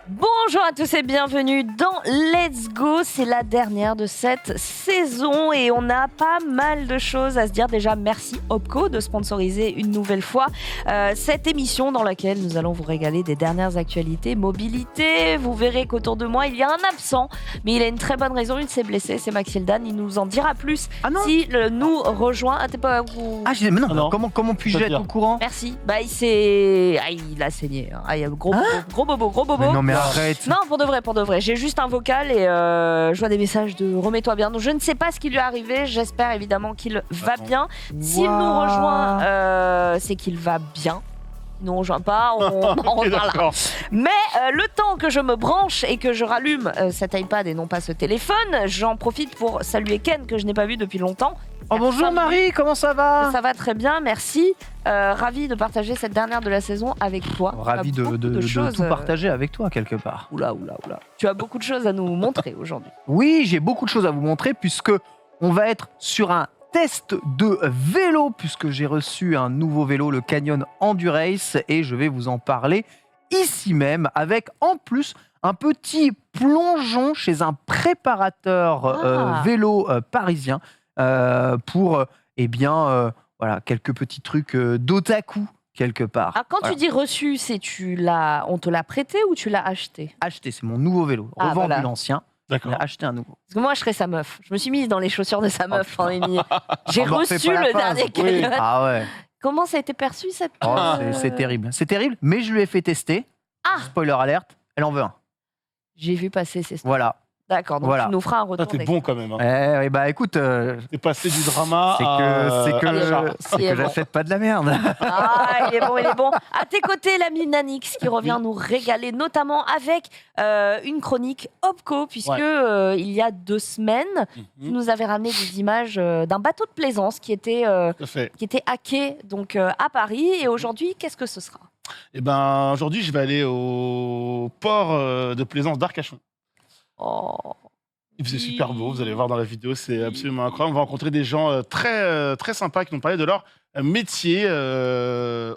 Bonjour à tous et bienvenue dans Let's Go, c'est la dernière de cette saison et on a pas mal de choses à se dire. Déjà, merci Opco de sponsoriser une nouvelle fois cette émission dans laquelle nous allons vous régaler des dernières actualités mobilité. Vous verrez qu'autour de moi, il y a un absent, mais il a une très bonne raison, il s'est blessé, c'est Maxildan, il nous en dira plus s'il nous rejoint. Ah, t'es pas... mais non, comment puis-je être au courant? Merci. Bah, il a saigné. Ah, il y a gros bobo. Mais non, mais arrête. Non, pour de vrai. J'ai juste un vocal et je vois des messages de remets-toi bien. Donc, je ne sais pas ce qui lui est arrivé. J'espère évidemment qu'il va bien. S'il nous rejoint, c'est qu'il va bien. Sinon, on ne rejoint pas, on reparlera. Mais le temps que je me branche et que je rallume cet iPad et non pas ce téléphone, j'en profite pour saluer Ken que je n'ai pas vu depuis longtemps. Oh, bonjour Marie, comment ça va? Ça va très bien, merci. Ravi de partager cette dernière de la saison avec toi. Ravi de tout partager avec toi quelque part. Oula. Tu as beaucoup de choses à nous montrer aujourd'hui. Oui, j'ai beaucoup de choses à vous montrer puisque on va être sur un test de vélo puisque j'ai reçu un nouveau vélo, le Canyon Endurace, et je vais vous en parler ici même avec en plus un petit plongeon chez un préparateur vélo parisien. Pour voilà, quelques petits trucs d'otaku quelque part. Ah, quand tu dis reçu, c'est on te l'a prêté ou tu l'as acheté? Acheté, c'est mon nouveau vélo. Revendu l'ancien. D'accord. J'ai acheté un nouveau. Parce que moi, je serais sa meuf. Je me suis mise dans les chaussures de sa meuf. J'ai reçu le dernier Canyon. Oui. Ah ouais. Comment ça a été perçu cette... C'est terrible. C'est terrible, mais je lui ai fait tester. Spoiler alerte, elle en veut un. J'ai vu passer ces stories. Voilà. D'accord, donc tu nous feras un retour. T'es bon quand même. Hein. Bah écoute, t'es passé du drama c'est que j'achète pas de la merde. Ah, il est bon. À tes côtés, l'ami Nanix qui revient nous régaler, notamment avec une chronique Opco, puisque il y a 2 semaines, tu nous avais ramené des images d'un bateau de plaisance qui était hacké donc, à Paris. Et aujourd'hui, qu'est-ce que ce sera? Eh ben, aujourd'hui, je vais aller au port de plaisance d'Arcachon. Oh. Il faisait super beau, vous allez voir dans la vidéo, c'est absolument incroyable. On va rencontrer des gens très sympas qui nous parlaient de leur métier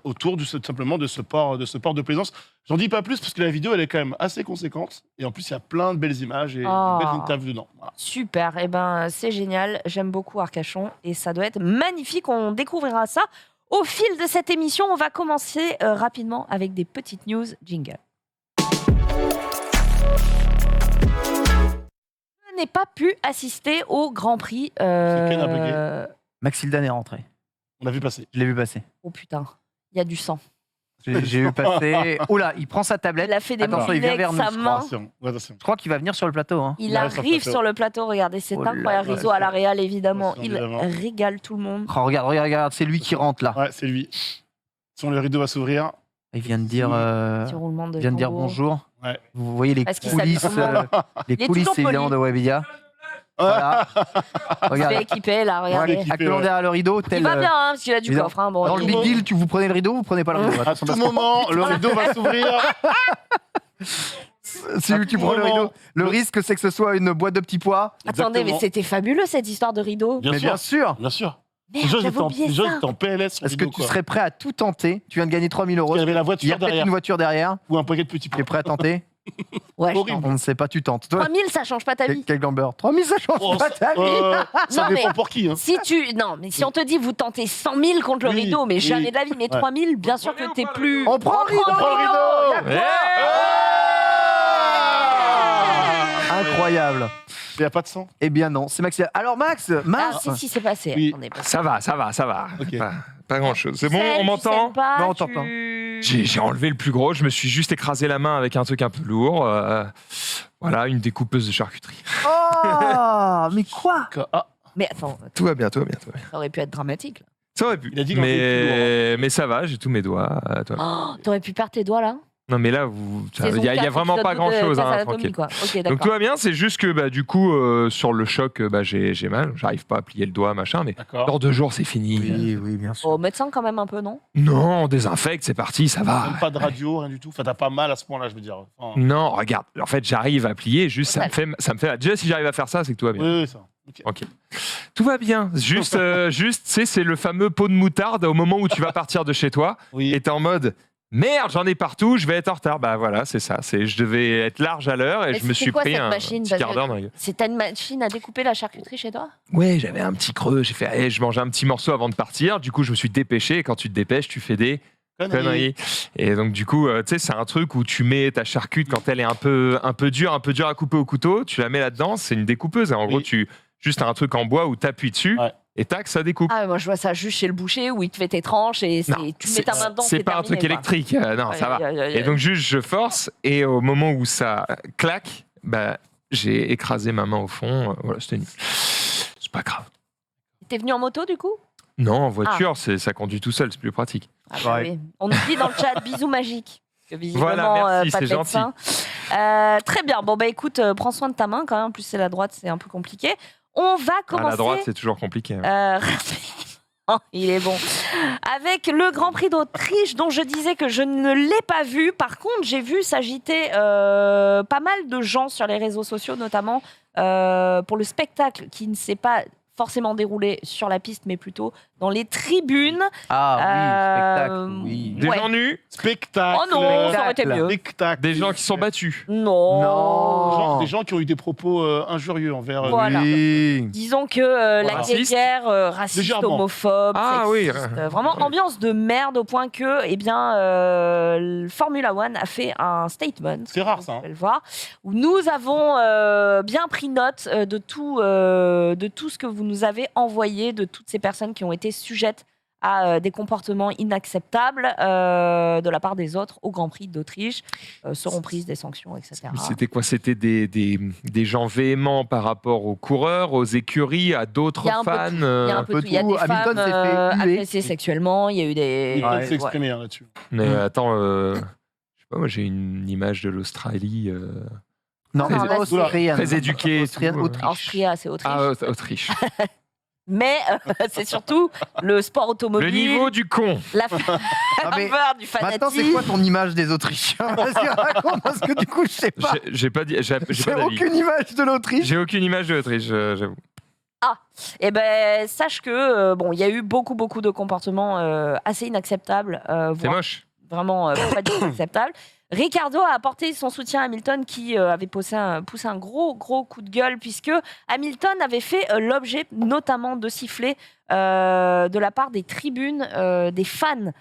autour tout simplement de ce port de plaisance. J'en dis pas plus parce que la vidéo elle est quand même assez conséquente et en plus il y a plein de belles images et de belles interviews dedans. Voilà. Super, eh ben c'est génial, j'aime beaucoup Arcachon et ça doit être magnifique, on découvrira ça au fil de cette émission. On va commencer rapidement avec des petites news jingle. Je n'ai pas pu assister au Grand Prix. Maxildan est rentré. On l'a vu passer. Je l'ai vu passer. Oh putain, il y a du sang. J'ai vu passer. Oula, il prend sa tablette. Il a fait des mouvements avec sa main. Attention. Je crois qu'il va venir sur le plateau. Hein. Il arrive sur le plateau, regardez, c'est incroyable. Rizzo à la Real, évidemment. Il régale tout le monde. Oh, regarde, c'est lui qui rentre là. Ouais, c'est lui. Si le rideau va s'ouvrir. Il vient de dire, bonjour. Ouais. Vous voyez les coulisses évidemment de Webedia. Voilà. Il est équipé là, regardez. Accueillant derrière le rideau. Il va bien, hein, parce qu'il a du coffre. Hein, dans le big deal, vous prenez le rideau, vous prenez pas le rideau. À tout moment, le rideau va s'ouvrir. Si tu prends le rideau, le risque c'est que ce soit une boîte de petits pois. Attendez, mais c'était fabuleux cette histoire de rideau. Bien sûr. Merde, j'avais oublié ça. En PLS. Est-ce que tu serais prêt à tout tenter? Tu viens de gagner 3 000 €. Il y avait la voiture derrière. Il y a peut-être une voiture derrière. Ou un paquet de petits pois. Tu es prêt à tenter? Ouais, on ne sait pas, tu tentes. 3 000, ça change pas ta vie. Quel gambler? 3 000, ça change pas ta vie. Ça dépend pour qui. Hein. Si on te dit vous tentez 100 000 contre le rideau, mais jamais de la vie, mais 3 000, bien sûr que t'es plus. On prend le rideau. Incroyable. Il n'y a pas de sang? Eh bien non, c'est Max. Alors Max. Si, c'est passé. Oui. Attendez, ça va. Okay. Pas grand-chose. C'est bon, on m'entend? Non, on t'entend. J'ai enlevé le plus gros, je me suis juste écrasé la main avec un truc un peu lourd. Voilà, une découpeuse de charcuterie. Oh, mais quoi? Mais attends. Tout va bien. Ça aurait pu être dramatique. Là. Ça aurait pu. Il a dit mais ça va, j'ai tous mes doigts. T'aurais pu perdre tes doigts là? Non mais là, il y a vraiment pas grand-chose. Tranquille. Okay, donc tout va bien, c'est juste que du coup, sur le choc, j'ai mal. J'arrive pas à plier le doigt, machin, mais dans 2 jours, c'est fini. Oui, bien sûr. Au médecin quand même un peu, non? Non, on désinfecte, c'est parti, ça va. Même pas de radio, rien du tout. Enfin, t'as pas mal à ce point-là, je veux dire. Non, regarde, en fait, j'arrive à plier, juste ça me fait. Déjà, si j'arrive à faire ça, c'est que tout va bien. Oui, ça. Ok. Tout va bien. Juste, c'est le fameux pot de moutarde au moment où tu vas partir de chez toi et t'es en mode. Merde, j'en ai partout, je vais être en retard. Bah voilà, c'est ça. Je devais être large à l'heure et Mais je me c'était suis quoi, pris cette un machine petit Parce quart que- d'heure dans la gueule. C'est une machine à découper la charcuterie chez toi? Ouais, j'avais un petit creux. J'ai fait, allez, je mangeais un petit morceau avant de partir. Du coup, je me suis dépêché. Et quand tu te dépêches, tu fais des conneries. Et donc, du coup, tu sais, c'est un truc où tu mets ta charcute quand elle est un peu dure à couper au couteau. Tu la mets là-dedans. C'est une découpeuse. Et en gros, juste un truc en bois où tu appuies dessus. Ouais. Et tac, ça découpe. Ah, moi je vois ça juste chez le boucher où il te fait tes tranches et Non, tu mets ta main dedans. c'est pas un truc électrique. Non, ça va. Et donc, juste, je force. Et au moment où ça claque, bah, j'ai écrasé ma main au fond. Voilà, c'était nul. C'est pas grave. T'es venu en moto du coup? Non, en voiture, ça conduit tout seul, c'est plus pratique. Ah, bah Ouais. oui. On nous dit dans le chat bisous magiques. Parce que visiblement, Voilà, merci, pas de c'est médecin. Très bien. Bon, bah écoute, prends soin de ta main quand même. En plus, c'est la droite, c'est un peu compliqué. On va commencer. À la droite, c'est toujours compliqué. Il est bon. Avec le Grand Prix d'Autriche, dont je disais que je ne l'ai pas vu. Par contre, j'ai vu s'agiter pas mal de gens sur les réseaux sociaux, notamment pour le spectacle qui ne s'est pas forcément déroulé sur la piste, mais plutôt dans les tribunes. Ah oui, spectacle, oui. Des Ouais. gens nus, Spectacle. Oh non, ça aurait été mieux. Spectacle. des gens qui sont battus. Non. Non. Des gens qui ont eu des propos injurieux envers. Voilà. Oui. Disons que la Raciste. guerre, raciste, Légèrement. homophobe, Ah sexiste, oui. vraiment ambiance de merde au point que, eh bien, le Formula One a fait un statement. C'est rare, ça, Vous hein. pouvez le voir, où nous avons bien pris note de tout ce que vous nous avez envoyé, de toutes ces personnes qui ont été sujettes à des comportements inacceptables de la part des autres au Grand Prix d'Autriche. Seront prises des sanctions, etc. C'était quoi? C'était des gens véhéments par rapport aux coureurs, aux écuries, à d'autres Il y a un peu fans. Il y a un peu peu tout. Il y a tout. des Hamilton femmes s'est fait huer. agressées sexuellement. Il y a eu des. Il Ouais. peut s'exprimer là-dessus. Mais attends, je sais pas, moi j'ai une image de l'Australie Non, Non, c'est là, autrichienne. très éduquée. et Autrichienne, tout. Autriche. Austria, c'est Autriche. Ah, Autriche. Mais c'est surtout le sport automobile. Le niveau du con. La Ah, mais ferveur du Maintenant, c'est fanatisme. quoi ton image des Autrichiens? Vas-y, raconte, parce que du coup, je sais pas. J'ai pas dit, j'ai J'ai pas d'avis. aucune image de l'Autriche. J'ai aucune image de l'Autriche, j'avoue. Eh ben, sache que bon, il y a eu beaucoup de comportements assez inacceptables, C'est voire moche. vraiment pas du tout acceptables. Ricardo a apporté son soutien à Hamilton qui avait poussé un gros coup de gueule puisque Hamilton avait fait l'objet notamment de sifflets de la part des tribunes des fans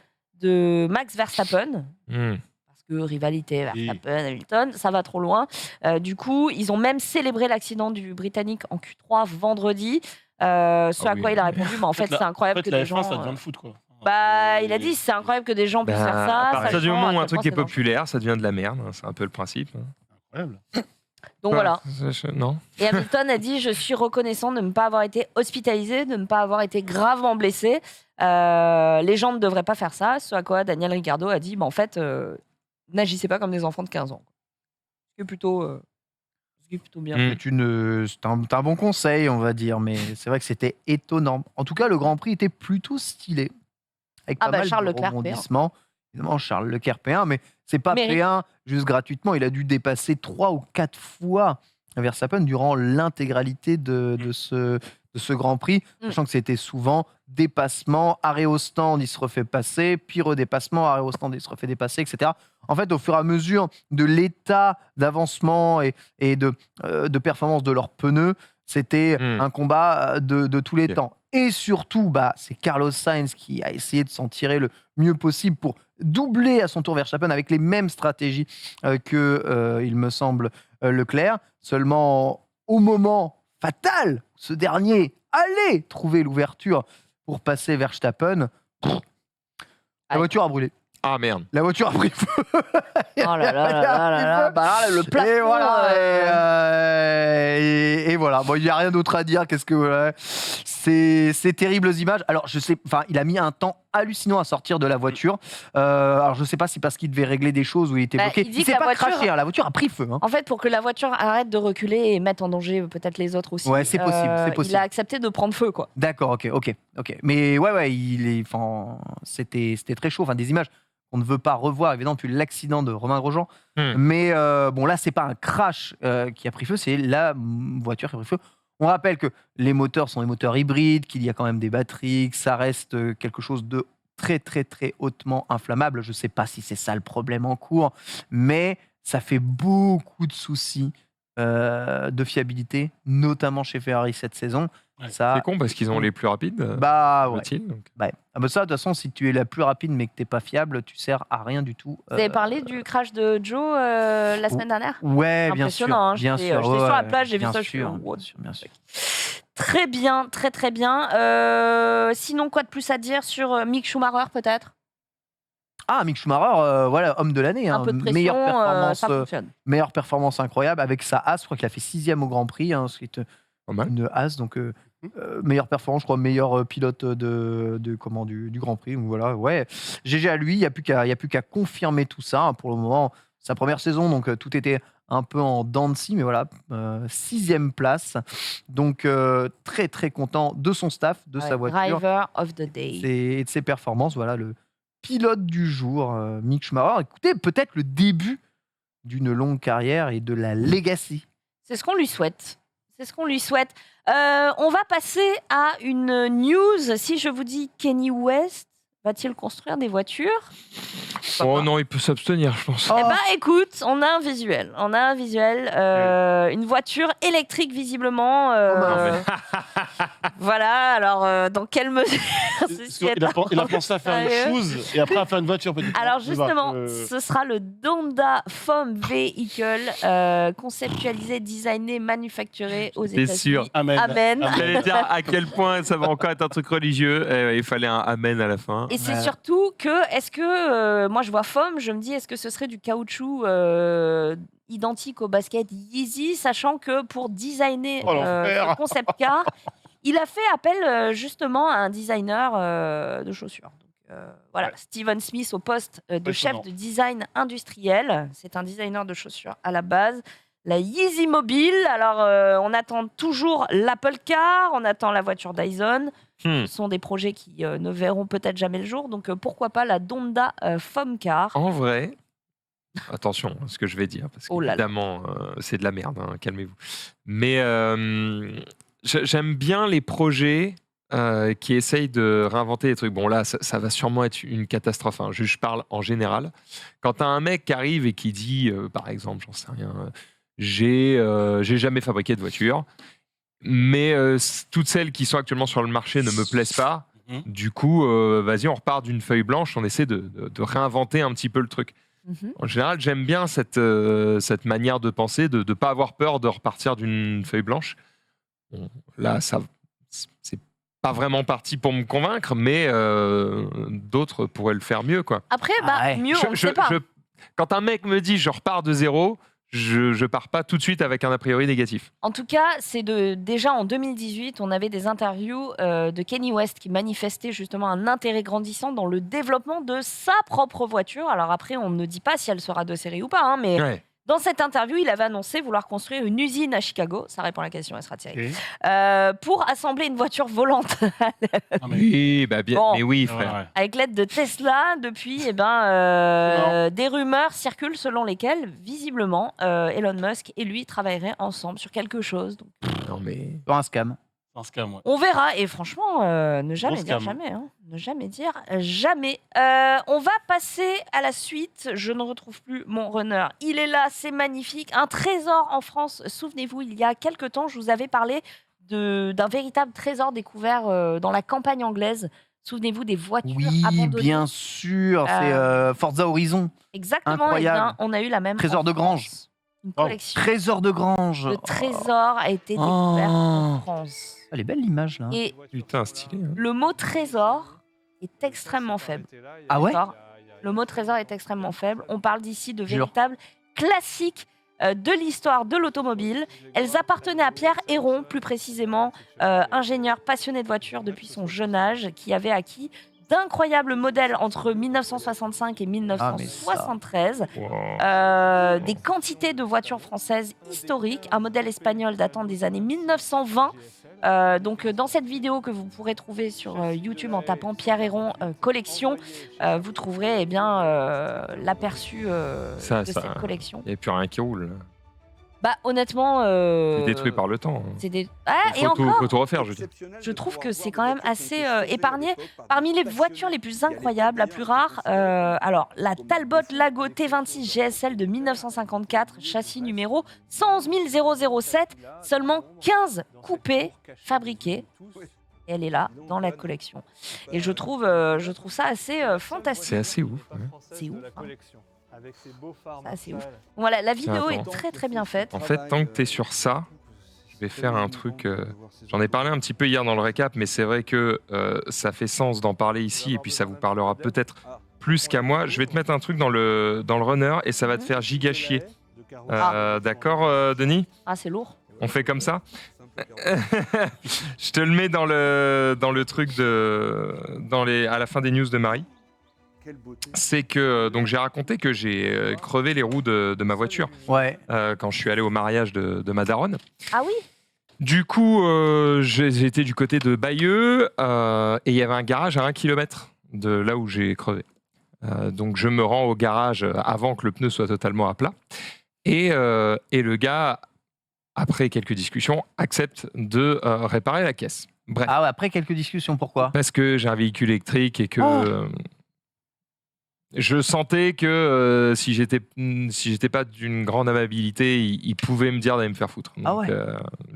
de Max Verstappen. Parce que rivalité Verstappen-Hamilton, ça va trop loin. Du coup, ils ont même célébré l'accident du Britannique en Q3 vendredi. Ce à oui. quoi il a répondu, mais en fait, c'est incroyable que la des F1, gens... ça devient le foot, quoi. Bah, il a dit, c'est incroyable que des gens puissent faire ça. à partir du sachant moment à où un quel truc point est c'est dangereux. populaire, ça devient de la merde. C'est un peu le principe. Incroyable. Donc voilà. Non. Et Hamilton a dit, je suis reconnaissant de ne pas avoir été hospitalisé, de ne pas avoir été gravement blessé. Les gens ne devraient pas faire ça. Ce à quoi Daniel Ricciardo a dit, bah, en fait, n'agissez pas comme des enfants de 15 ans. Ce qui est plutôt bien. C'est un bon conseil, on va dire, mais c'est vrai que c'était étonnant. En tout cas, le Grand Prix était plutôt stylé. Avec Ah pas bah, mal Charles de Leclerc, rebondissements. Évidemment, Charles Leclerc P1, mais c'est pas Mérite. P1 juste gratuitement. Il a dû dépasser 3 ou 4 fois Verstappen durant l'intégralité de ce Grand Prix, sachant que c'était souvent dépassement, arrêt au stand, il se refait passer, puis redépassement, arrêt au stand, il se refait dépasser, etc. En fait, au fur et à mesure de l'état d'avancement et de performance de leurs pneus, c'était un combat de tous les temps. Et surtout, c'est Carlos Sainz qui a essayé de s'en tirer le mieux possible pour doubler à son tour Verstappen avec les mêmes stratégies que, il me semble, Leclerc. Seulement, au moment fatal, ce dernier allait trouver l'ouverture pour passer Verstappen. La voiture a brûlé. Ah merde. La voiture a pris feu. Oh là là là là là là. Bah, alors là, le plafond. Et voilà. Et voilà. Bon, il n'y a rien d'autre à dire. Qu'est-ce que voilà. Ces terribles images. Alors, je sais. Enfin, il a mis un temps hallucinant à sortir de la voiture. Alors, je sais pas si parce qu'il devait régler des choses ou il était bloqué. il dit Il s'est que la pas voiture- craché. La voiture a pris feu. En fait, pour que la voiture arrête de reculer et mette en danger peut-être les autres aussi. Ouais, c'est possible, c'est possible. Il a accepté de prendre feu, quoi. D'accord. Ok. Mais ouais. C'était très chaud. Enfin, des images qu'on ne veut pas revoir, évidemment, depuis l'accident de Romain Grosjean. Mais bon, là, c'est pas un crash qui a pris feu, c'est la voiture qui a pris feu. On rappelle que les moteurs sont des moteurs hybrides, qu'il y a quand même des batteries, que ça reste quelque chose de très très très hautement inflammable. Je ne sais pas si c'est ça le problème en cours, mais ça fait beaucoup de soucis de fiabilité, notamment chez Ferrari cette saison. Ouais. Ça, C'est con parce qu'ils ont les plus rapides. bah ouais. semble-t-il, donc. Ouais. Ah bah ça, de toute façon, si tu es la plus rapide mais que tu n'es pas fiable, tu sers à rien du tout. Vous avez parlé du crash de Joe la semaine dernière? Ouais, bien sûr. Impressionnant, hein. Bien J'étais sûr. sur la ouais, plage, j'ai vu bien ça, je sûr, fais, what? bien sûr, bien sûr. Très bien, très très bien. Sinon, quoi de plus à dire sur Mick Schumacher peut-être? Ah, Mick Schumacher, voilà, homme de l'année. Un Hein. peu de meilleure, pression, performance, ça fonctionne. meilleure performance incroyable avec sa As. Je crois qu'il a fait 6e au Grand Prix. Hein, ce qui est Pas mal. une As. Donc, meilleure performance, je crois, meilleur pilote du Grand Prix. Donc, voilà, ouais. GG à lui, il n'y a plus qu'à confirmer tout ça. Hein. Pour le moment, sa première saison, donc tout était un peu en dents de scie, mais voilà, 6e place. Donc, très, très content de son staff, de sa voiture. Driver of the day. Et de ses performances. Voilà, le pilote du jour, Mick Schumacher. Écoutez, peut-être le début d'une longue carrière et de la legacy. C'est ce qu'on lui souhaite. C'est ce qu'on lui souhaite. On va passer à une news. Si je vous dis Kanye West va-t-il construire des voitures? Oh non, il peut s'abstenir, je pense. Oh. Eh ben, écoute, on a un visuel. On a un visuel. Une voiture électrique, visiblement. Voilà. Alors, dans quelle mesure ceci est Il a pensé à faire une sérieux chose et après à faire une voiture. peut-être. Alors Je sais pas, justement, ce sera le Donda Foam Vehicle, conceptualisé, designé, manufacturé aux T'es États-Unis. sûr? Amen. Amen. J'allais dire à quel point ça va encore être un truc religieux. Il fallait un amen à la fin. Et c'est Ouais. surtout que, est-ce que, moi je vois foam, je me dis, est-ce que ce serait du caoutchouc identique au basket Yeezy, sachant que pour designer Oh, l'enfer. ce concept car, il a fait appel justement à un designer de chaussures. Donc, voilà, Ouais. Steven Smith au poste de chef Impressionnant. de design industriel. C'est un designer de chaussures à la base. La Yeezy Mobile, alors on attend toujours l'Apple Car, on attend la voiture Dyson. Ce sont des projets qui ne verront peut-être jamais le jour, donc pourquoi pas la Donda Foam Car. En vrai, attention à ce que je vais dire, parce Oh là là. qu'évidemment, c'est de la merde, hein, calmez-vous. Mais j'aime bien les projets qui essayent de réinventer des trucs. Bon, là, ça va sûrement être une catastrophe. Hein. Je parle en général. Quand tu as un mec qui arrive et qui dit, par exemple, j'en sais rien, j'ai jamais fabriqué de voiture, mais toutes celles qui sont actuellement sur le marché ne me plaisent pas. Mhm. Du coup, vas-y, on repart d'une feuille blanche, on essaie de réinventer un petit peu le truc. Mhm. En général, j'aime bien cette manière de penser, de ne pas avoir peur de repartir d'une feuille blanche. Bon, là, c'est pas vraiment parti pour me convaincre, mais d'autres pourraient le faire mieux, quoi. Après, ouais. mieux, on ne sait pas. Quand un mec me dit je repars de zéro, je pars pas tout de suite avec un a priori négatif. En tout cas, déjà en 2018, on avait des interviews de Kanye West qui manifestait justement un intérêt grandissant dans le développement de sa propre voiture. Alors après, on ne dit pas si elle sera de série ou pas, hein, mais Ouais. dans cette interview, il avait annoncé vouloir construire une usine à Chicago. Ça répond à la question, elle sera tirée. Ok. Pour assembler une voiture volante Ah, mais- Oui, bah bien, Bon. mais oui, Ouais, frère. ouais. avec l'aide de Tesla. Depuis, des rumeurs circulent selon lesquelles, visiblement, Elon Musk et lui travailleraient ensemble sur quelque chose. Donc, Non, mais Pas un scam. C'est un scam, ouais. on verra. Et franchement, ne jamais Gros dire scam. jamais. Hein. Ne jamais dire jamais. On va passer à la suite. Je ne retrouve plus mon runner. Il est là, c'est magnifique. Un trésor en France. Souvenez-vous, il y a quelques temps, je vous avais parlé d'un véritable trésor découvert dans la campagne anglaise. Souvenez-vous des voitures Oui, abandonnées. bien sûr. C'est Forza Horizon. Exactement. Incroyable. Eh bien, on a eu la même. Trésor en de grange. France. Une Oh. collection Trésor de grange. de trésors a été découverte en France. Elle est belle l'image là. Et putain, stylé. Hein. le mot trésor est extrêmement faible. Ah ouais D'accord. Le mot trésor est extrêmement faible. On parle d'ici de Jure. véritables classiques de l'histoire de l'automobile. Elles appartenaient à Pierre Héron, plus précisément, ingénieur passionné de voitures depuis son jeune âge, qui avait acquis d'incroyables modèles entre 1965 et 1973. Des quantités de voitures françaises historiques, un modèle espagnol datant des années 1920. Donc dans cette vidéo que vous pourrez trouver sur YouTube en tapant Pierre Héron collection, vous trouverez l'aperçu de Ça. cette collection. Il n'y a plus rien qui roule. Bah honnêtement, C'est détruit par le temps. c'est des... Ah, et encore, Faut tout refaire, je dis. je trouve que c'est quand même assez épargné. Parmi les voitures les plus incroyables, la plus rare, alors la Talbot Lago T26 GSL de 1954, châssis numéro 111 007, seulement 15 coupés fabriqués. Et elle est là, dans la collection. Et je trouve ça assez fantastique. C'est assez ouf. Ouais. C'est ouf. Hein. C'est assez ouf. Voilà, la vidéo est très très bien faite. En fait, tant que tu es sur ça, je vais faire un truc. J'en ai parlé un petit peu hier dans le récap, mais c'est vrai que ça fait sens d'en parler ici, et puis ça vous parlera peut-être plus qu'à moi. Je vais te mettre un truc dans le runner, et ça va te faire giga chier. D'accord, Denis ? Ah, c'est lourd. On fait comme ça ? Je te le mets dans le truc à la fin des news de Marie. C'est que donc j'ai raconté que j'ai crevé les roues de ma voiture quand je suis allé au mariage de ma daronne. Ah oui. Du coup, j'étais du côté de Bayeux et il y avait un garage à 1 km de là où j'ai crevé. Donc je me rends au garage avant que le pneu soit totalement à plat et le gars, après quelques discussions, accepte de réparer la caisse. Bref. Ah ouais, après quelques discussions, pourquoi ? Parce que j'ai un véhicule électrique et que je sentais que si j'étais pas d'une grande amabilité, il pouvait me dire d'aller me faire foutre. Donc, ah ouais.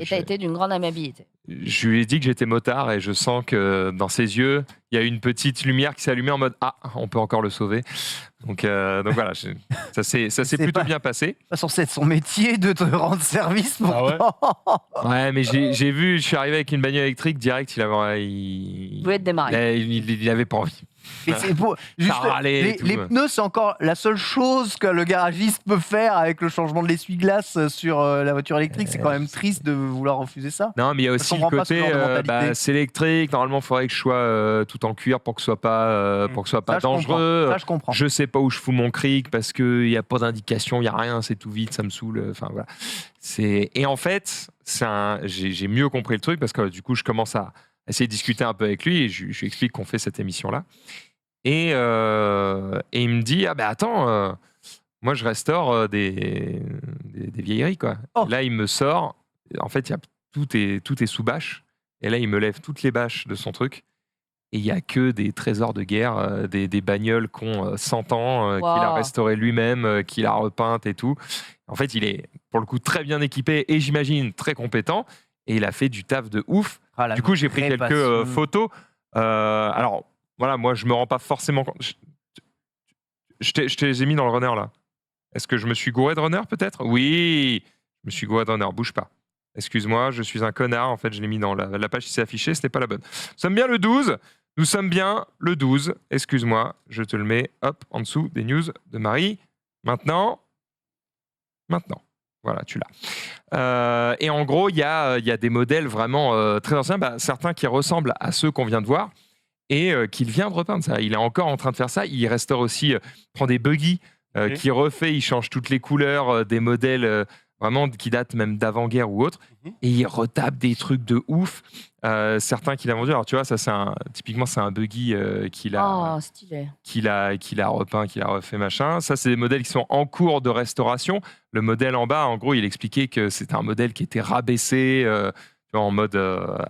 Et t'as été d'une grande amabilité. Je lui ai dit que j'étais motard et je sens que dans ses yeux, il y a une petite lumière qui s'est allumée en mode « Ah, on peut encore le sauver ». Donc voilà, ça s'est plutôt bien passé. Pas censé être son métier de te rendre service pourtant. Ouais, mais j'ai vu, je suis arrivé avec une bagnole électrique, direct, il voulait te démarrer. Il avait pas envie. Et c'est beau. Juste, les pneus, c'est encore la seule chose que le garagiste peut faire avec le changement de l'essuie-glace sur la voiture électrique. C'est quand même triste de vouloir refuser ça. Non, mais il y a aussi le côté, c'est électrique. Normalement, il faudrait que je sois tout en cuir pour que ce soit pas, dangereux. Ça, je comprends. Je sais pas où je fous mon cric parce qu'il n'y a pas d'indication, il n'y a rien, c'est tout vide, ça me saoule. Enfin, voilà. Et en fait, j'ai mieux compris le truc parce que du coup, je commence à essayer de discuter un peu avec lui et je lui explique qu'on fait cette émission-là. Et il me dit, ah ben attends, moi je restaure des vieilleries, quoi. Oh. Là, il me sort, en fait, tout est sous bâche. Et là, il me lève toutes les bâches de son truc. Et il n'y a que des trésors de guerre, des bagnoles qu'on 100 ans, qu'il a restaurées lui-même, qu'il a repeintes et tout. En fait, il est, pour le coup, très bien équipé et j'imagine très compétent. Et il a fait du taf de ouf. Du coup, j'ai pris quelques photos. Alors, voilà, moi, je me rends pas forcément compte. Je te les ai mis dans le runner, là. Est-ce que je me suis gouré de runner, peut-être ? Oui, je me suis gouré de runner. Bouge pas. Excuse-moi, je suis un connard. En fait, je l'ai mis dans la page qui s'est affichée. Ce n'est pas la bonne. Nous sommes bien le 12. Nous sommes bien le 12. Excuse-moi, je te le mets, hop, en dessous des news de Marie. Maintenant. Voilà, tu l'as. Et en gros, il y a des modèles vraiment très anciens, certains qui ressemblent à ceux qu'on vient de voir et qu'il vient de repeindre. Ça. Il est encore en train de faire ça. Il restaure aussi, prend des buggy qu'il refait, il change toutes les couleurs des modèles vraiment qui datent même d'avant-guerre ou autre. Et il retape des trucs de ouf. Certains qu'il a vendus. Alors tu vois, ça typiquement c'est un buggy qu'il a repeint, qu'il a refait machin. Ça, c'est des modèles qui sont en cours de restauration. Le modèle en bas, en gros, il expliquait que c'était un modèle qui était rabaissé tu vois, en mode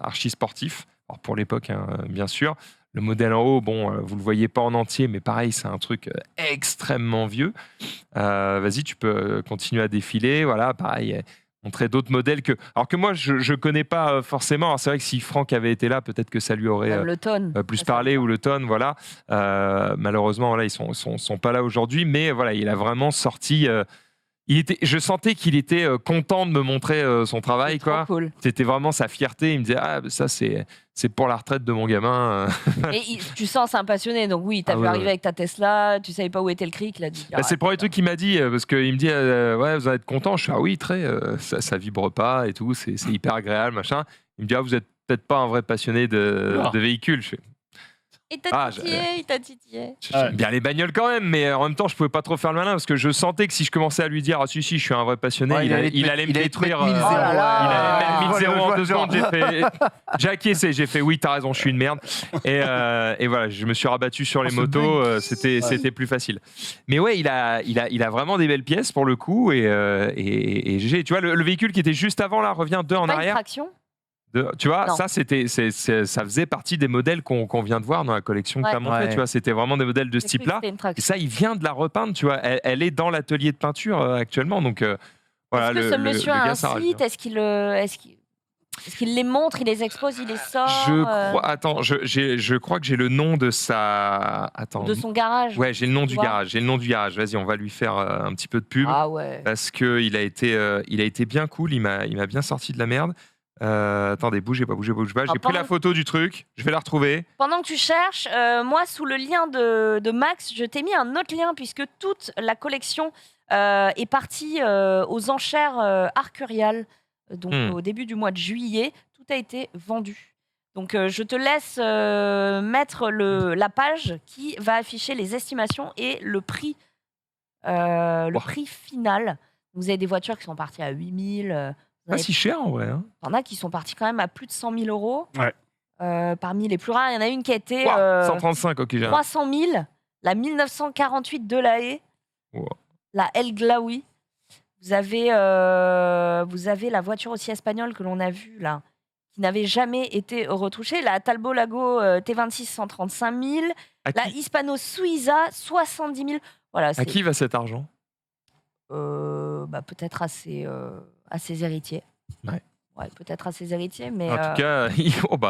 archi sportif. Alors pour l'époque, hein, bien sûr. Le modèle en haut, bon, vous le voyez pas en entier, mais pareil, c'est un truc extrêmement vieux. Vas-y, tu peux continuer à défiler. Voilà, pareil. Montrer d'autres modèles alors que moi je connais pas forcément. Alors c'est vrai que si Franck avait été là, peut-être que ça lui aurait plus parlé, ou le Tonne, voilà. Malheureusement, voilà, ils sont pas là aujourd'hui, mais voilà, il a vraiment sorti. Je sentais qu'il était content de me montrer son travail, quoi. Cool. C'était vraiment sa fierté. Il me disait ça c'est pour la retraite de mon gamin. Et tu sens c'est un passionné, donc oui, t'as vu arriver avec ta Tesla, tu savais pas où était le cric, il a dit. C'est le premier truc qu'il m'a dit parce qu'il me dit ouais, vous allez être content. Je suis oui, très, ça vibre pas et tout, c'est hyper agréable, machin. Il me dit vous êtes peut-être pas un vrai passionné de véhicules. Je fais Il t'a Ah, titillé, il t'a titillé. J'aime bien les bagnoles quand même, mais en même temps, je pouvais pas trop faire le malin parce que je sentais que si je commençais à lui dire, ah si, je suis un vrai passionné, Ouais, il allait me détruire. Il Oh là là. allait mettre 1000 je vois en le 2 genre. secondes. J'ai acquiescé, j'ai fait oui, t'as raison, je suis une merde. Et voilà, je me suis rabattu sur les ce motos, bug. c'était plus facile. Mais ouais, il a vraiment des belles pièces pour le coup. Et GG. Tu vois, le véhicule qui était juste avant là revient 2 en Pas une arrière. traction. Tu vois, Non. ça, ça faisait partie des modèles qu'on vient de voir dans la collection que Ouais. tu as montré. Ouais. Tu vois, c'était vraiment des modèles de ce J'ai cru que type-là. c'était une Et traction. ça, il vient de la repeindre, tu vois. Elle est dans l'atelier de peinture actuellement. Donc, voilà, Est-ce que ce monsieur a gars un s'arrache site? bien. Est-ce qu'il les montre, il les expose, il les sort Je crois, attends, je crois que j'ai le nom de sa. Attends. de son garage? Ouais, j'ai le nom tu du vois garage. J'ai le nom du garage. Vas-y, on va lui faire un petit peu de pub. Ah ouais. Parce qu'il a été bien cool. Il m'a bien sorti de la merde. Attendez, bougez pas. J'ai pris pendant- la photo du truc. Je vais la retrouver. Pendant que tu cherches, moi, sous le lien de Max, je t'ai mis un autre lien puisque toute la collection est partie aux enchères Arcurial, donc au début du mois de juillet. Tout a été vendu. Donc, je te laisse mettre la page qui va afficher les estimations et le prix, prix final. Vous avez des voitures qui sont parties à 8000. Pas si cher en vrai. Hein. T'en as qui sont partis quand même à plus de 100 000 euros. Ouais. Parmi les plus rares, il y en a une qui a été Ouah, 135, ok, j'ai 300 000, la 1948 de la Haye, Wow. la El Glaoui. Vous avez la voiture aussi espagnole que l'on a vue là, qui n'avait jamais été retouchée, la Talbot Lago T26 135 000, la Hispano Suiza 70 000. Voilà, À qui va cet argent? Peut-être à ses héritiers. Ouais, peut-être à ses héritiers, mais En tout cas,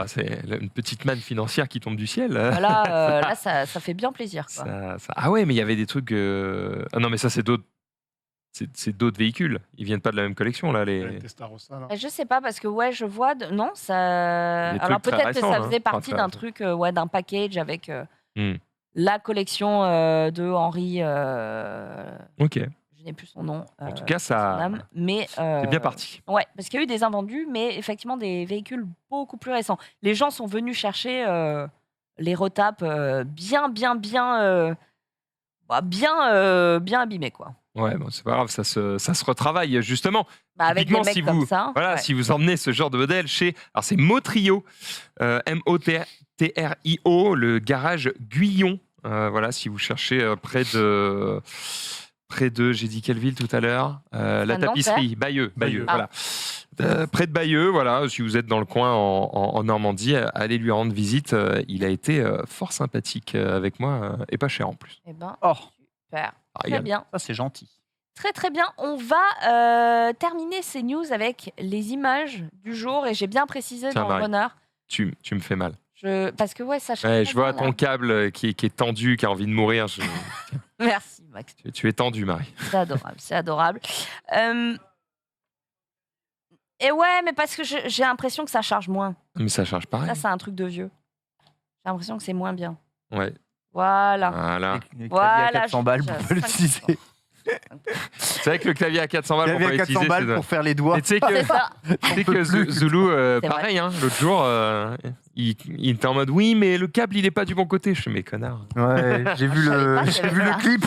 c'est une petite manne financière qui tombe du ciel. là, ça fait bien plaisir. Quoi. Ah ouais, mais il y avait des trucs. Ah non, mais ça, c'est d'autres. C'est d'autres véhicules. Ils viennent pas de la même collection là. Le Testarossa, là. Je sais pas parce que ouais, je vois. Non, ça. Des Alors trucs très peut-être que récents, ça faisait hein. partie Enfin, d'un truc, d'un package avec Hmm. la collection de Henri. Ok. Je n'ai plus son nom. En tout cas, son ça. âme, mais C'est bien parti. ouais, parce qu'il y a eu des invendus, mais effectivement des véhicules beaucoup plus récents. Les gens sont venus chercher les retapes bien abîmés quoi. Ouais, bon, c'est pas grave, ça se retravaille justement. Avec des Typiquement, mecs si comme vous, ça. voilà, ouais. si vous emmenez ce genre de modèle chez, alors c'est Motrio, M-O-T-R-I-O, le garage Guyon. Voilà, si vous cherchez près de, j'ai dit quelle ville tout à l'heure, la Nanterre. tapisserie, Bayeux, Ah. voilà. Près de Bayeux, voilà, si vous êtes dans le coin en Normandie, allez lui rendre visite. Il a été fort sympathique avec moi et pas cher en plus. Eh ben, Oh, super. Ah, Très regarde. bien. ça c'est gentil. Très très bien. On va terminer ces news avec les images du jour et j'ai bien précisé Tiens, dans le Marie. runner. Tu me fais mal. Parce que ouais, ça change. Ouais, pas je vois bien, là. ton câble qui est tendu, qui a envie de mourir. Merci Max. Tu es tendu, Marie. C'est adorable, c'est adorable. Et ouais, mais parce que j'ai l'impression que ça charge moins. Mais ça charge pareil. Ça, c'est un truc de vieux. J'ai l'impression que c'est moins bien. Ouais. Voilà. Voilà. Les claviers Voilà, à 400 balles j'ai pour pas l'utiliser. C'est vrai que le clavier à 400 balles, pour Clavier pas à 400 l'utiliser, balles c'est pour faire les doigts. Et tu sais que, C'est ça. tu sais peut que plus. Zulu, C'est pareil, hein, l'autre jour, il était en mode oui, mais le câble il est pas du bon côté. Je fais mais connard. Ouais, j'ai vu Je savais le, pas qu'il y j'ai avait vu le ça. clip.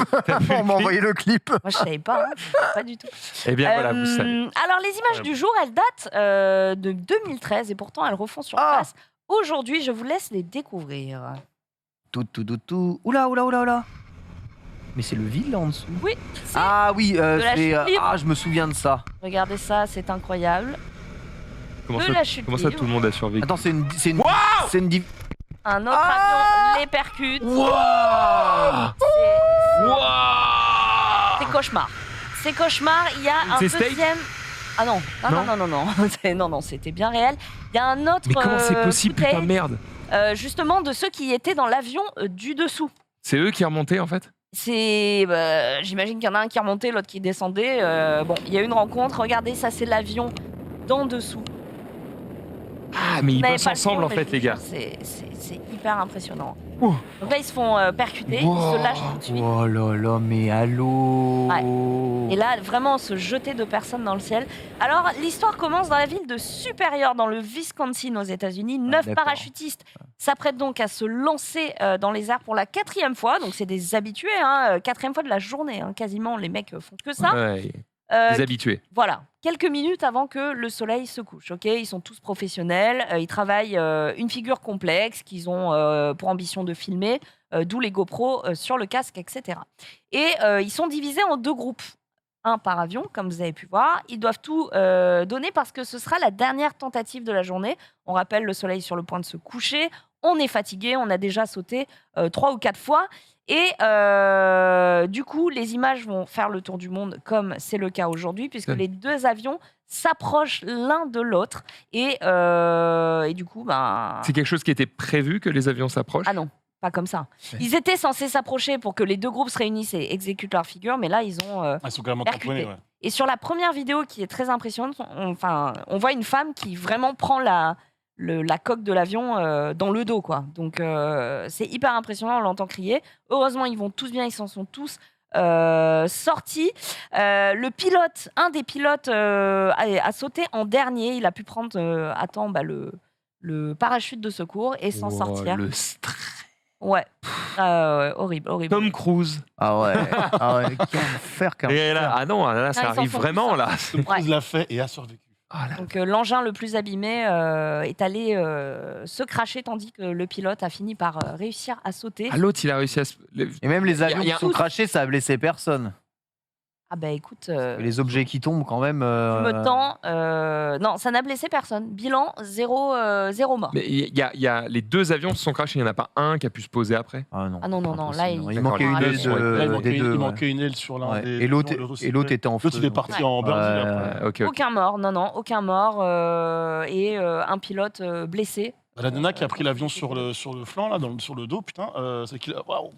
On m'a envoyé le clip. Moi, je savais pas. Hein. Je savais pas du tout. Eh bien voilà, vous savez. Alors, les images du jour, elles datent de 2013 et pourtant, elles refont surface. Aujourd'hui, je vous laisse les découvrir. Tout. Oula. Mais c'est le vide là en dessous. Oui, c'est... Ah oui, la chute libre. je me souviens de ça. Regardez ça, c'est incroyable. Comment de ça, la chute comment ça, libre. tout le monde a survécu? Attends, c'est une Un autre Ah avion les percute. Waouh! C'est cauchemar. C'est cauchemar. Il y a un C'est steak deuxième... Ah non, non, c'était bien réel. Il y a un autre Mais comment c'est possible, putain de footage, merde? justement de ceux qui étaient dans l'avion du dessous. C'est eux qui remontaient en fait? J'imagine qu'il y en a un qui remontait, l'autre qui descendait. Bon, il y a eu une rencontre. Regardez, ça c'est l'avion d'en dessous. Ah, mais ils n'avez bossent pas le ensemble son, en mais fait, je les vous gars. jure, c'est hyper impressionnant. Ouh. Donc là, ils se font percuter, ils se lâchent tout de suite. Oh là là, mais allô. Et là, vraiment, se jeter de personnes dans le ciel. Alors, l'histoire commence dans la ville de Superior, dans le Wisconsin, aux États-Unis. 9 d'accord. parachutistes s'apprêtent donc à se lancer dans les airs pour la 4e fois. Donc, c'est des habitués, hein, 4e fois de la journée. Hein, quasiment, les mecs font que ça. Ouais, Euh, des habitués. Voilà, quelques minutes avant que le soleil se couche. Ok, ils sont tous professionnels, ils travaillent une figure complexe qu'ils ont pour ambition de filmer, d'où les GoPro sur le casque, etc. Et ils sont divisés en 2 groupes. Un par avion, comme vous avez pu voir. Ils doivent tout donner parce que ce sera la dernière tentative de la journée. On rappelle, le soleil sur le point de se coucher. On est fatigué, on a déjà sauté 3 ou 4 fois. Et du coup, les images vont faire le tour du monde, comme c'est le cas aujourd'hui, puisque les 2 avions s'approchent l'un de l'autre. Et du coup, ben... C'est quelque chose qui était prévu que les avions s'approchent. Ah non, pas comme ça. Ouais. Ils étaient censés s'approcher pour que les 2 groupes se réunissent et exécutent leur figure, mais là, ils ont... Ils sont carrément percuté. tamponnés, ouais. Et sur la première vidéo qui est très impressionnante, on voit une femme qui vraiment prend la coque de l'avion dans le dos, quoi. Donc c'est hyper impressionnant, on l'entend crier. Heureusement, ils vont tous bien, ils s'en sont tous sortis. Le pilote, un des pilotes a sauté en dernier. Il a pu prendre à temps le parachute de secours et s'en sortir. Le stress. Ouais. Horrible, horrible. Tom Cruise. Ah ouais, quel enfer, quel Et là, enfer. ah non, là, ça ils s'en arrive font vraiment, tous, là. Tom Cruise l'a fait et a survécu. Ah, là. Donc l'engin le plus abîmé est allé se cracher tandis que le pilote a fini par réussir à sauter. Ah, l'autre, il a réussi à se... Et même les avions y a qui sont crachés, ça a blessé personne. Ah bah écoute, Les objets qui tombent quand même. je me tends. Non, ça n'a blessé personne. Bilan, 0 mort. Mais il y a les 2 avions se sont crashés, il n'y en a pas un qui a pu se poser après. Ah non. Ah non, non, non, là, impossible. il- il manquait une D'accord, aile les deux sont Là, des deux. il ouais. manquait une aile sur l'un Ouais. des Et l'autre avions, le et l'autre était en feu. L'autre, il est parti Ouais. en Brésil après. Ok, ok. Aucun mort, non, aucun mort. Et un pilote blessé. La nana qui a pris l'avion sur le flanc, là, sur le dos, putain, c'est qu'il a. Waouh!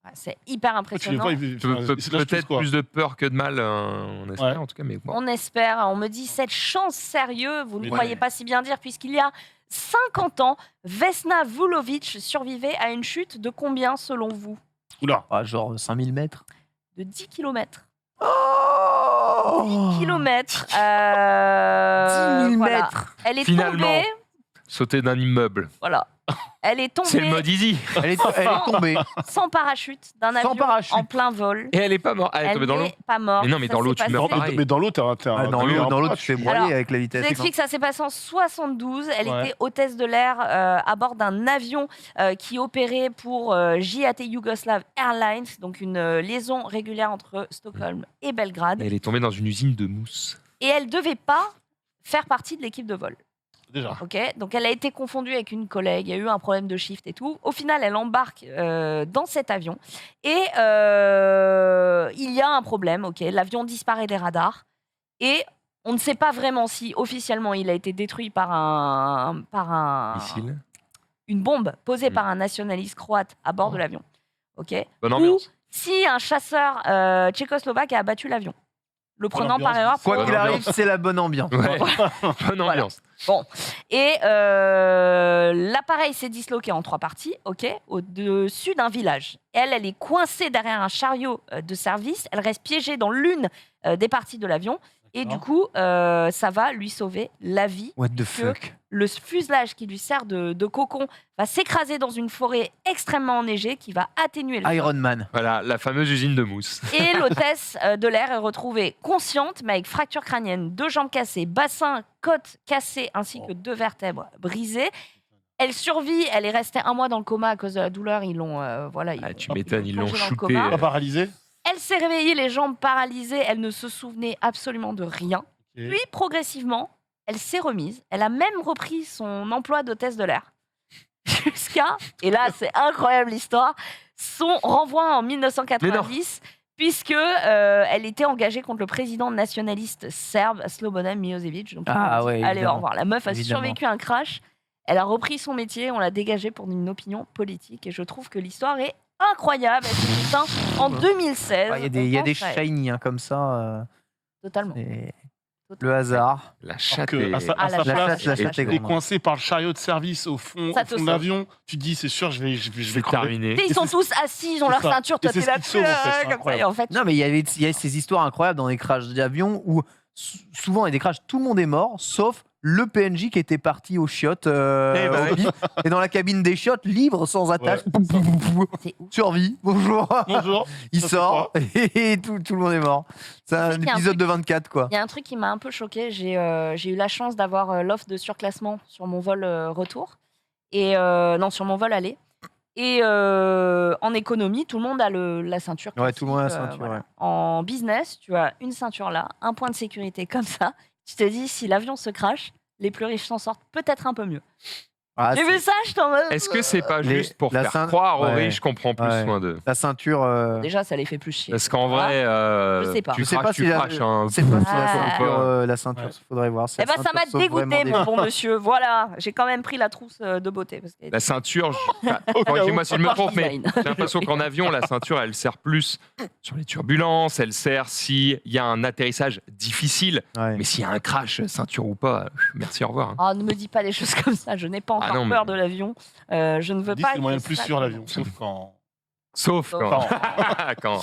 Ouais, c'est hyper Tu les impressionnant. vois, Peut-être plus de peur que de mal, on espère Ouais. en tout cas. Mais bon. On espère. On me dit cette chance sérieuse, vous ne Mais croyez ouais. pas si bien dire, puisqu'il y a 50 ans, Vesna Vulovic survivait à une chute de combien selon vous? Oula! Ah, genre 5000 mètres. De 10 km. Oh 10 km. 10 000 mètres. Elle est Finalement. tombée. Sauter d'un immeuble. Voilà. Elle est C'est le tombée mode easy. Elle est tombée. sans parachute d'un Sans avion parachute. en plein vol. Et elle est pas morte. Elle est tombée dans l'eau. n'est pas morte. Mais non, mais Ça dans l'eau, s'est tu meurs passé- pareil. Mais dans l'eau, t'es un. Ah, dans l'eau, tu fais broyer Alors, avec la Je vitesse. vous explique, ça s'est passé en 72. Elle Ouais. était hôtesse de l'air à bord d'un avion qui opérait pour JAT Yugoslav Airlines, donc une liaison régulière entre Stockholm et Belgrade. Elle est tombée dans une usine de mousse. Et elle devait pas faire partie de l'équipe de vol. Déjà. Ok, donc elle a été confondue avec une collègue, il y a eu un problème de shift et tout. Au final, elle embarque dans cet avion et il y a un problème. Ok, l'avion disparaît des radars et on ne sait pas vraiment si officiellement il a été détruit par Missile. une bombe posée Mm. par un nationaliste croate à bord de Oh. l'avion. Ok, Bonne ou ambiance. si un chasseur thécoslovaque a abattu l'avion, le prenant par ambiance. erreur. pour- Quoi qu'il Bonne arrive, ambiance. c'est la bonne ambiance. Ouais. Bonne ambiance. Et l'appareil s'est disloqué en 3 parties, ok, au-dessus d'un village. Elle est coincée derrière un chariot de service. Elle reste piégée dans l'une des parties de l'avion. Et du coup, ça va lui sauver la vie. What the fuck? Le fuselage qui lui sert de cocon va s'écraser dans une forêt extrêmement enneigée qui va atténuer le choc. Iron Man. Voilà, la fameuse usine de mousse. Et l'hôtesse de l'air est retrouvée consciente, mais avec fracture crânienne, 2 jambes cassées, bassin, côte cassée, ainsi que 2 vertèbres brisées. Elle survit, elle est restée 1 mois dans le coma à cause de la douleur. Ils l'ont, Tu m'étonnes, ils l'ont plongée dans le shooté. coma. Pas paralysé? Elle s'est réveillée, les jambes paralysées, elle ne se souvenait absolument de rien. Ok. Puis, progressivement, elle s'est remise. Elle a même repris son emploi d'hôtesse de l'air. Jusqu'à, et là c'est incroyable l'histoire, son renvoi en 1990, puisque elle était engagée contre le président nationaliste serbe Slobodan Milosevic. Donc, Ah ils ont dit, ouais, allez, évidemment. au revoir. La meuf a Évidemment. survécu à un crash. Elle a repris son métier, on l'a dégagée pour une opinion politique. Et je trouve que l'histoire est incroyable. Elle s'est éteinte en 2016. Ah, il y a des On pense à elle. shiny hein, comme ça. Totalement. C'est- Le hasard. La Alors chatte que, est... à sa Ah, la place, chatte, la chatte est t'es grande. coincé par le chariot de service au fond Ça te de sauve. l'avion. Tu te dis, c'est sûr, je vais C'est crever. terminé. Tu sais, ils sont tous assis, ils ont leur C'est ça. ceinture, Et toi c'est t'es ce là, qui te sauve, en fait, c'est comme ça. incroyable. Et en fait, Non, mais il y a ces histoires incroyables dans les crashs d'avion où souvent, il y a des crashs, tout le monde est mort, sauf le PNJ qui était parti aux chiottes, bah au bif, et dans la cabine des chiottes, libre, sans attache. Ouais, Pouf, pouf, pouf, pouf. c'est ouf. Survie, bonjour. Bonjour. Il Ça, c'est sort et tout le monde est mort. C'est un sais qu'il y a un épisode truc- de 24, quoi. Il y a un truc qui m'a un peu choqué. J'ai eu la chance d'avoir l'offre de surclassement sur mon vol retour. Et non, sur mon vol aller. Et en économie, tout le monde a la ceinture. Ouais, tout le monde a la classique, ceinture, ouais. En business, tu as une ceinture là, un point de sécurité comme ça. Tu te dis, si l'avion se crache, les plus riches s'en sortent peut-être un peu mieux. Ah, J'ai c'est- vu ça, je t'en mode. Est-ce que c'est pas Les- juste pour la faire ceint- croire aux Ouais. riches qu'on prend plus Ouais. soin d'eux? La ceinture. Déjà, ça les fait plus chier. Parce qu'en Ah, vrai, je sais pas. tu Je sais pas craches, si tu la- craches. Hein. C'est pas si Ah. la ceinture, la ceinture, Ouais. faudrait voir. Si Eh la ben, ça m'a ceinture sauve vraiment dégoûté, des- mon bon monsieur. Voilà, j'ai quand même pris la trousse de beauté. Parce que... La ceinture, corrigez-moi si je me trompe, mais Design. j'ai l'impression qu'en avion, la ceinture, elle sert plus sur les turbulences, elle sert s'il y a un atterrissage difficile. Ouais. Mais s'il y a un crash, ceinture ou pas, merci, au revoir. hein. Ah, ne me dis pas des choses comme ça. Je n'ai pas encore non, mais- peur de l'avion. Je ne veux Dis, pas. c'est le moyen que le plus ça sûr, tombe. l'avion. Sauf quand. Sauf quand. Enfin, quand-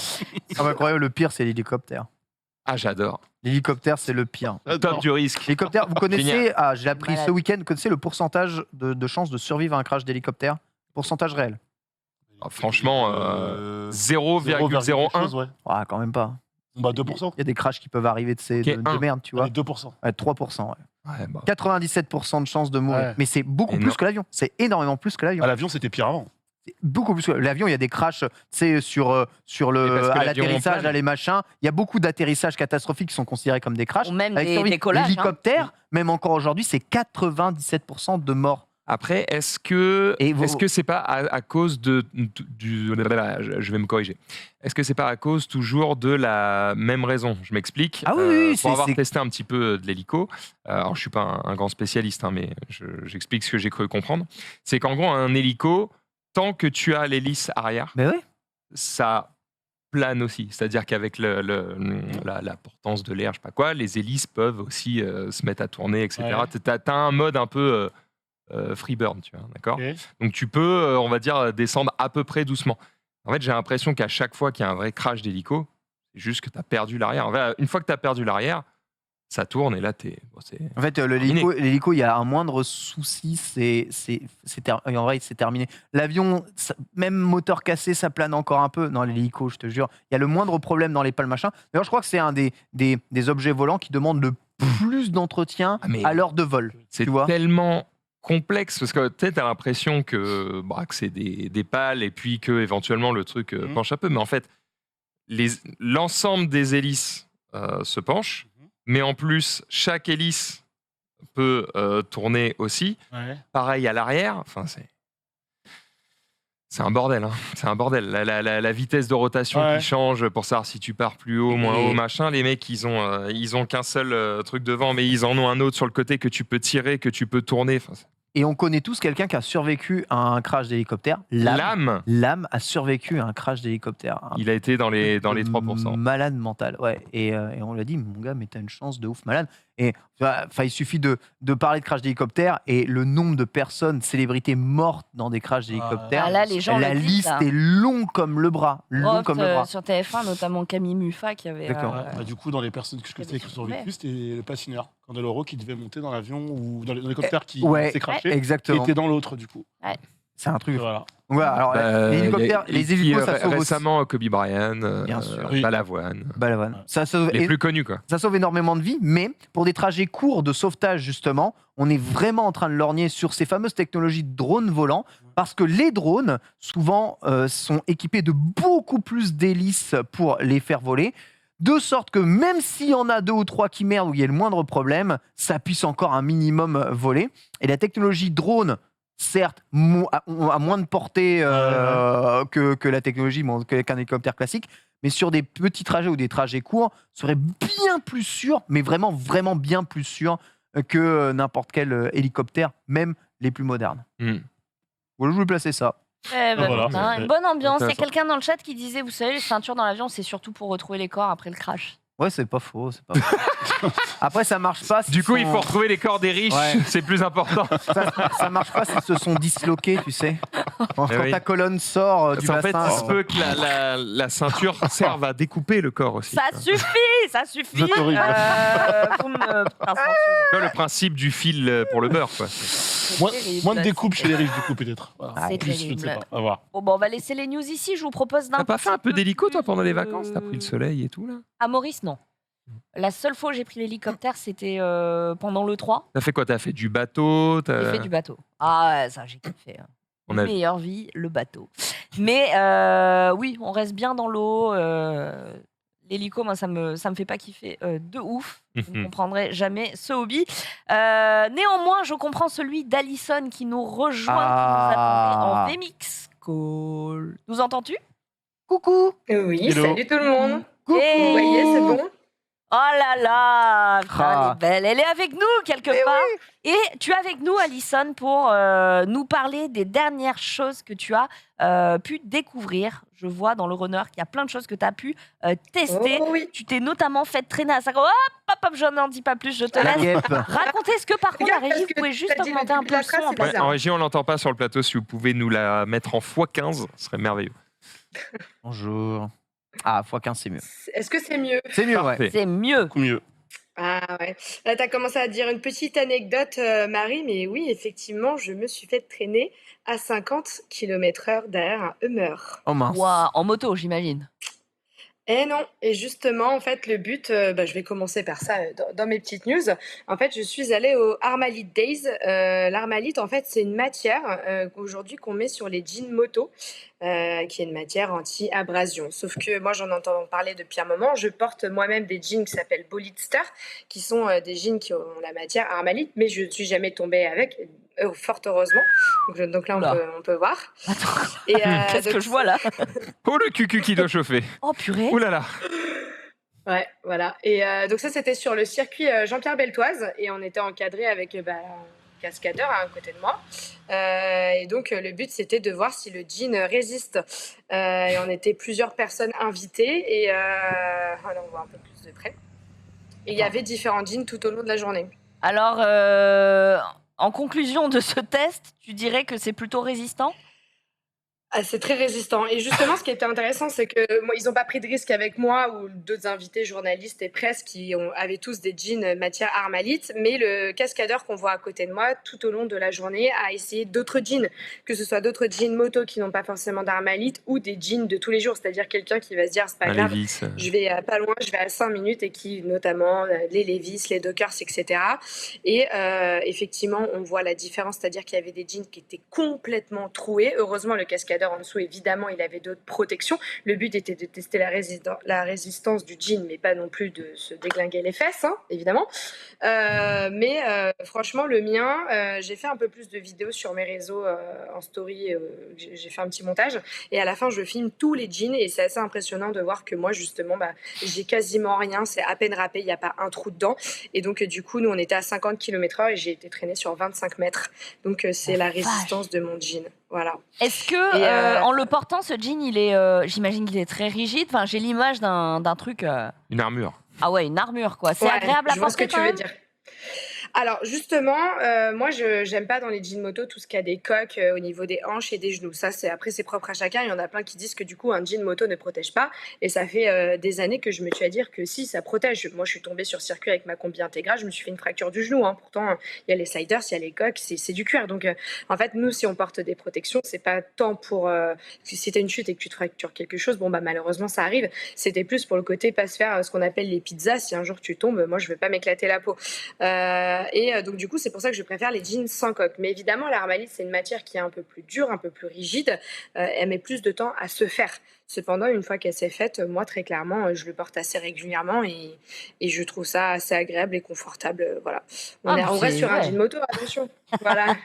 Ah, bah, incroyable, le pire, c'est l'hélicoptère. Ah, j'adore. L'hélicoptère, c'est le pire. Top du risque. L'hélicoptère, vous connaissez, Génial. ah, j'ai appris Malade. ce week-end, vous connaissez le pourcentage de chances de survivre à un crash d'hélicoptère? Pourcentage réel. Ah, franchement, 0,01. Ouais. Ah, quand même pas. Bah 2%. Il y a des crashs qui peuvent arriver de, Ok, de un. merde, tu vois. Allez, 2%. Ouais, 3%. Ouais. Ouais, bah, 97% de chances de mourir. Ouais. Mais c'est beaucoup Énorme. plus que l'avion. C'est énormément plus que l'avion. À l'avion, c'était pire avant. C'est beaucoup plus que l'avion. Il y a des crashs, sur Et parce le que à l'avion l'atterrissage, plane. là, les machins. Il y a beaucoup d'atterrissages catastrophiques qui sont considérés comme des crashs. Ou même Avec des survie. décollages. hein. L'hélicoptère, même encore aujourd'hui, c'est 97% de morts. Après, est-ce que Et vous- est-ce que c'est pas à cause du je vais me corriger. Est-ce que c'est pas à cause toujours de la même raison? Je m'explique. Ah oui, oui, pour avoir c'est- testé un petit peu de l'hélico. Alors je suis pas un grand spécialiste, hein, mais j'explique ce que j'ai cru comprendre. C'est qu'en gros un hélico, tant que tu as l'hélice arrière, Mais oui. ça plane aussi. C'est-à-dire qu'avec la portance de l'air, je sais pas quoi, les hélices peuvent aussi se mettre à tourner, etc. Ouais. T'as un mode un peu freeburn, tu vois, d'accord? Ok. Donc tu peux, on va dire, descendre à peu près doucement. En fait, j'ai l'impression qu'à chaque fois qu'il y a un vrai crash d'hélico, c'est juste que tu as perdu l'arrière. En fait, une fois que tu as perdu l'arrière, ça tourne et là, c'est... En fait, l'hélico, il y a un moindre souci, en vrai, c'est terminé. L'avion, même moteur cassé, ça plane encore un peu. Non, l'hélico, je te jure, il y a le moindre problème dans les pales machin. D'ailleurs, je crois que c'est un des objets volants qui demande le plus d'entretien Ah, mais- à l'heure de vol. C'est Tu vois tellement complexe parce que tu as l'impression que c'est des pales et puis que éventuellement le truc penche un peu. Mais en fait, l'ensemble des hélices se penche, mais en plus, chaque hélice peut tourner aussi. Ouais. Pareil à l'arrière. Enfin, c'est un bordel. Hein. C'est un bordel. La vitesse de rotation Ouais. qui change pour savoir si tu pars plus haut, moins Et- haut, machin. Les mecs, ils ont qu'un seul truc devant, mais ils en ont un autre sur le côté que tu peux tirer, que tu peux tourner. Enfin, Et on connaît tous quelqu'un qui a survécu à un crash d'hélicoptère. L'âme, L'âme a survécu à un crash d'hélicoptère. Un il a été dans les 3%. Malade mental, ouais. Et on lui a dit, mon gars, mais t'as une chance de ouf malade. Et enfin, il suffit de parler de crash d'hélicoptère et le nombre de personnes, célébrités mortes dans des crashs d'hélicoptère. Ah, là, les gens la le disent, liste là. est longue comme le bras. Long comme le bras. Sur TF1, notamment Camille Muffat qui avait. D'accord. Ouais. Bah, du coup, dans les personnes que je connaissais qui ont survécu, c'était le patineur, Candeloro, qui devait monter dans l'avion ou dans l'hélicoptère qui Ouais, s'est craché et exactement. était dans l'autre, du coup. C'est un truc. Voilà. Donc voilà, alors, les hélicoptères, il y a- les hélicos, ça qui, sauve aussi. récemment, Kobe Bryant, Bien sûr. Oui. Balavoine. Balavoine. Ouais. Ça sauve Les plus connus, quoi. Ça sauve énormément de vies, mais pour des trajets courts de sauvetage, justement, on est vraiment en train de lorgner sur ces fameuses technologies de drones volants, parce que les drones, souvent, sont équipés de beaucoup plus d'hélices pour les faire voler, de sorte que même s'il y en a 2 ou 3 qui merdent, où il y a le moindre problème, ça puisse encore un minimum voler. Et la technologie drone, certes, a moins de portée que la technologie, qu'un hélicoptère classique, mais sur des petits trajets ou des trajets courts, serait bien plus sûr, mais vraiment, vraiment bien plus sûr que n'importe quel hélicoptère, même les plus modernes. Hmm. Voilà, je voulais placer ça. Eh ben, Voilà. putain, une bonne ambiance. Il y a Intéressant. quelqu'un dans le chat qui disait, vous savez, les ceintures dans l'avion, c'est surtout pour retrouver les corps après le crash. Ouais, c'est pas faux, c'est pas faux. Après, ça marche pas. Du coup, il faut retrouver les corps des riches, Ouais. c'est plus important. Ça marche pas s'ils se sont disloqués, tu sais. Quand oui. ta colonne sort du En fait, bassin. il se peut que la ceinture serve à découper le corps aussi. Ça suffit. C'est horrible. Pour me- Putain, c'est Tu vois, le principe du fil pour le beurre, quoi. terrible. Moins de découpe chez les riches, du coup, peut-être. Voilà. C'est Plus, je terrible. sais pas. À voir. Bon, on va laisser les news ici. Je vous propose d'un T'as pas fait un peu petit d'hélico, toi, plus pendant les de- vacances? T'as pris le soleil et tout, là? À Maurice, non. La seule fois où j'ai pris l'hélicoptère, c'était pendant le 3. T'as fait quoi? T'as fait du bateau? J'ai fait du bateau. Ah ouais, ça, j'ai kiffé. Hein. On a- Meilleure vie, le bateau. Mais oui, on reste bien dans l'eau. L'hélico, moi, ça me fait pas kiffer de ouf. Vous ne comprendrez jamais ce hobby. Néanmoins, je comprends celui d'Alison qui nous rejoint, qui nous attendait en VMix Call. Nous entends-tu? Coucou. Oui, Hello. salut tout le monde. Coucou. Et- Vous voyez, c'est bon. Oh là là, putain, Ah. elle est belle. Elle est avec nous quelque Eh part. Et tu es avec nous, Alison, pour nous parler des dernières choses que tu as pu découvrir. Je vois dans le runner qu'il y a plein de choses que tu as pu tester. Oh oui. Tu t'es notamment fait traîner à 50. Hop, je n'en dis pas plus, je te La laisse. guêpe. Racontez ce que par contre, la Regarde, régie, parce vous que pouvez juste t'as dit augmenter le un peu le début de la son. en phrase, fait. c'est Ouais, bizarre. en régie, on l'entend pas sur le plateau. Si vous pouvez nous la mettre en x15, ce serait merveilleux. Bonjour. Ah, x15, c'est mieux. Est-ce que c'est mieux? C'est mieux, ouais. Parfait. C'est mieux. Beaucoup mieux. Ah ouais. Là, t'as commencé à dire une petite anecdote, Marie, mais oui, effectivement, je me suis fait traîner à 50 km/h derrière un Hummer. Oh mince. Ouah, en moto, j'imagine. Eh non, et justement, en fait, le but, je vais commencer par ça dans mes petites news. En fait, je suis allée au Armalite Days. L'Armalite, en fait, c'est une matière aujourd'hui qu'on met sur les jeans moto, qui est une matière anti-abrasion. Sauf que moi, j'en entends parler depuis un moment. Je porte moi-même des jeans qui s'appellent Bolitster, qui sont des jeans qui ont la matière Armalite, mais je ne suis jamais tombée avec, fort heureusement. Donc là, Oula. on peut voir. Attends, Et, qu'est-ce que donc, je vois là? Oh, le cucu qui doit chauffer. Oh purée. Ouh là là. Ouais, voilà. Et donc ça, c'était sur le circuit Jean-Pierre Beltoise et on était encadré avec un cascadeur à côté de moi. Et donc le but, c'était de voir si le jean résiste. Et on était plusieurs personnes invitées et voilà, on voit un peu plus de près. Et il y avait différents jeans tout au long de la journée. Alors, en conclusion de ce test, tu dirais que c'est plutôt résistant? Ah, c'est très résistant. Et justement, ce qui était intéressant, c'est que moi, ils n'ont pas pris de risque avec moi ou d'autres invités, journalistes et presse qui avaient tous des jeans matière Armalite. Mais le cascadeur qu'on voit à côté de moi, tout au long de la journée, a essayé d'autres jeans, que ce soit d'autres jeans moto qui n'ont pas forcément d'Armalite ou des jeans de tous les jours. C'est-à-dire quelqu'un qui va se dire, c'est pas Un grave, Levi's. je vais pas loin, je vais à 5 minutes et qui, notamment, les Levi's, les Dockers, etc. Et effectivement, on voit la différence, c'est-à-dire qu'il y avait des jeans qui étaient complètement troués. Heureusement, le cascadeur en dessous, évidemment, il avait d'autres protections. Le but était de tester la résistance du jean, mais pas non plus de se déglinguer les fesses, hein, évidemment. Mais franchement, le mien, j'ai fait un peu plus de vidéos sur mes réseaux en story. J'ai fait un petit montage. Et à la fin, je filme tous les jeans et c'est assez impressionnant de voir que moi, justement, j'ai quasiment rien. C'est à peine râpé, il n'y a pas un trou dedans. Et donc, du coup, nous, on était à 50 km/h et j'ai été traînée sur 25 mètres. Donc, c'est la résistance de mon jean. Voilà. Est-ce que, Et, en le portant, ce jean, il est, j'imagine qu'il est très rigide. Enfin, j'ai l'image d'un truc. Une armure. Ah ouais, une armure, quoi. C'est Ouais, agréable à je vois ce que porter tu quand veux même. dire. Alors justement, moi je j'aime pas dans les jeans moto tout ce qui a des coques au niveau des hanches et des genoux. Ça c'est propre à chacun. Il y en a plein qui disent que du coup un jean moto ne protège pas. Et ça fait des années que je me tue à dire que si ça protège. Moi je suis tombée sur circuit avec ma combi intégrale, je me suis fait une fracture du genou. Hein. Pourtant il y a les sliders, il y a les coques, c'est du cuir. Donc en fait nous si on porte des protections, c'est pas tant pour si t'as une chute et que tu te fractures quelque chose, bon bah malheureusement ça arrive. C'était plus pour le côté pas se faire ce qu'on appelle les pizzas. Si un jour tu tombes, moi je vais pas m'éclater la peau. Donc du coup c'est pour ça que je préfère les jeans sans coque. Mais évidemment l'Armalite c'est une matière qui est un peu plus dure, un peu plus rigide. Elle met plus de temps à se faire. Cependant une fois qu'elle s'est faite, moi très clairement je le porte assez régulièrement et je trouve ça assez agréable et confortable. Voilà. On reste sur un jean moto, attention. Voilà.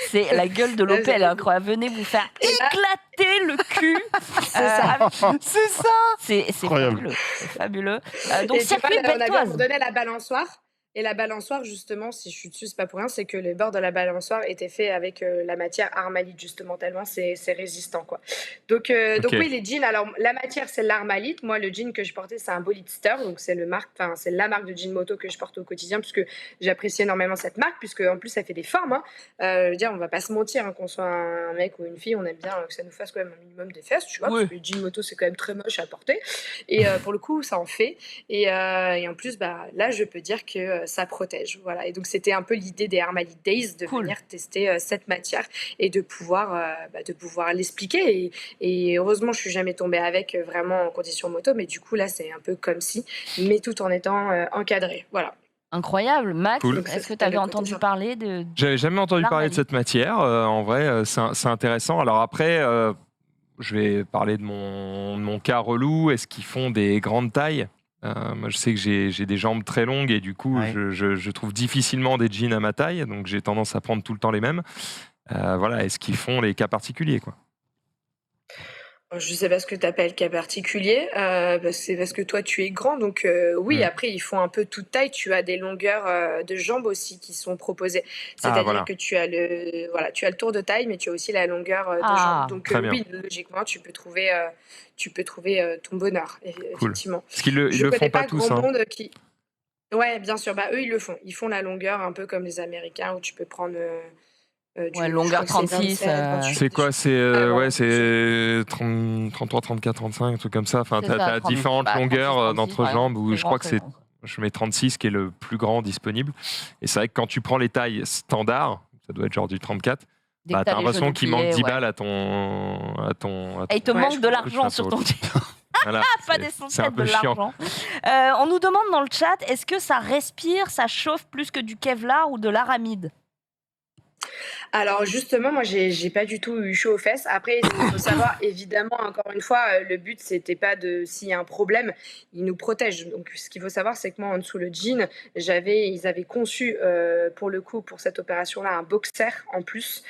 C'est la gueule de l'Opel, incroyable. Venez vous faire éclater le cul. C'est ça. C'est ça. C'est Incroyable. fabuleux. C'est fabuleux. Donc Et tu vois, circuit là, on Beltoise. donnait la balançoire. Et la balançoire, justement, si je suis dessus, c'est pas pour rien, c'est que les bords de la balançoire étaient faits avec la matière armalite, justement, tellement c'est résistant, quoi. Donc Ok. oui, les jeans, alors la matière, c'est l'armalite. Moi, le jean que je portais, c'est un Bolitster, donc c'est la marque de jean moto que je porte au quotidien, puisque j'apprécie énormément cette marque, puisque en plus, ça fait des formes, hein. Je veux dire, on va pas se mentir, hein, qu'on soit un mec ou une fille, on aime bien que ça nous fasse quand même un minimum des fesses, tu vois, Oui. parce que le jean moto, c'est quand même très moche à porter. Et pour le coup, ça en fait. Et en plus, bah, là, je peux dire que ça protège. Voilà. Et donc, c'était un peu l'idée des Armalite Days de Cool. venir tester cette matière et de pouvoir l'expliquer. Et heureusement, je suis jamais tombée avec vraiment en condition moto, mais du coup, là, c'est un peu comme si, mais tout en étant encadré. Voilà. Incroyable. Max, Cool. Donc, ça, est-ce que c'était tu avais le côté entendu sympa. parler de J'avais jamais entendu parler de l'armalite? cette matière. En vrai, c'est intéressant. Alors après, je vais parler de mon cas relou. Est-ce qu'ils font des grandes tailles? Moi, je sais que j'ai des jambes très longues et du coup, Ouais. je trouve difficilement des jeans à ma taille. Donc, j'ai tendance à prendre tout le temps les mêmes. Voilà, est-ce qu'ils font les cas particuliers, quoi? Je sais pas ce que tu appelles cas particulier, c'est parce que toi tu es grand, donc oui, Mm. après ils font un peu toute taille. Tu as des longueurs de jambes aussi qui sont proposées. Ah, C'est-à-dire voilà. que tu as le tour de taille, mais tu as aussi la longueur de Ah, jambe. Donc très bien. oui, logiquement, tu peux trouver ton bonheur, Cool. effectivement. Parce qu'ils Je le connais font pas pas tous, grand hein. monde qui. Ouais, bien sûr. Bah eux ils le font. Ils font la longueur un peu comme les Américains où tu peux prendre ouais, je longueur crois que c'est 36. 27, 28, C'est des quoi? choses. C'est Voilà. ouais, c'est 30, 33, 34, 35, un truc comme ça. Enfin, C'est t'as ça, 30, différentes bah, 36, longueurs 36, d'entre par exemple, jambes où très je grand, crois que très c'est. grand, quoi. Je mets 36 qui est le plus grand disponible. Et c'est vrai que quand tu prends les tailles standards, ça doit être genre du 34, Dès bah, que t'as t'as les l'impression genoux qu'il manque pliés, 10 ouais. balles à ton. Et il te Ouais, manque je de comprends. l'argent sur ton jean. Voilà, Pas c'est des un centaines, peu de chiant. l'argent. On nous demande dans le chat, est-ce que ça respire, ça chauffe plus que du Kevlar ou de l'aramide? Alors justement, moi, j'ai pas du tout eu chaud aux fesses. Après, il faut savoir, évidemment, encore une fois, le but, c'était pas s'il y a un problème, ils nous protègent. Donc, ce qu'il faut savoir, c'est que moi, en dessous le jean, ils avaient conçu, pour le coup, pour cette opération-là, un boxer en plus,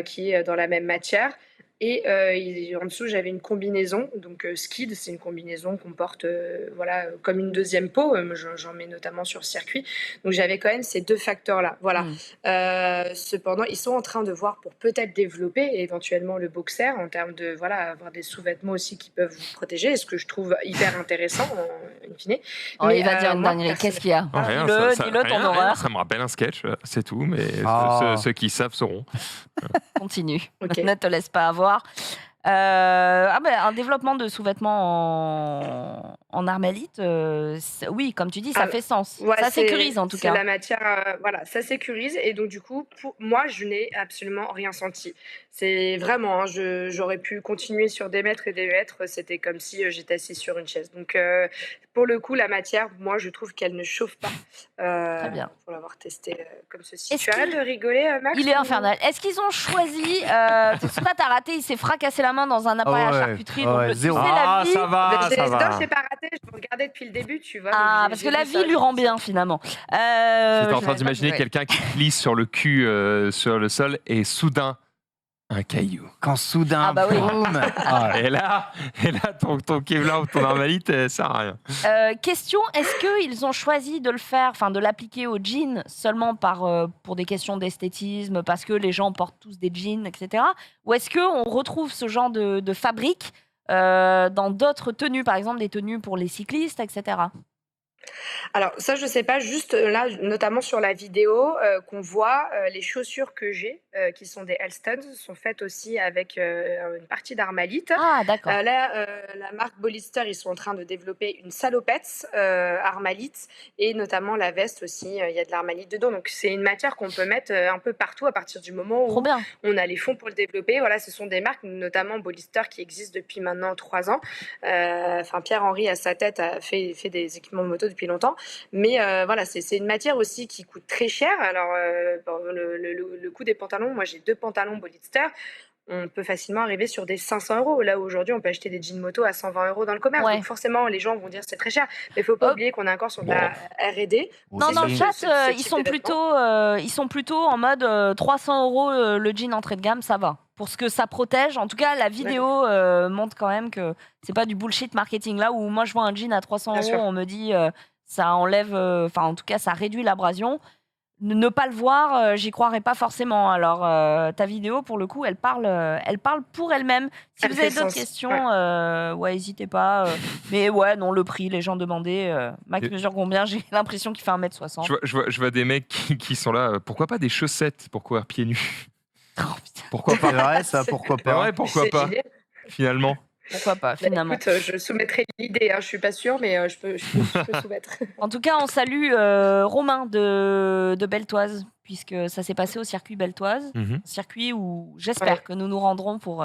qui est dans la même matière. Et en dessous, j'avais une combinaison, donc skid, c'est une combinaison qu'on porte voilà, comme une deuxième peau. J'en mets notamment sur circuit. Donc j'avais quand même ces deux facteurs-là. Voilà. Cependant, ils sont en train de voir pour peut-être développer éventuellement le boxer en termes de voilà, avoir des sous-vêtements aussi qui peuvent vous protéger, ce que je trouve hyper intéressant, in fine. Oh, il va dire une moi, dinguerie. Qu'est-ce qu'il y a? Non, rien, Dis-le, ton rien, horreur. ça me rappelle un sketch, c'est tout, mais Ah. ceux qui savent sauront. Continue. Ok. Ne te laisse pas avoir. Un développement de sous-vêtements en armalite, oui, comme tu dis, ça Ah, fait sens. Ouais, Ça sécurise en tout c'est cas. la matière, voilà, ça sécurise. Et donc, du coup, pour moi, je n'ai absolument rien senti. C'est vraiment, hein, j'aurais pu continuer sur des mètres et des mètres. C'était comme si j'étais assise sur une chaise. Donc, pour le coup, la matière, moi, je trouve qu'elle ne chauffe pas. Très bien. Pour l'avoir testé comme ceci. Est-ce Tu arrêtes de rigoler, Max? Il est ou- infernal. Est-ce qu'ils ont choisi c'est pas t'as raté, il s'est fracassé la main dans un appareil Ah ouais, à charcuterie. ah donc ouais, tu sais, zéro. la vie. ça va, Non, ça va. j'ai pas raté, je me regardais depuis le début, tu vois. Ah, donc parce j'ai que la vu vie ça, lui rend bien finalement. J'étais en train d'imaginer Ouais. quelqu'un qui glisse sur le cul sur le sol et soudain un caillou. Quand soudain, Ah bah oui. boum. Ah, Et là ton Kevlar ou ton armalite, ça sert à rien. Question, est-ce qu'ils ont choisi de le faire, enfin de l'appliquer au jean seulement pour des questions d'esthétisme, parce que les gens portent tous des jeans, etc. Ou est-ce qu'on retrouve ce genre de fabrique dans d'autres tenues, par exemple des tenues pour les cyclistes, etc. Alors ça, je sais pas, juste là, notamment sur la vidéo qu'on voit, les chaussures que j'ai, qui sont des Halston, sont faites aussi avec une partie d'armalite. Ah, d'accord. Là, la marque Bollister, ils sont en train de développer une salopette armalite et notamment la veste aussi, il y a de l'armalite dedans. Donc c'est une matière qu'on peut mettre un peu partout à partir du moment Trop où bien. on a les fonds pour le développer. Voilà, ce sont des marques, notamment Bollister, qui existent depuis maintenant 3 ans. Enfin, Pierre-Henri, à sa tête, a fait des équipements de moto depuis longtemps. Mais voilà, c'est une matière aussi qui coûte très cher. Alors, le coût des pantalons, moi j'ai 2 pantalons Bollister. On peut facilement arriver sur des 500 €. Là, aujourd'hui, on peut acheter des jeans moto à 120 € dans le commerce. Ouais. Donc, forcément, les gens vont dire c'est très cher. Mais il ne faut pas Hop. oublier qu'on est encore sur de la R&D. Non, aussi. dans le ce- chat, ce ils type sont de vêtements. plutôt en mode 300 € le jean entrée de gamme, ça va. Pour ce que ça protège, en tout cas, la vidéo montre quand même que c'est pas du bullshit marketing. Là où moi je vois un jean à 300 Bien €, sûr. on me dit ça enlève, enfin en tout cas ça réduit l'abrasion. Ne pas le voir, j'y croirais pas forcément. Alors ta vidéo pour le coup, elle parle pour elle-même. Si Elle vous fait avez d'autres sens. questions, Ouais. ouais, n'hésitez pas. Mais ouais, non, le prix, les gens demandaient. Max Et- mesure combien? J'ai l'impression qu'il fait 1m60. Je vois des mecs qui sont là. Pourquoi pas des chaussettes pour courir pieds nus? Oh, putain, Pourquoi C'est pas? vrai, ça, pourquoi Mais pas. ouais, pourquoi C'est pas, génial. finalement. pourquoi pas, Bah, finalement. écoute, je soumettrai l'idée, hein, je suis pas sûre, mais je peux soumettre. En tout cas, on salue Romain de Beltoise, puisque ça s'est passé au circuit Beltoise, Mhm. circuit où j'espère Ouais. que nous nous rendrons pour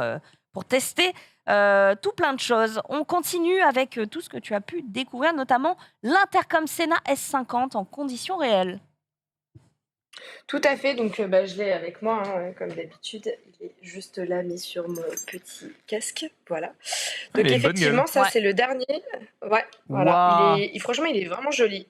tester tout plein de choses. On continue avec tout ce que tu as pu découvrir, notamment l'Intercom Sena S50 en conditions réelles. Tout à fait, donc bah, je l'ai avec moi, hein, comme d'habitude. Il est juste là, mis sur mon petit casque. Voilà. Ah, il Donc a une bonne gueule. effectivement, ça Ouais. c'est le dernier. Ouais, voilà. Waouh. Franchement, il est vraiment joli.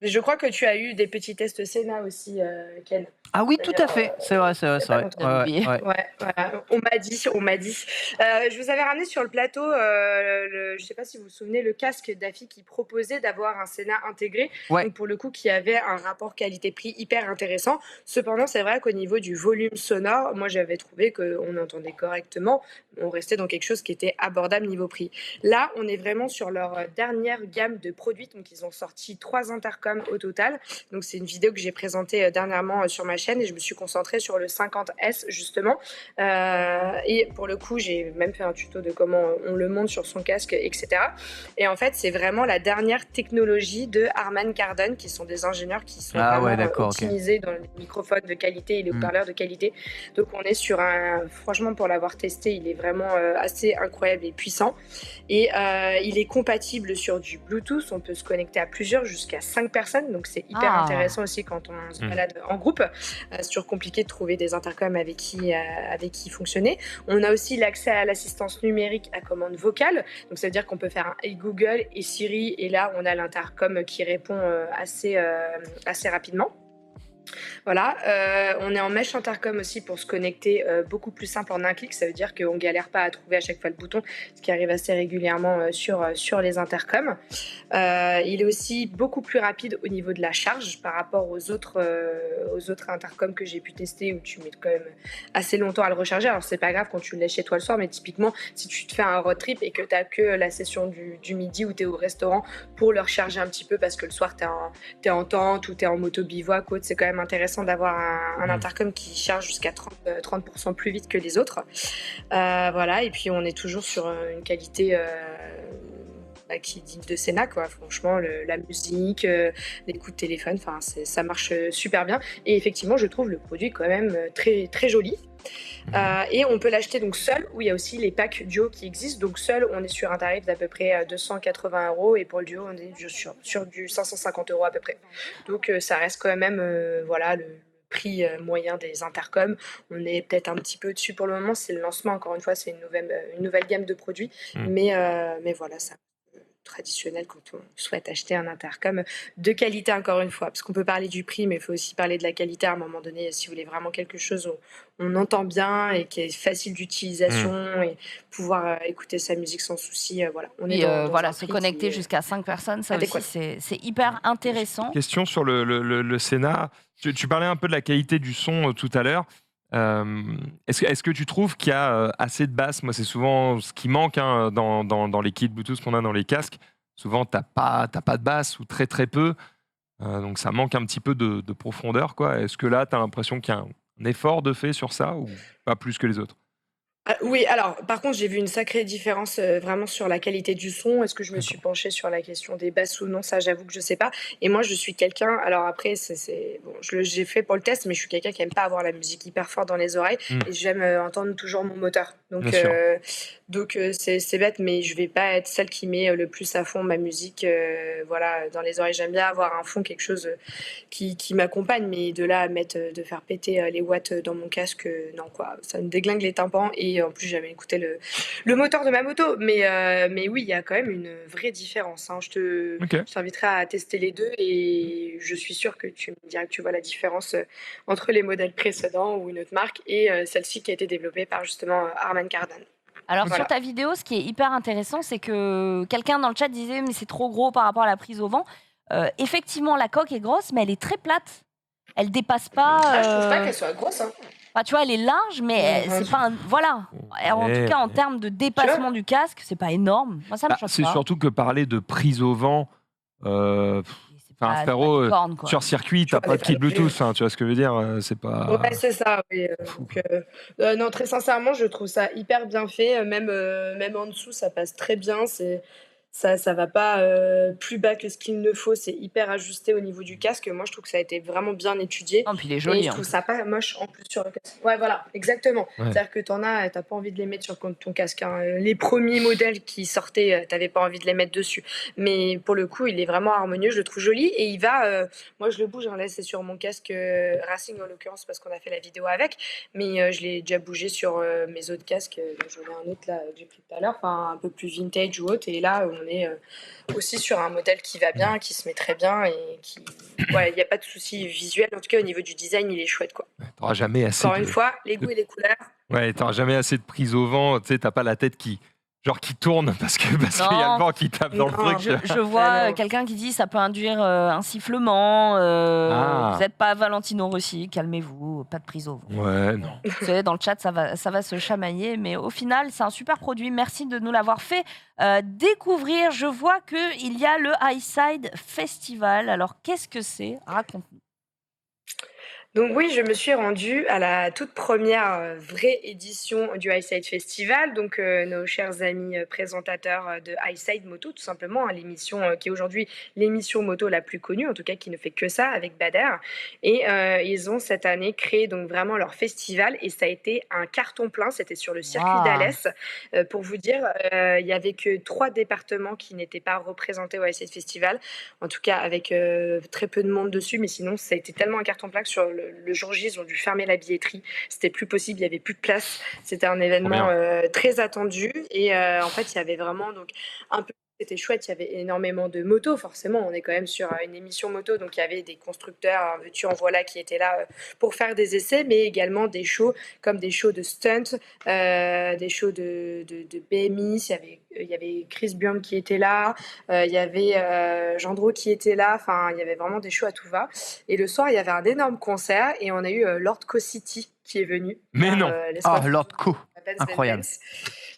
Mais je crois que tu as eu des petits tests Sénat aussi, Ken. Ah oui, tout à D'ailleurs, fait. C'est vrai, c'est vrai, il y a c'est pas vrai. longtemps. J'avais oublié. Ouais, voilà. On m'a dit. Je vous avais ramené sur le plateau, je sais pas si vous vous souvenez, le casque d'Afi qui proposait d'avoir un Sénat intégré. Ouais. Donc pour le coup, qui avait un rapport qualité-prix hyper intéressant. Cependant, c'est vrai qu'au niveau du volume sonore, moi j'avais trouvé qu'on entendait correctement. On restait dans quelque chose qui était abordable niveau prix. Là, on est vraiment sur leur dernière gamme de produits. Donc ils ont sorti 3 intercoms au total. Donc c'est une vidéo que j'ai présentée dernièrement sur ma chaîne et je me suis concentrée sur le 50S justement. Et pour le coup, j'ai même fait un tuto de comment on le monte sur son casque, etc. Et en fait, c'est vraiment la dernière technologie de Harman Kardon, qui sont des ingénieurs qui sont Ah vraiment ouais, d'accord, ok. optimisés dans les microphones de qualité et les haut-parleurs de qualité. Donc on est sur franchement, pour l'avoir testé, il est vraiment assez incroyable et puissant. Et il est compatible sur du Bluetooth. On peut se connecter à plusieurs, jusqu'à 5 personnes. Donc c'est hyper intéressant aussi quand on se balade en groupe. C'est toujours compliqué de trouver des intercoms avec qui fonctionner. On a aussi l'accès à l'assistance numérique à commande vocale. Donc ça veut dire qu'on peut faire un Hey Google et Siri. Et là, on a l'intercom qui répond assez rapidement. Voilà, on est en mesh intercom aussi pour se connecter beaucoup plus simple en un clic. Ça veut dire qu'on galère pas à trouver à chaque fois le bouton, ce qui arrive assez régulièrement sur les intercoms. Il est aussi beaucoup plus rapide au niveau de la charge par rapport aux autres intercoms que j'ai pu tester où tu mets quand même assez longtemps à le recharger. Alors c'est pas grave quand tu le laisses chez toi le soir, mais typiquement si tu te fais un road trip et que tu as que la session du midi où tu es au restaurant pour le recharger un petit peu parce que le soir tu es en tente ou tu es en moto bivouac, c'est quand même intéressant d'avoir un intercom qui charge jusqu'à 30% plus vite que les autres. Voilà, et puis on est toujours sur une qualité qui est digne de Sénat, quoi. Franchement, la musique, les coups de téléphone, ça marche super bien. Et effectivement, je trouve le produit quand même très, très joli. Et on peut l'acheter donc seul, où il y a aussi les packs duo qui existent. Donc seul, on est sur un tarif d'à peu près 280 €, et pour le duo, on est sur du 550 € à peu près. Donc ça reste quand même voilà, le prix moyen des intercoms. On est peut-être un petit peu dessus pour le moment. C'est le lancement, encore une fois, c'est une nouvelle gamme de produits. Mais voilà, ça traditionnel quand on souhaite acheter un intercom de qualité, encore une fois, parce qu'on peut parler du prix, mais il faut aussi parler de la qualité à un moment donné. Si vous voulez vraiment quelque chose où on entend bien et qui est facile d'utilisation et pouvoir écouter sa musique sans souci, voilà. On est dans voilà, un se prix connecter qui est jusqu'à 5 personnes, ça adéquat. aussi, c'est hyper intéressant. Question sur le Sénat. Tu parlais un peu de la qualité du son tout à l'heure. Est-ce que tu trouves qu'il y a assez de basses? Moi, c'est souvent ce qui manque dans les kits Bluetooth qu'on a dans les casques. Souvent, t'as pas de basse ou très très peu. Donc, ça manque un petit peu de profondeur, quoi. Est-ce que là, tu as l'impression qu'il y a un effort de fait sur ça ou pas plus que les autres? Oui, alors par contre, j'ai vu une sacrée différence vraiment sur la qualité du son. Est-ce que je me suis penchée sur la question des basses ou non? Ça, j'avoue que je sais pas. Et moi, je suis quelqu'un. Alors après, bon, j'ai fait pour le test, mais je suis quelqu'un qui aime pas avoir la musique hyper forte dans les oreilles et j'aime entendre toujours mon moteur. Donc, c'est bête, mais je vais pas être celle qui met le plus à fond ma musique, voilà, dans les oreilles. J'aime bien avoir un fond, quelque chose qui m'accompagne, mais de là à de faire péter les watts dans mon casque, non quoi. Ça me déglingue les tympans et en plus j'avais écouté le moteur de ma moto. Mais oui, il y a quand même une vraie différence, hein. Je t'inviterai à tester les deux et je suis sûre que tu me diras que tu vois la différence entre les modèles précédents ou une autre marque et celle-ci qui a été développée par justement Harman Kardon. Alors Voilà. sur ta vidéo, ce qui est hyper intéressant, c'est que quelqu'un dans le chat disait mais c'est trop gros par rapport à la prise au vent. Effectivement, la coque est grosse, mais elle est très plate. Elle dépasse pas. Ah, je trouve pas qu'elle soit grosse. Hein. Enfin, tu vois, elle est large, mais Ouais, c'est pas un... Voilà. En tout cas, en termes de dépassement du casque, c'est pas énorme. Moi, ça me choque C'est pas. surtout que parler de prise au vent. C'est pas- Enfin, c'est frérot, pas des cornes, quoi. sur circuit, Tu t'as vois, pas on de est kit pas obligé. Bluetooth, hein, tu vois ce que je veux dire, c'est pas. Ouais, c'est ça. Oui. Non, très sincèrement, je trouve ça hyper bien fait. Même en dessous, ça passe très bien. Ça va pas plus bas que ce qu'il ne faut. C'est hyper ajusté au niveau du casque. Moi, je trouve que ça a été vraiment bien étudié. Non, puis il est Et joli. je hein. trouve ça pas moche en plus sur le casque. Ouais, voilà, exactement. Ouais. C'est-à-dire que t'as pas envie de les mettre sur ton casque. Hein. Les premiers modèles qui sortaient, t'avais pas envie de les mettre dessus. Mais pour le coup, il est vraiment harmonieux. Je le trouve joli et il va. Moi, je le bouge. Hein. Là, c'est sur mon casque Racing en l'occurrence parce qu'on a fait la vidéo avec. Mais je l'ai déjà bougé sur mes autres casques. J'en ai un autre là que j'ai pris tout à l'heure, enfin un peu plus vintage ou autre. Et là, on est aussi sur un modèle qui va bien, qui se met très bien et qui. Ouais, il n'y a pas de souci visuel. En tout cas, au niveau du design, il est chouette, quoi. T'auras jamais assez. Encore une fois, les goûts et les couleurs. Ouais, t'auras jamais assez de prise au vent. Tu sais, t'as pas la tête qui tourne parce qu'il y a le vent qui tape dans le Non. truc. Je vois Ah non. quelqu'un qui dit ça peut induire un sifflement. Ah. Vous n'êtes pas Valentino Rossi, calmez-vous, pas de prise au vent. Ouais, non. Vous savez, dans le chat, ça va se chamailler, mais au final, c'est un super produit. Merci de nous l'avoir fait découvrir. Je vois qu'il y a le Highside Festival. Alors, qu'est-ce que c'est? Raconte-nous. Donc oui, je me suis rendue à la toute première vraie édition du Highside Festival. Donc nos chers amis présentateurs de Highside Moto, tout simplement, hein, l'émission qui est aujourd'hui l'émission moto la plus connue, en tout cas qui ne fait que ça avec Bader. Et ils ont cette année créé donc vraiment leur festival et ça a été un carton plein. C'était sur le circuit Wow. d'Alès. Pour vous dire, il y avait que 3 départements qui n'étaient pas représentés au Highside Festival. En tout cas avec très peu de monde dessus, mais sinon ça a été tellement un carton plein que sur le jour J, ils ont dû fermer la billetterie. C'était plus possible, il n'y avait plus de place. C'était un événement très attendu. Et en fait, il y avait vraiment donc, un peu. C'était chouette, il y avait énormément de motos, forcément. On est quand même sur une émission moto, donc il y avait des constructeurs, en veux-tu, en voilà, qui étaient là pour faire des essais, mais également des shows, comme des shows de stunt, des shows de BMX. Il y avait Chris Bjorn qui était là, il y avait Gendreau qui était là. Enfin, il y avait vraiment des shows à tout va. Et le soir, il y avait un énorme concert et on a eu Lord Co-City qui est venu. Mais non. Ah, Lord Co. Incroyable.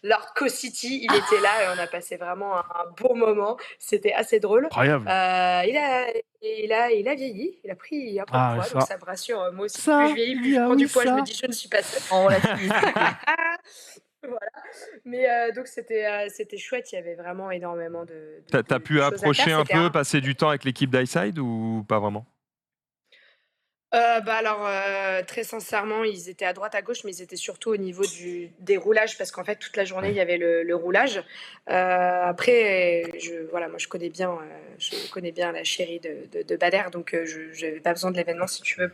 Lord Co-City, il était là et on a passé vraiment un bon moment. C'était assez drôle. Incroyable. Il a vieilli, il a pris un peu de poids, ça. donc ça me rassure. Moi aussi, Ça, plus je vieillis, plus je ah prends oui, du poids. Je ça. me dis, je ne suis pas seule. On relativise. Voilà. Mais donc c'était chouette, il y avait vraiment énormément de T'as pu choses à approcher faire. un C'était peu, passer du temps avec l'équipe d'Highside ou pas vraiment? Très sincèrement, ils étaient à droite, à gauche, mais ils étaient surtout au niveau des roulages, parce qu'en fait, toute la journée, il y avait le roulage. Après, moi, je connais bien la chérie de Bader, donc je n'avais pas besoin de l'événement, si tu veux,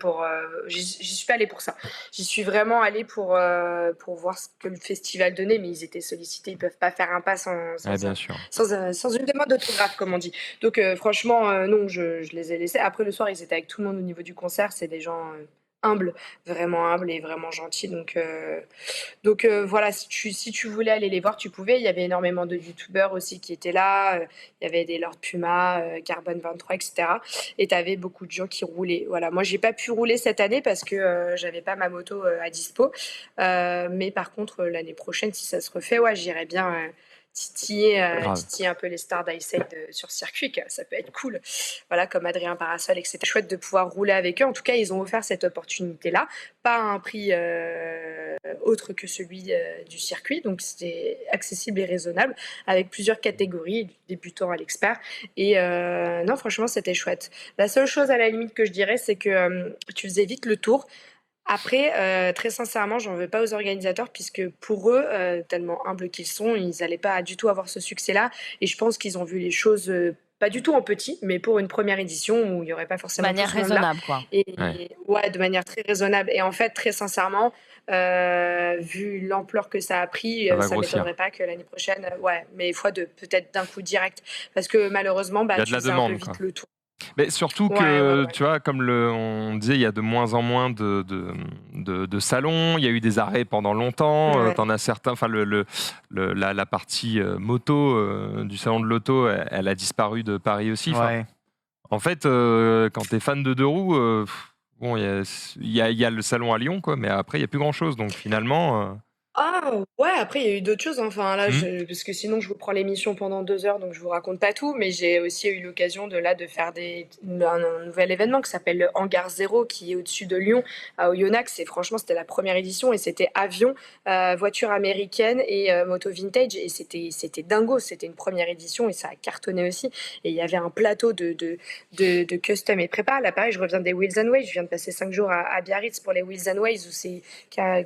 j'y suis pas allée pour ça. J'y suis vraiment allée pour voir ce que le festival donnait, mais ils étaient sollicités, ils peuvent pas faire un pas sans Bien sûr. sans une demande d'autographe, comme on dit. Donc franchement, non, je les ai laissés. Après, le soir, ils étaient avec tout le monde au niveau du concert. C'est des gens humbles, vraiment humbles et vraiment gentils. Donc voilà, si tu voulais aller les voir, tu pouvais. Il y avait énormément de youtubeurs aussi qui étaient là. Il y avait des Lord Puma, Carbone 23, etc. Et tu avais beaucoup de gens qui roulaient. Voilà, moi, j'ai pas pu rouler cette année parce que j'avais pas ma moto à dispo. Mais par contre, l'année prochaine, si ça se refait, ouais, j'irais bien titiller un peu les stars d'Highside sur circuit, ça peut être cool. Voilà, comme Adrien Parasol, et que c'était chouette de pouvoir rouler avec eux. En tout cas, ils ont offert cette opportunité-là, pas à un prix autre que celui du circuit, donc c'était accessible et raisonnable, avec plusieurs catégories, du débutant à l'expert. Et non, franchement, c'était chouette. La seule chose à la limite que je dirais, c'est que tu faisais vite le tour. Après, très sincèrement, j'en veux pas aux organisateurs puisque pour eux, tellement humbles qu'ils sont, ils n'allaient pas du tout avoir ce succès-là. Et je pense qu'ils ont vu les choses pas du tout en petit, mais pour une première édition où il n'y aurait pas De forcément manière tout ce monde-là. raisonnable, quoi. Et ouais, de manière très raisonnable. Et en fait, très sincèrement, vu l'ampleur que ça a pris, Ça va ça ne grossir. m'étonnerait pas que l'année prochaine, mais peut-être d'un coup direct. Parce que malheureusement, Il y a de tu la faisais un peu demande, vite quoi. le tour. Mais surtout que, tu vois, comme on disait, il y a de moins en moins de salons. Il y a eu des arrêts pendant longtemps. Ouais. T'en as certains. Enfin, la partie moto du salon de l'auto, elle a disparu de Paris aussi. Enfin, Ouais. en fait, quand t'es fan de deux roues, bon, il y a le salon à Lyon, quoi. Mais après, il y a plus grand chose. Donc finalement. Ah ouais, après il y a eu d'autres choses, hein. Enfin là, Hmm. parce que sinon je vous prends l'émission pendant 2 heures, donc je vous raconte pas tout, mais j'ai aussi eu l'occasion de faire un nouvel événement qui s'appelle le Hangar Zéro, qui est au-dessus de Lyon, à Oyonnax. Et franchement, c'était la première édition et c'était avion, voiture américaine et moto vintage. Et c'était dingo, c'était une première édition et ça a cartonné aussi. Et il y avait un plateau de custom et prépa. Là, pareil, je reviens des Wheels and Waves, je viens de passer 5 jours à Biarritz pour les Wheels and Waves où c'est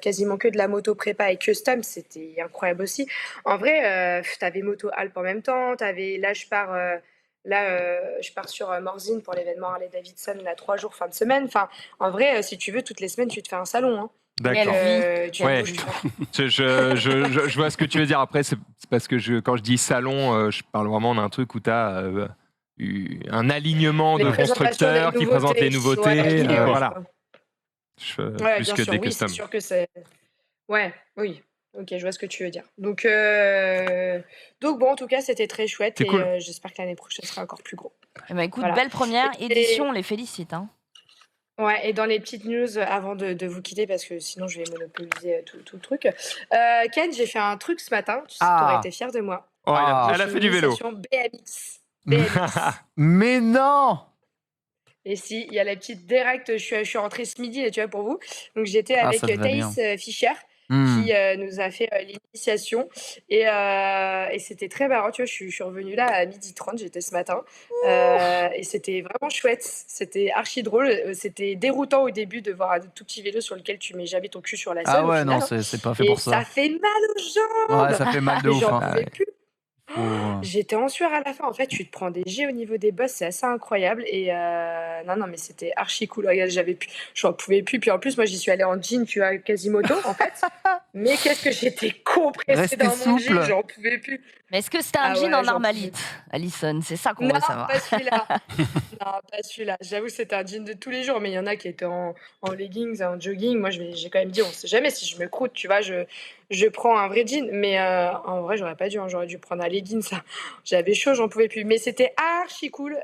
quasiment que de la moto prépa et custom, c'était incroyable aussi. En vrai, t'avais Moto Alp en même temps, là je pars sur Morzine pour l'événement Harley Davidson, là 3 jours fin de semaine. Enfin, en vrai, si tu veux, toutes les semaines, tu te fais un salon. Hein. D'accord. Tu Ouais. bouges, tu vois. Je vois ce que tu veux dire. Après, c'est parce que quand je dis salon, je parle vraiment d'un truc où tu as un alignement Les de présentations constructeurs des qui présentent les nouveautés, nouveautés. ouais, Voilà. Ouais, Plus bien que sûr, des oui, c'est customs. sûr que c'est. Ouais, oui. Ok, je vois ce que tu veux dire. Donc bon, en tout cas, c'était très chouette C'est et cool. j'espère que l'année prochaine sera encore plus gros. Eh ben, écoute, Voilà. belle première Et- édition, on les félicite. Hein. Ouais, et dans les petites news, avant de vous quitter, parce que sinon je vais monopoliser tout le truc. Ken, j'ai fait un truc ce matin, tu aurais été fier de moi. Oh, Ah. elle a fait du vélo. Initiation BMX. BMX. Mais non. Et si, il y a la petite direct, je suis rentrée ce midi, là, tu vois, pour vous. Donc j'étais Ah, avec ça te va bien. Thaïs Fischer, Hmm. qui nous a fait l'initiation. Et c'était très marrant, tu vois, je suis revenue là à 12h30, j'étais ce matin. Et c'était vraiment chouette, c'était archi drôle. C'était déroutant au début de voir un tout petit vélo sur lequel tu mets jamais ton cul sur la selle. Ah ouais, au final, non, hein. c'est pas fait Et pour ça ça. fait mal aux jambes. Ouais, ça fait mal de Mais ouf. j'en Hein. pouvais plus. Faut- J'étais en sueur à la fin. En fait, tu te prends des jets au niveau des bosses, c'est assez incroyable. Et non, mais c'était archi cool. Regarde, j'en pouvais plus. Puis en plus, moi, j'y suis allée en jean, tu vois, quasimoto, en fait. Mais qu'est-ce que j'étais compressée Restez dans mon jean, souple. j'en pouvais plus. Mais est-ce que c'était un Ah jean ouais, en j'en armalite, Alison? C'est ça qu'on Non, veut savoir. pas celui-là. Non, pas celui-là. J'avoue, c'était un jean de tous les jours, mais il y en a qui étaient en leggings, en jogging. Moi, j'ai quand même dit, on sait jamais si je me croûte, tu vois, je prends un vrai jean. Mais en vrai, j'aurais pas dû, hein, j'aurais dû prendre un legging, ça. J'avais chaud, j'en pouvais plus. Mais c'était archi cool.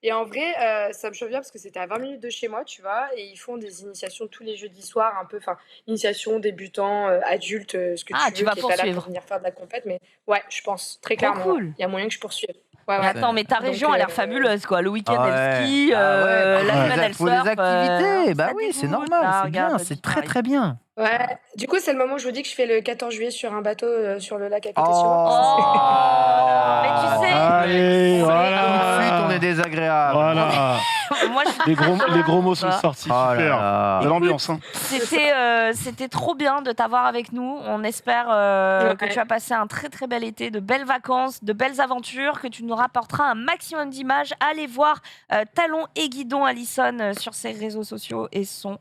Et en vrai, ça me chauffe bien parce que c'était à 20 minutes de chez moi, tu vois, et ils font des initiations tous les jeudis soirs, un peu, enfin, initiation, débutant, adulte, ce que Ah, tu tu veux, vas qui est pas là poursuivre. pour venir faire de la compète, mais ouais, je pense, très Trop clairement. cool. Il y a moyen que je poursuive. Ouais, Mais ouais. attends, mais ta Donc, région a l'air fabuleuse, quoi. Le week-end, Ouais. elle skie, Ah ouais, la bah, semaine, elle faut des surfe. activités. Bah ça oui, c'est dégoûte. normal, Ah, c'est bien, regarde, c'est dis très pareil. très bien. Ouais. Du coup, c'est le moment où je vous dis que je fais le 14 juillet sur un bateau sur le lac à côté de chez Oh, moi. Mais tu sais- Allez, tout de voilà. suite, on est désagréable. Voilà. Moi, je suis Les gros mots sont Bah. sortis, Oh là super. là. De l'ambiance, hein. C'était trop bien de t'avoir avec nous. On espère que Ouais. tu as passé un très très bel été, de belles vacances, de belles aventures, que tu nous rapporteras un maximum d'images. Allez voir Talon et Guidon Alison sur ses réseaux sociaux et son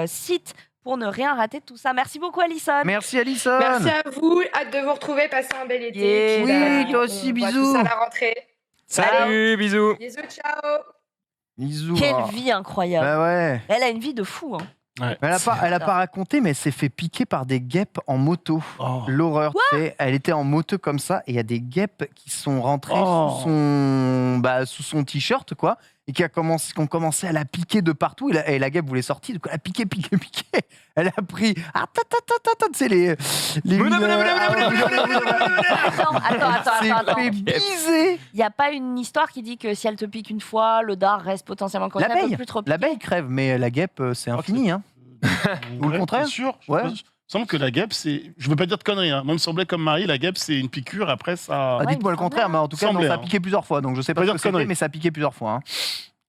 site pour ne rien rater de tout ça. Merci beaucoup Alison. Merci Alison. Merci à vous. Hâte de vous retrouver. Passez un bel été. Yeah. Puis, Oui, bah, toi aussi, on voit bisous. tout ça à la rentrée. Salut, bisous. Bisous, ciao. Bisous. Quelle Oh. vie incroyable. Bah ouais. Elle a une vie de fou. Hein. Mais elle a pas raconté, mais elle s'est fait piquer par des guêpes en moto. Oh. L'horreur, tu sais, elle était en moto comme ça et il y a des guêpes qui sont rentrées Oh. sous son t-shirt, quoi, et qui ont commencé à la piquer de partout. Et la guêpe voulait sortir, donc elle a piqué. Elle a pris. Ah, tu sais, les Attends. C'est fait biser. Il n'y a pas une histoire qui dit que si elle te pique une fois, le dard reste potentiellement cancer, elle peut L'abeille, plus trop piquer. l'abeille crève, mais la guêpe, c'est infini. Hein. Ou le contraire. Bien sûr. Ouais. Il me semble que la guêpe, c'est. Je veux pas dire de conneries, hein. Moi, il me semblait comme Marie, la guêpe, c'est une piqûre, après ça. Ah, Ouais, dites-moi il le me contraire, semblait, mais en tout cas, non, semblait, ça a hein. piqué plusieurs fois. Donc je sais pas Pas ce dire que c'était, conneries. mais ça a piqué plusieurs fois. Hein.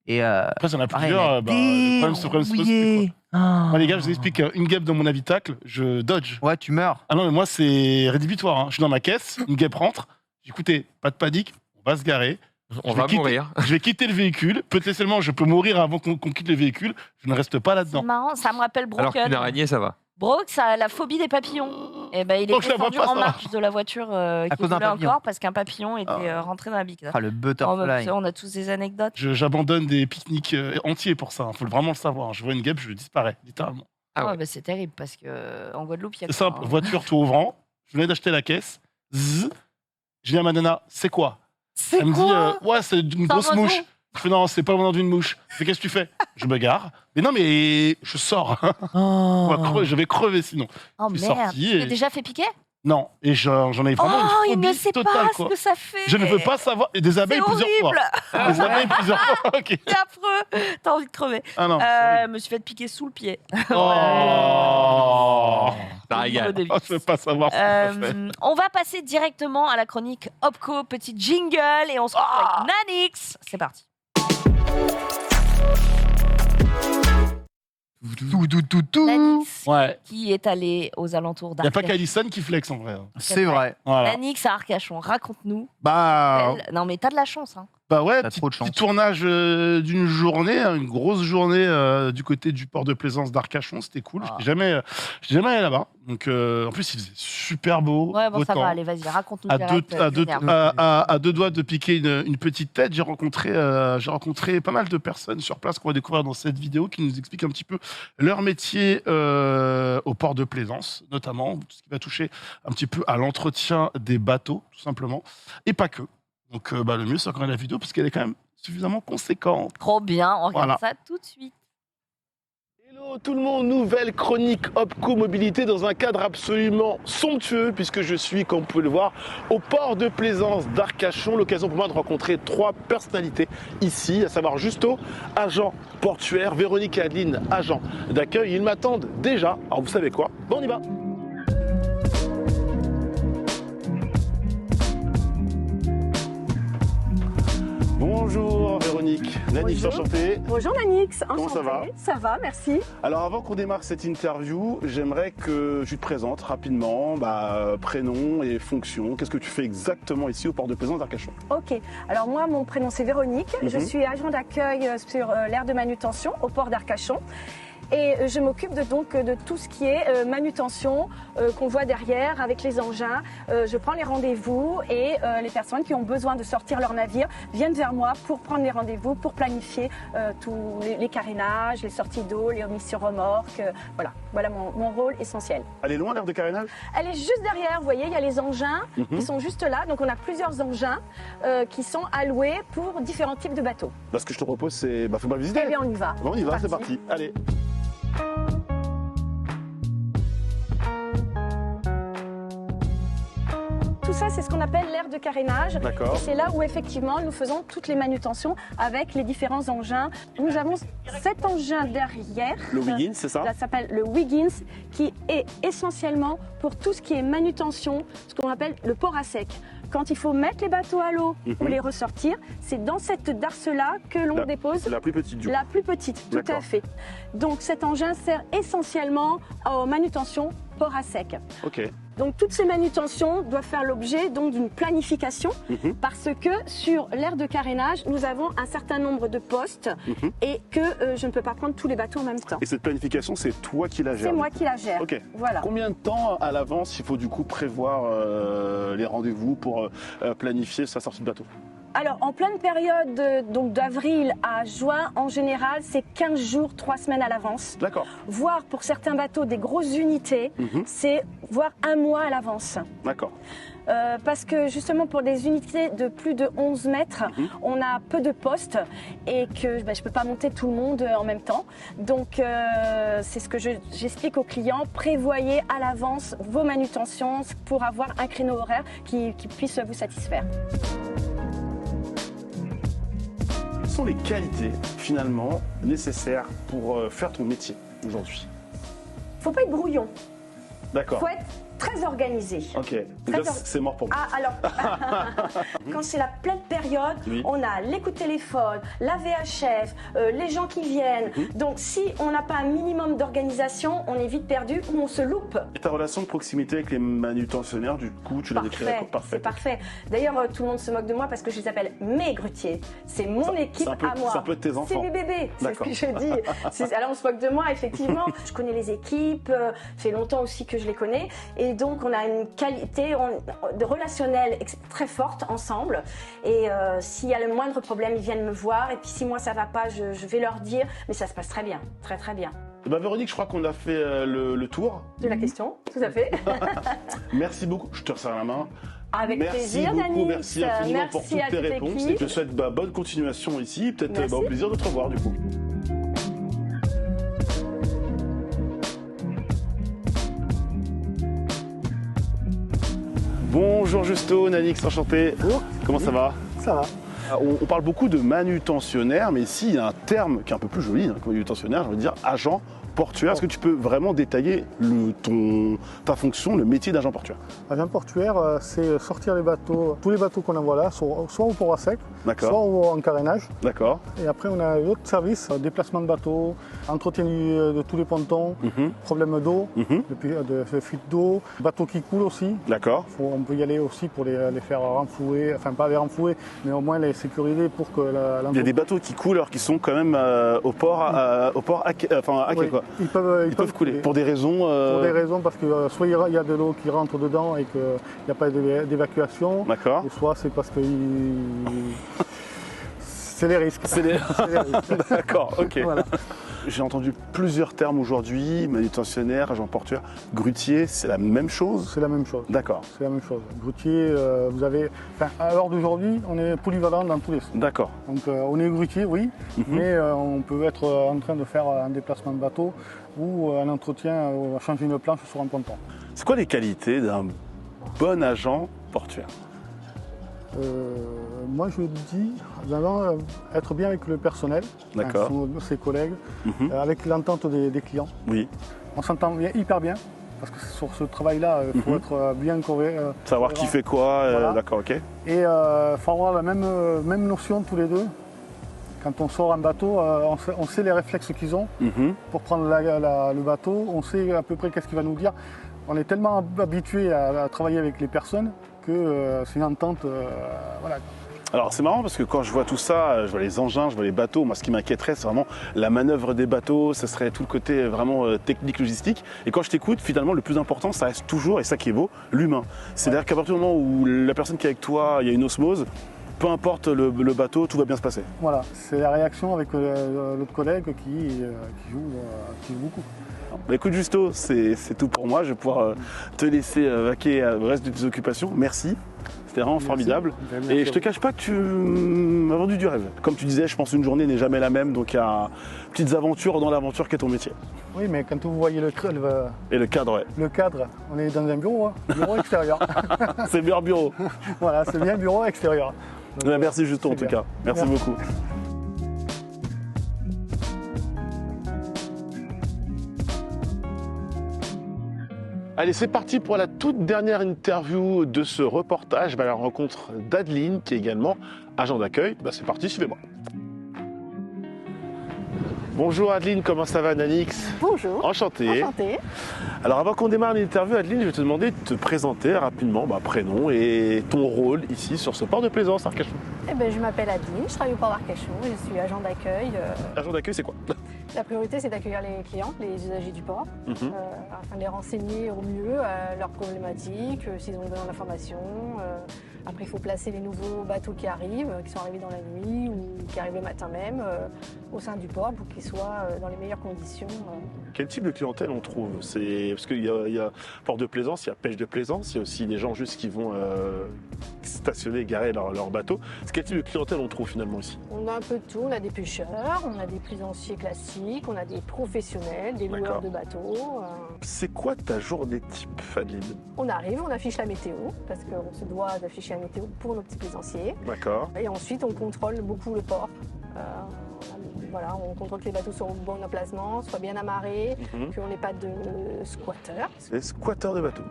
Et Après, il y en a pareil, plusieurs. Bah, le problème, c'est dérouillé. Ah. Moi, les gars, je vous explique, une guêpe dans mon habitacle, je dodge. Ouais, tu meurs. Ah non, mais moi, c'est rédhibitoire. Hein. Je suis dans ma caisse, une guêpe rentre. Écoutez, pas de panique, on va se garer. On Je vais va quitter- mourir. Je vais quitter le véhicule. Potentiellement, je peux mourir avant qu'on quitte le véhicule. Je ne reste pas C'est là-dedans. marrant, ça me rappelle Alors qu'une Broken. araignée, ça va. Brooks a la phobie des papillons. Et ben, il est Oh, je la vois descendu pas, en ça. marche de la voiture qui cause d'un roulait papillon. encore parce qu'un papillon était rentré dans la bique. Ah, le butterfly. On a tous des anecdotes. J'abandonne des pique-niques entiers pour ça. Il faut vraiment le savoir. Je vois une guêpe, je disparais, littéralement. Ah ouais. Bah, c'est terrible parce que en Guadeloupe, il y a C'est quoi, simple, hein. voiture tout ouvrant. Je venais d'acheter la caisse. Zzz. Je dis à ma nana, c'est quoi? Elle me dit, ouais, c'est une C'est un grosse oiseau. mouche. Je fais, non, c'est pas venant d'une mouche. Mais qu'est-ce que tu fais? Je me gare. Mais non, mais je sors. Je vais crever sinon. Oh Je suis merde. sorti Tu et- t'es déjà fait piquer? Non, et j'en ai vraiment Oh, une il phobie ne sait totale, pas quoi. ce que ça fait. Je ne veux pas savoir. Et des C'est abeilles plusieurs fois. horrible. Des abeilles plusieurs fois. Ok. C'est affreux. T'as envie de crever. Ah non. c'est Je horrible. me suis fait piquer sous le pied. Oh. Ça régale. Oh, je veux pas savoir ce que ça fait. On va passer directement à la chronique Opco, petit jingle, et on se retrouve avec Nanix. C'est parti. Tout. Nanix, Ouais. qui est allé aux alentours Il n'y a pas d'Arcachon. qu'Alison qui flex en vrai. C'est vrai. Voilà. Nanix à Arcachon, raconte-nous. Bah, Non mais t'as de la chance. Hein. bah ouais, T'as trop de chance. petit tournage d'une journée, hein, une grosse journée du côté du port de plaisance d'Arcachon. C'était cool. Ah. J'étais jamais allé là-bas. Donc, en plus, il faisait super beau. Ouais, bon, beau ça temps. va, allez, vas-y, raconte-nous. À direct, t'énerves. deux doigts de piquer une petite tête, j'ai rencontré pas mal de personnes sur place qu'on va découvrir dans cette vidéo qui nous expliquent un petit peu leur métier au port de plaisance, notamment tout ce qui va toucher un petit peu à l'entretien des bateaux, tout simplement, et pas que. Donc le mieux, c'est de regarder la vidéo parce qu'elle est quand même suffisamment conséquente. Trop bien, on regarde Voilà. ça tout de suite. Hello tout le monde, nouvelle chronique Opco Mobilité dans un cadre absolument somptueux puisque je suis, comme vous pouvez le voir, au port de plaisance d'Arcachon. L'occasion pour moi de rencontrer 3 personnalités ici, à savoir Justo, agent portuaire, Véronique et Adeline, agent d'accueil. Ils m'attendent déjà, alors vous savez quoi? Bon, on y va. Bonjour Véronique, Nanix, Bonjour. enchanté. Bonjour Nanix, Comment ça va? Ça va, merci. Alors avant qu'on démarre cette interview, j'aimerais que tu te présentes rapidement, prénom et fonction. Qu'est-ce que tu fais exactement ici au port de plaisance d'Arcachon? Ok, alors moi mon prénom c'est Véronique, je suis agent d'accueil sur l'aire de manutention au port d'Arcachon. Et je m'occupe de tout ce qui est manutention qu'on voit derrière avec les engins. Je prends les rendez-vous et les personnes qui ont besoin de sortir leur navire viennent vers moi pour prendre les rendez-vous, pour planifier tous les carénages, les sorties d'eau, les remises sur remorque. Voilà mon rôle essentiel. Elle est loin l'aire de carénage? Elle est juste derrière, vous voyez, il y a les engins qui sont juste là. Donc on a plusieurs engins qui sont alloués pour différents types de bateaux. Ce que je te propose, c'est faut pas visiter. Eh bien on y va. Bon, on y va, c'est parti. Allez. Tout ça, c'est ce qu'on appelle l'aire de carénage. D'accord. Et c'est là où effectivement nous faisons toutes les manutentions avec les différents engins. Nous avons 7 engins derrière. Le Wiggins, c'est ça? Ça s'appelle le Wiggins, qui est essentiellement pour tout ce qui est manutention, ce qu'on appelle le port à sec. Quand il faut mettre les bateaux à l'eau ou les ressortir, c'est dans cette darse-là que l'on dépose La plus petite du coup. la plus petite, tout D'accord. à fait. Donc cet engin sert essentiellement aux manutentions port à sec. Ok. Donc toutes ces manutentions doivent faire l'objet donc d'une planification parce que sur l'aire de carénage, nous avons un certain nombre de postes et que je ne peux pas prendre tous les bateaux en même temps. Et cette planification, c'est toi qui la gères? C'est moi qui la gère. Ok. Voilà. Combien de temps à l'avance il faut du coup prévoir les rendez-vous pour planifier sa sortie de bateau? Alors en pleine période donc d'avril à juin, en général, c'est 15 jours, 3 semaines à l'avance. D'accord. Voire pour certains bateaux, des grosses unités, c'est voire 1 mois à l'avance. D'accord. Parce que justement pour des unités de plus de 11 mètres, on a peu de postes et que je ne peux pas monter tout le monde en même temps. Donc c'est ce que j'explique aux clients, prévoyez à l'avance vos manutentions pour avoir un créneau horaire qui puisse vous satisfaire. Quelles sont les qualités finalement nécessaires pour faire ton métier aujourd'hui? Faut pas être brouillon. D'accord. Faut être très organisé. Ok, Très déjà or- c'est mort pour moi. Ah, alors, quand c'est la pleine période, Oui. on a les coups de téléphone, la VHF, les gens qui viennent. Donc, si on n'a pas un minimum d'organisation, on est vite perdu ou on se loupe. Et ta relation de proximité avec les manutentionnaires, du coup, tu l'as décrit C'est parfait. D'ailleurs, tout le monde se moque de moi parce que je les appelle mes grutiers. C'est mon équipe c'est un peu- à moi. c'est un peu tes enfants. C'est mes bébés, c'est ce D'accord. que je dis. Alors, on se moque de moi, effectivement. Je connais les équipes, ça fait longtemps aussi que je les connais. Et donc, on a une qualité de relationnelle très forte ensemble. Et s'il y a le moindre problème, ils viennent me voir. Et puis, si moi, ça va pas, je vais leur dire. Mais ça se passe très bien, très très bien. Bah, Véronique, je crois qu'on a fait le tour. De la question, tout à fait. Merci beaucoup. Je te resserre la main. Avec Merci plaisir, beaucoup, Yannick. merci infiniment pour Merci toutes à tes toute réponses. l'équipe. Et je te souhaite bonne continuation ici. Peut-être Merci. au plaisir de te revoir du coup. Bonjour Justo, Nanix, enchanté. Comment ça va? Ça va. On parle beaucoup de manutentionnaire, mais ici il y a un terme qui est un peu plus joli que manutentionnaire, je veux dire agent portuaire. Est-ce que tu peux vraiment détailler ta fonction, le métier d'agent portuaire? Agent portuaire, c'est sortir les bateaux, tous les bateaux qu'on envoie là, soit au port à sec, soit D'accord, en carénage. d'accord. Et après, on a d'autres services, déplacement de bateaux, entretien de tous les pontons, Mhm, problème d'eau, mhm, de fuite d'eau, bateaux qui coulent aussi. D'accord, On peut y aller aussi pour les faire renflouer, enfin pas les renflouer, mais au moins les sécuriser pour que il y a des bateaux qui coulent alors qu'ils sont quand même au port à quai, Oui, quoi. ils peuvent Couler. Pour des raisons. Pour des raisons parce que soit il y a de l'eau qui rentre dedans et qu'il n'y a pas d'évacuation, D'accord. et soit c'est parce que c'est les risques. C'est les- C'est les risques. D'accord, ok. Voilà. J'ai entendu plusieurs termes aujourd'hui, manutentionnaire, agent portuaire, grutier, c'est la même chose? C'est la même chose. D'accord, C'est la même chose. Grutier, vous avez. Enfin, à l'heure d'aujourd'hui, on est polyvalent dans tous les sens. d'accord. Donc on est grutier, oui, Mhm. mais on peut être en train de faire un déplacement de bateau ou un entretien, changer une planche sur un ponton. C'est quoi les qualités d'un bon agent portuaire? Moi je dis vraiment être bien avec le personnel, D'accord. ses collègues, Mhm. avec l'entente des clients. Oui, On s'entend hyper bien, parce que sur ce travail-là, il faut Mhm. être bien savoir qui fait quoi, Voilà. d'accord, ok. Et il faut avoir la même notion tous les deux. Quand on sort un bateau, on sait les réflexes qu'ils ont Mhm. pour prendre le bateau, on sait à peu près qu'est-ce qu'il va nous dire. On est tellement habitué à travailler avec les personnes que c'est une entente. Voilà. Alors c'est marrant parce que quand je vois tout ça, je vois les engins, je vois les bateaux, moi ce qui m'inquiéterait c'est vraiment la manœuvre des bateaux, ce serait tout le côté vraiment technique, logistique. Et quand je t'écoute, finalement le plus important ça reste toujours, et ça qui est beau, l'humain. C'est-à-dire qu'à partir du moment où la personne qui est avec toi, il y a une osmose, peu importe le bateau, tout va bien se passer. Voilà, c'est la réaction avec l'autre collègue qui joue beaucoup. Bah, écoute Justo, c'est tout pour moi, je vais pouvoir te laisser vaquer au reste de tes occupations. Merci, c'était vraiment formidable. Merci. Et je te cache pas que tu m'as vendu du rêve. Comme tu disais, je pense qu'une journée n'est jamais la même, donc il y a petites aventures dans l'aventure qu'est ton métier. Oui, mais quand vous voyez le Et le cadre, ouais. cadre, on est dans un bureau, bureau extérieur. C'est bien bureau. Voilà, c'est bien bureau extérieur. Donc, Merci Justo en c'est tout bien. cas. Merci Merci. beaucoup. Allez, c'est parti pour la toute dernière interview de ce reportage à la rencontre d'Adeline, qui est également agent d'accueil. Bah, c'est parti, suivez-moi. Bonjour Adeline, comment ça va Nanix? Bonjour. Enchanté. Enchantée. Alors avant qu'on démarre l'interview, Adeline, je vais te demander de te présenter rapidement, prénom et ton rôle ici sur ce port de plaisance Arcachon. Eh ben, je m'appelle Adeline, je travaille au port d'Arcachon, je suis agent d'accueil. Agent d'accueil, c'est quoi? La priorité, c'est d'accueillir les clients, les usagers du port, afin de les renseigner au mieux à leurs problématiques, s'ils ont besoin d'informations. Après, il faut placer les nouveaux bateaux qui arrivent, qui sont arrivés dans la nuit ou qui arrivent le matin même, au sein du port pour qu'ils soient dans les meilleures conditions. Quel type de clientèle on trouve? Parce qu'il y a port de plaisance, il y a pêche de plaisance, il y a aussi des gens juste qui vont stationner, garer leur bateau. Quel type de clientèle on trouve finalement ici? On a un peu de tout, on a des pêcheurs, on a des plaisanciers classiques, on a des professionnels, des loueurs D'accord. de bateaux. C'est quoi ta journée type, Adeline? On arrive, on affiche la météo, parce qu'on se doit d'afficher la météo pour nos petits plaisanciers. D'accord. Et ensuite, on contrôle beaucoup le port. Voilà, on contrôle que les bateaux soient au bon emplacement, soient bien amarrés, qu'on n'ait pas de squatteurs. Les squatteurs de bateaux.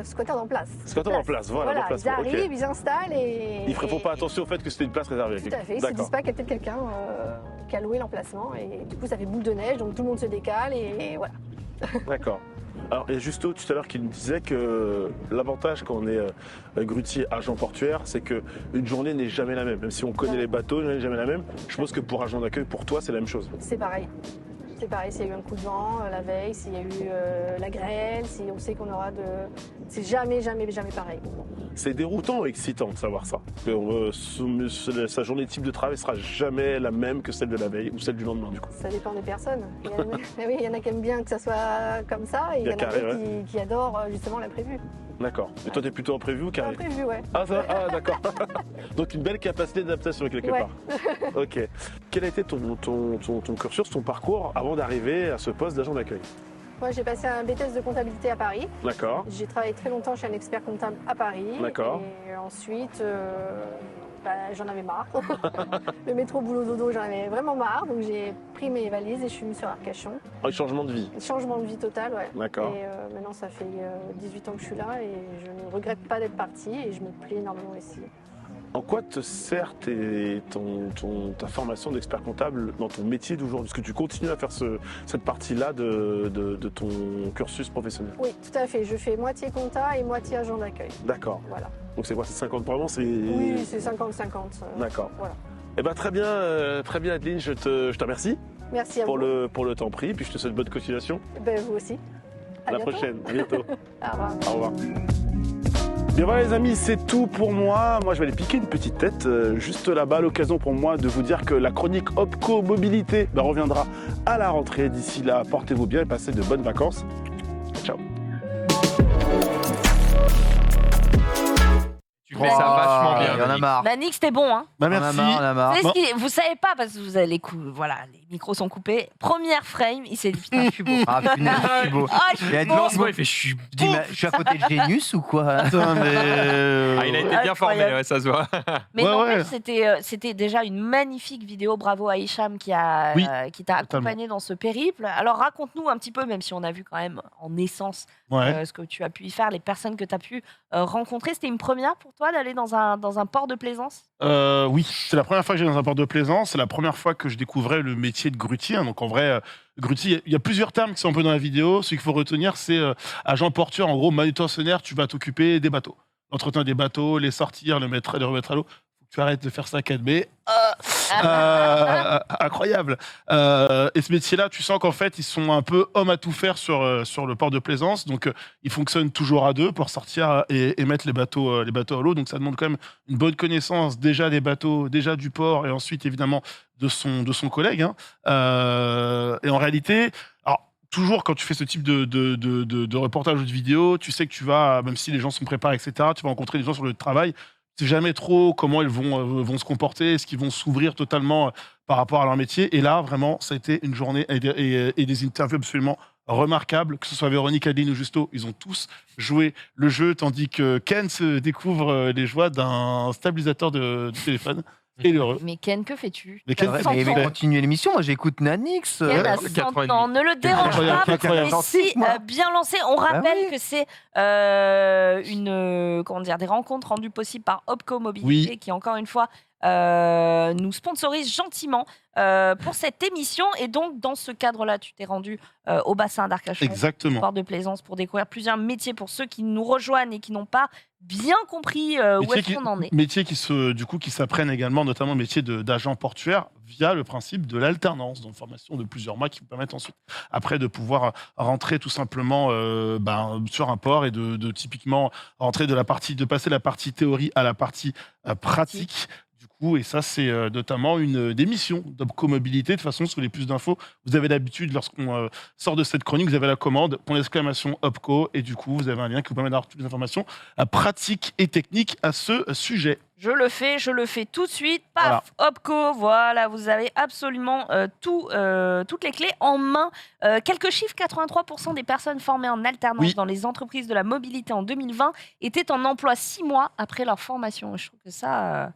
Squatteurs en place. Squatteurs en place, voilà. Voilà, ils arrivent, ok. ils installent et... Ils ne font pas attention au fait que c'était une place réservée. Tout à fait, ils ne se disent pas qu'il y a peut-être quelqu'un qui a loué l'emplacement et du coup ça fait boule de neige, donc tout le monde se décale et voilà. D'accord. Alors, il y a Justo tout à l'heure qui nous disait que l'avantage quand on est grutier agent portuaire, c'est qu'une journée n'est jamais la même. Même si on connaît les bateaux, elle n'est jamais la même. Je pense que pour agent d'accueil, pour toi, c'est la même chose. C'est pareil. C'est pareil, s'il y a eu un coup de vent la veille, s'il y a eu la grêle, si on sait qu'on aura de... C'est jamais pareil. C'est déroutant ou excitant de savoir ça. Que sa journée type de travail sera jamais la même que celle de la veille ou celle du lendemain, du coup. Ça dépend des personnes. Il y en a qui aiment bien que ça soit comme ça et il y en a d'autres qui adorent justement l'imprévu. D'accord. Et toi, t'es plutôt imprévu ou carré? Imprévu, ouais. Ah, d'accord. Donc une belle capacité d'adaptation quelque part. Ok. Quel a été ton cursus, ton parcours avant d'arriver à ce poste d'agent d'accueil? Moi, j'ai passé un BTS de comptabilité à Paris. D'accord. J'ai travaillé très longtemps chez un expert comptable à Paris. D'accord. Et ensuite, j'en avais marre. Le métro boulot dodo, j'en avais vraiment marre. Donc j'ai pris mes valises et je suis venue sur Arcachon. Un changement de vie. Changement de vie total, ouais. D'accord. Et maintenant, ça fait 18 ans que je suis là et je ne regrette pas d'être partie et je me plais énormément ici. En quoi te sert ta formation d'expert comptable dans ton métier d'aujourd'hui? Est-ce que tu continues à faire cette partie-là de ton cursus professionnel? Oui, tout à fait. Je fais moitié compta et moitié agent d'accueil. D'accord. Voilà. Donc c'est quoi, c'est 50 pour le moment? Oui, c'est 50-50. D'accord. Voilà. Eh ben très bien Adeline, je te remercie. Merci à pour vous. pour le temps pris, puis je te souhaite bonne continuation. Vous aussi. À la prochaine, à bientôt. Au revoir. Au revoir. Bien voilà les amis, c'est tout pour moi. Moi je vais aller piquer une petite tête juste là-bas. L'occasion pour moi de vous dire que la chronique Opco Mobilité reviendra à la rentrée. D'ici là, portez-vous bien et passez de bonnes vacances. Ciao. Tu fais ça vachement bien. Il y en a marre. Manix, c'était bon, hein. Bah On merci. a marre. Vous savez pas, parce que vous avez voilà, les micros sont coupés. Première frame, il s'est dit putain, je suis beau. Ah punaise, je suis beau. Ah, je Il y a suis de beau. l'anse, Moi, il fait je suis Je dis, mais je suis à côté de Genius ou quoi? Attends, mais Ah, il a été bien Incroyable. formé, ouais, ça se voit. Mais Ouais, n'empêche, ouais. c'était déjà une magnifique vidéo. Bravo à Hicham qui t'a accompagné dans ce périple. Alors raconte-nous un petit peu, même si on a vu quand même en essence ouais. ce que tu as pu y faire, les personnes que tu as pu rencontrer. C'était une première pour toi d'aller dans un port de plaisance? Oui, c'est la première fois que j'allais dans un port de plaisance. C'est la première fois que je découvrais le métier de grutier. Donc en vrai, grutier, il y a plusieurs termes qui sont un peu dans la vidéo. Ce qu'il faut retenir, c'est agent portuaire. En gros, manutentionnaire, tu vas t'occuper des bateaux. L'entretien des bateaux, les sortir, les remettre à l'eau. Faut que tu arrêtes de faire ça, Cadmé. Incroyable. Et ce métier-là, tu sens qu'en fait, ils sont un peu hommes à tout faire sur le port de plaisance. Donc, ils fonctionnent toujours à deux pour sortir et mettre les bateaux à l'eau. Donc, ça demande quand même une bonne connaissance déjà des bateaux, déjà du port et ensuite, évidemment, de son collègue. Hein. Et en réalité, alors, toujours quand tu fais ce type de reportage ou de vidéo, tu sais que tu vas, même si les gens sont préparés, etc., tu vas rencontrer des gens sur le travail. Tu sais jamais trop comment ils vont se comporter, est-ce qu'ils vont s'ouvrir totalement par rapport à leur métier. Et là, vraiment, ça a été une journée et des interviews absolument remarquables, que ce soit Véronique, Adeline ou Justo. Ils ont tous joué le jeu, tandis que Ken se découvre les joies d'un stabilisateur de téléphone. Et l'heureux. Mais Ken, que fais-tu? Mais Ken, T'as fait- 100 ans. Mais continuez l'émission, moi j'écoute Nanix. Ken a 4 100 ans et ans. demi. Ne le dérange Incroyable, pas, incroyable. mais si Moi. bien lancé. On rappelle oui. que c'est des rencontres rendues possibles par Opco Mobilité, qui encore une fois nous sponsorise gentiment pour cette émission. Et donc, dans ce cadre-là, tu t'es rendu au bassin d'Arcachon, Exactement. port de plaisance, pour découvrir plusieurs métiers pour ceux qui nous rejoignent et qui n'ont pas bien compris où est-ce qu'on en est. Métiers qui s'apprennent également, notamment le métier d'agent portuaire, via le principe de l'alternance, dans une formation de plusieurs mois qui vous permettent ensuite, après, de pouvoir rentrer tout simplement sur un port et de typiquement rentrer de passer la partie théorie à la partie pratique. Du coup, et ça, c'est notamment une des missions d'Opco Mobilité. De toute façon, si vous voulez plus d'infos, vous avez l'habitude, lorsqu'on sort de cette chronique, vous avez la commande, ! Opco, et du coup, vous avez un lien qui vous permet d'avoir toutes les informations pratiques et techniques à ce sujet. Je le fais tout de suite. Paf, Opco, voilà, vous avez absolument toutes les clés en main. Quelques chiffres, 83% des personnes formées en alternance dans les entreprises de la mobilité en 2020 étaient en emploi 6 mois après leur formation. Je trouve que ça,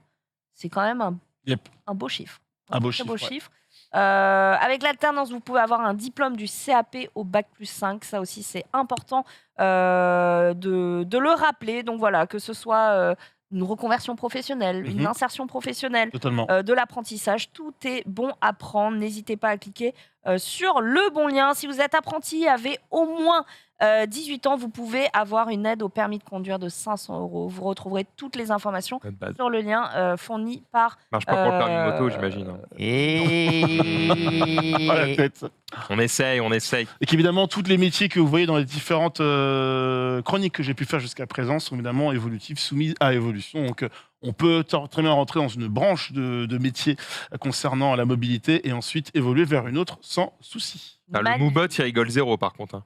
c'est quand même un beau chiffre. Un beau très chiffre, beau ouais. chiffre. Avec l'alternance, vous pouvez avoir un diplôme du CAP au bac+5. Ça aussi, c'est important de le rappeler. Donc voilà, que ce soit une reconversion professionnelle, une insertion professionnelle, Totalement. de l'apprentissage, tout est bon à prendre. N'hésitez pas à cliquer sur le bon lien. Si vous êtes apprenti, avez au moins 18 ans, vous pouvez avoir une aide au permis de conduire de 500 €. Vous retrouverez toutes les informations sur le lien fourni par... Marche pas pour le permis moto, j'imagine. Oh, la tête. On essaye. Et qu'évidemment, tous les métiers que vous voyez dans les différentes chroniques que j'ai pu faire jusqu'à présent sont évidemment évolutifs, soumis à évolution. Donc, on peut très bien rentrer dans une branche de métiers concernant la mobilité et ensuite évoluer vers une autre sans souci. Ah, le Moobot, il rigole zéro, par contre.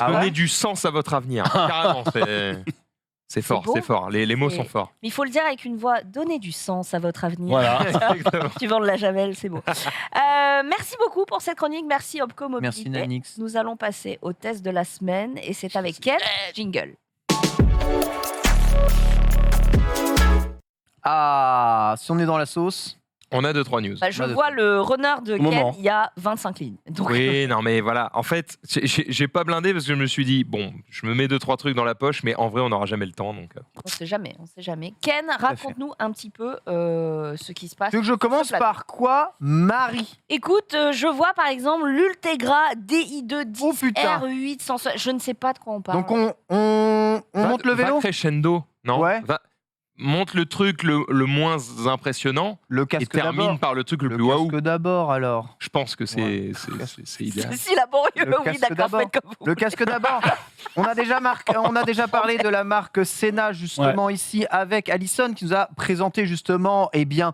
Donnez du sens à votre avenir. Carrément, c'est fort, beau. c'est fort. Les mots sont forts. Mais il faut le dire avec une voix, donnez du sens à votre avenir. Voilà. Tu vends de la javel, c'est beau. Merci beaucoup pour cette chronique. Merci Opco Mobilité. Merci Nanix. Nous allons passer au test de la semaine et c'est avec Ken. Jingle. Ah, si on est dans la sauce. On a 2-3 news. Je vois le runner de Ken, moment. il y a 25 lignes. Donc, Oui, non, mais voilà. En fait, j'ai pas blindé parce que je me suis dit, bon, je me mets 2-3 trucs dans la poche, mais en vrai, on n'aura jamais le temps. Donc... on sait jamais. Ken, raconte-nous un petit peu ce qui se passe. Tu veux que je commence par quoi, Marie? Écoute, je vois par exemple l'Ultegra DI2 10 Oh, putain. R800. Je ne sais pas de quoi on parle. Donc on monte le vélo. Va crescendo, non? Ouais. Monte le truc le moins impressionnant Le et casque termine d'abord. par le truc le Le plus waouh. casque d'abord alors. Je pense que c'est Ouais. idéal. C'est si laborieux, Le oui, casque d'accord, d'abord. faites comme vous. Le casque d'abord. On a déjà parlé de la marque Sena justement ici avec Alison qui nous a présenté justement Sena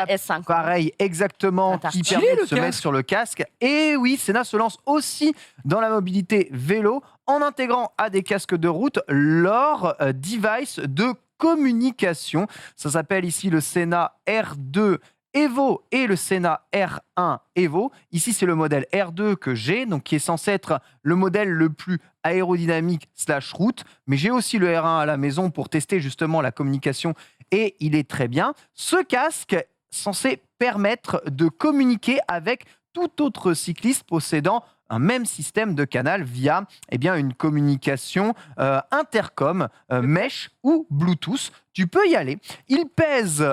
S5. pareil exactement qui Stylé, permet de le se mettre casque. sur le casque. Et oui, Sena se lance aussi dans la mobilité vélo en intégrant à des casques de route leur device de communication. Ça s'appelle ici le Sena R2 Evo et le Sena R1 Evo. Ici, c'est le modèle R2 que j'ai, donc qui est censé être le modèle le plus aérodynamique / route. Mais j'ai aussi le R1 à la maison pour tester justement la communication et il est très bien. Ce casque est censé permettre de communiquer avec tout autre cycliste possédant un même système de canal via une communication intercom, mesh ou Bluetooth. Tu peux y aller. Il pèse,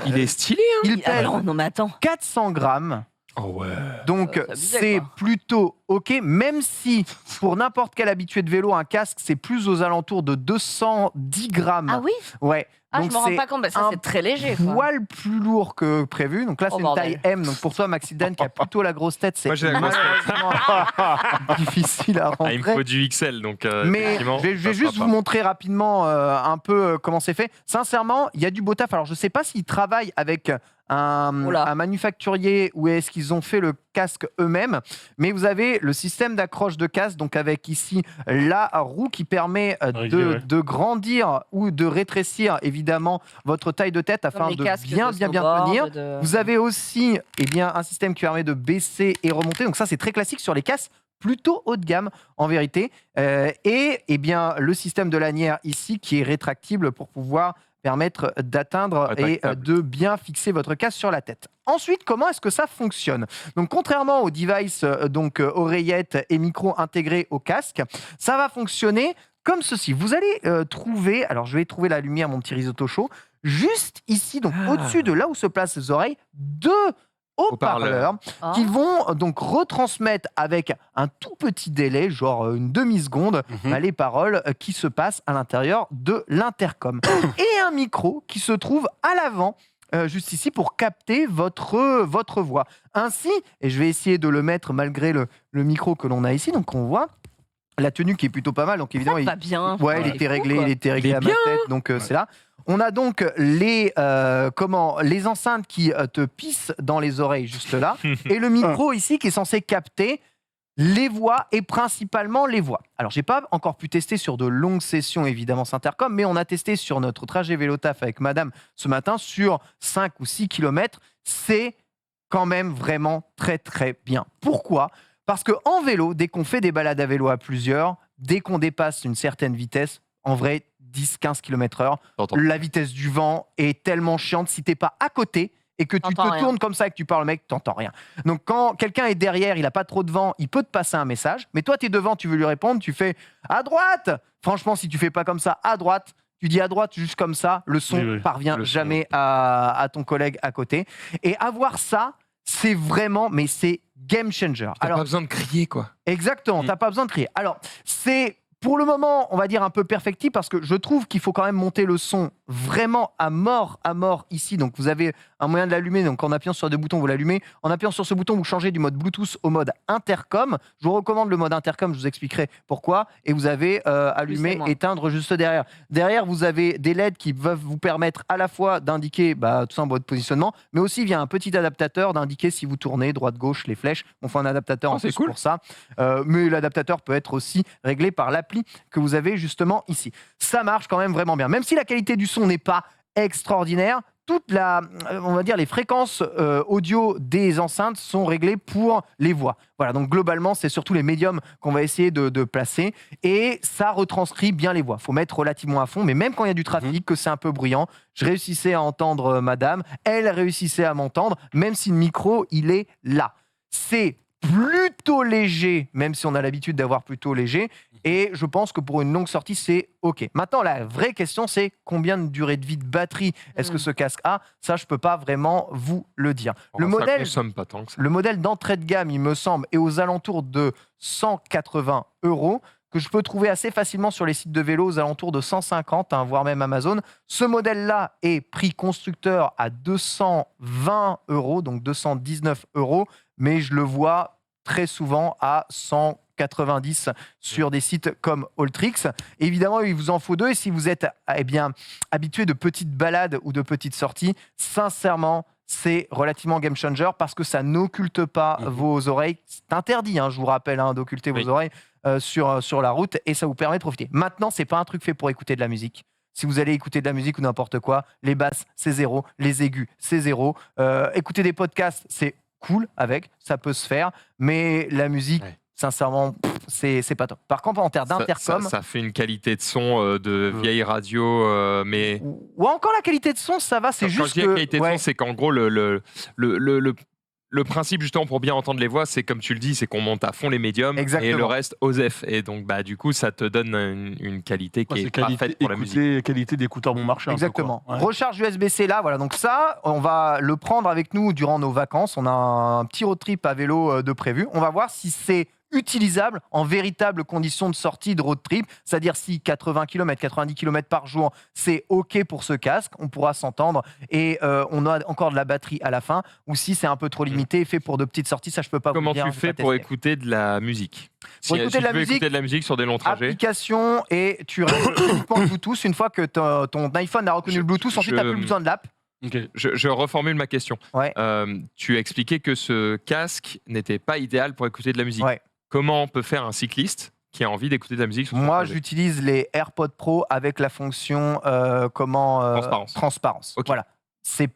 Il est stylé, hein? il pèse Alors, non, mais attends. 400 grammes. Oh ouais. Donc, abusé, c'est quoi. plutôt OK, même si pour n'importe quel habitué de vélo, un casque, c'est plus aux alentours de 210 grammes. Ah oui? Ouais. Ah, Donc, je me rends c'est pas compte. Bah, ça, un c'est très léger. Quoi. poil plus lourd que prévu. Donc là, Oh, c'est une taille bordel. M. Donc pour toi, Maxidane, qui a plutôt la grosse tête, c'est Moi, j'ai la grosse malheureusement difficile à Ah, il me rentrer. faut du XL, donc Mais effectivement, je vais ça juste sera vous pas. montrer rapidement un peu comment c'est fait. Sincèrement, il y a du beau taf. Alors, je ne sais pas s'ils travaillent avec Oula. un manufacturier ou est-ce qu'ils ont fait le casque eux-mêmes. Mais vous avez le système d'accroche de casque, donc avec ici la roue qui permet de grandir ou de rétrécir évidemment votre taille de tête afin les de casques bien de tenir. snowboard, Vous avez aussi un système qui permet de baisser et remonter. Donc ça, c'est très classique sur les casques plutôt haut de gamme en vérité. Et le système de lanière ici qui est rétractible pour pouvoir permettre d'atteindre et Rétractable. de bien fixer votre casque sur la tête. Ensuite, comment est-ce que ça fonctionne? Donc, contrairement aux devices, oreillettes et micro intégrés au casque, ça va fonctionner comme ceci. Vous allez trouver, alors je vais trouver la lumière, mon petit risotto chaud, juste ici, donc au-dessus de là où se placent les oreilles, deux haut-parleurs Ah. qui vont donc retransmettre avec un tout petit délai, genre une demi-seconde, les paroles qui se passent à l'intérieur de l'intercom. Et un micro qui se trouve à l'avant, juste ici, pour capter votre voix. Ainsi, et je vais essayer de le mettre malgré le micro que l'on a ici, donc on voit la tenue qui est plutôt pas mal, donc évidemment, Ça va bien. ouais, il était réglé, il était réglé Il est à ma tête, donc c'est là. On a donc les enceintes qui te pissent dans les oreilles juste là, et le micro ici qui est censé capter les voix et principalement les voix. Alors, j'ai pas encore pu tester sur de longues sessions, évidemment, cet intercom, mais on a testé sur notre trajet vélo taf avec madame ce matin sur 5 ou 6 km. C'est quand même vraiment très, très bien. Pourquoi ? Parce qu'en vélo, dès qu'on fait des balades à vélo à plusieurs, dès qu'on dépasse une certaine vitesse, en vrai, 10-15 km/h, T'entends. la vitesse du vent est tellement chiante. Si t'es pas à côté, et que tu T'entends te rien. tournes comme ça et que tu parles au mec, t'entends rien. Donc quand quelqu'un est derrière, il n'a pas trop de vent, il peut te passer un message, mais toi tu es devant, tu veux lui répondre, tu fais à droite. Franchement, si tu fais pas comme ça, à droite, tu dis à droite juste comme ça, le son Oui, oui. parvient Le son, jamais à ton collègue à côté. Et avoir ça, c'est vraiment, mais c'est game changer. T'as pas besoin de crier, quoi. Exactement, Mm. t'as pas besoin de crier. Alors, c'est pour le moment, on va dire un peu perfectible parce que je trouve qu'il faut quand même monter le son vraiment à mort ici. Donc, vous avez un moyen de l'allumer. Donc, en appuyant sur deux boutons, vous l'allumez. En appuyant sur ce bouton, vous changez du mode Bluetooth au mode intercom. Je vous recommande le mode intercom, je vous expliquerai pourquoi. Et vous avez allumer, moi. éteindre juste derrière. Derrière, vous avez des LED qui peuvent vous permettre à la fois d'indiquer tout ça, votre positionnement, mais aussi via un petit adaptateur d'indiquer si vous tournez droite, gauche, les flèches. On fait un adaptateur en c'est plus cool. pour ça. Mais l'adaptateur peut être aussi réglé par l'appli que vous avez justement ici. Ça marche quand même vraiment bien. Même si la qualité du son n'est pas extraordinaire, on va dire les fréquences audio des enceintes sont réglées pour les voix. Voilà, donc globalement, c'est surtout les médiums qu'on va essayer de placer et ça retranscrit bien les voix. Il faut mettre relativement à fond, mais même quand il y a du trafic, que c'est un peu bruyant, je réussissais à entendre madame, elle réussissait à m'entendre, même si le micro, il est là. C'est plutôt léger, même si on a l'habitude d'avoir plutôt léger. Et je pense que pour une longue sortie, c'est OK. Maintenant, la vraie question, c'est combien de durée de vie de batterie est-ce que ce casque a? Ça, je ne peux pas vraiment vous le dire. Ça consomme pas tant que ça. Le modèle d'entrée de gamme, il me semble, est aux alentours de 180 €, que je peux trouver assez facilement sur les sites de vélo aux alentours de 150, voire même Amazon. Ce modèle-là est prix constructeur à 220 €, donc 219 €, mais je le vois très souvent à 190 sur des sites comme Alltrix. Évidemment, il vous en faut deux. Et si vous êtes habitué de petites balades ou de petites sorties, sincèrement, c'est relativement game changer parce que ça n'occulte pas vos oreilles. C'est interdit, je vous rappelle, d'occulter vos oreilles sur la route et ça vous permet de profiter. Maintenant, c'est pas un truc fait pour écouter de la musique. Si vous allez écouter de la musique ou n'importe quoi, les basses, c'est 0. Les aigus, c'est 0. Écouter des podcasts, c'est cool avec, ça peut se faire, mais la musique, sincèrement, c'est pas top. Par contre, en termes d'intercom, ça fait une qualité de son de vieille radio, mais ou encore la qualité de son, ça va, c'est quand juste je dis que la qualité de son, c'est qu'en gros le principe justement pour bien entendre les voix, c'est comme tu le dis, c'est qu'on monte à fond les médiums et le reste aux F. Et donc du coup, ça te donne une qualité qui est pas faite pour la musique. Qualité d'écouteur bon marché. Exactement. Un peu, quoi. Recharge USB-C là, voilà. Donc ça, on va le prendre avec nous durant nos vacances. On a un petit road trip à vélo de prévu. On va voir si c'est utilisable en véritable condition de sortie de road trip, c'est-à-dire si 80 km, 90 km par jour, c'est OK pour ce casque, on pourra s'entendre et on a encore de la batterie à la fin, ou si c'est un peu trop limité, fait pour de petites sorties, ça je peux pas vous dire. Comment tu fais pour écouter de la musique? Pour écouter de la musique sur des longs trajets. Application et tu restes uniquement Bluetooth. Une fois que ton iPhone a reconnu le Bluetooth, ensuite tu n'as plus besoin de l'app. Okay. Je reformule ma question. Ouais. Tu expliquais que ce casque n'était pas idéal pour écouter de la musique. Ouais. Comment peut faire un cycliste qui a envie d'écouter de la musique sur son Moi, trajet? j'utilise les AirPods Pro avec la fonction transparence. Okay. Voilà. C'est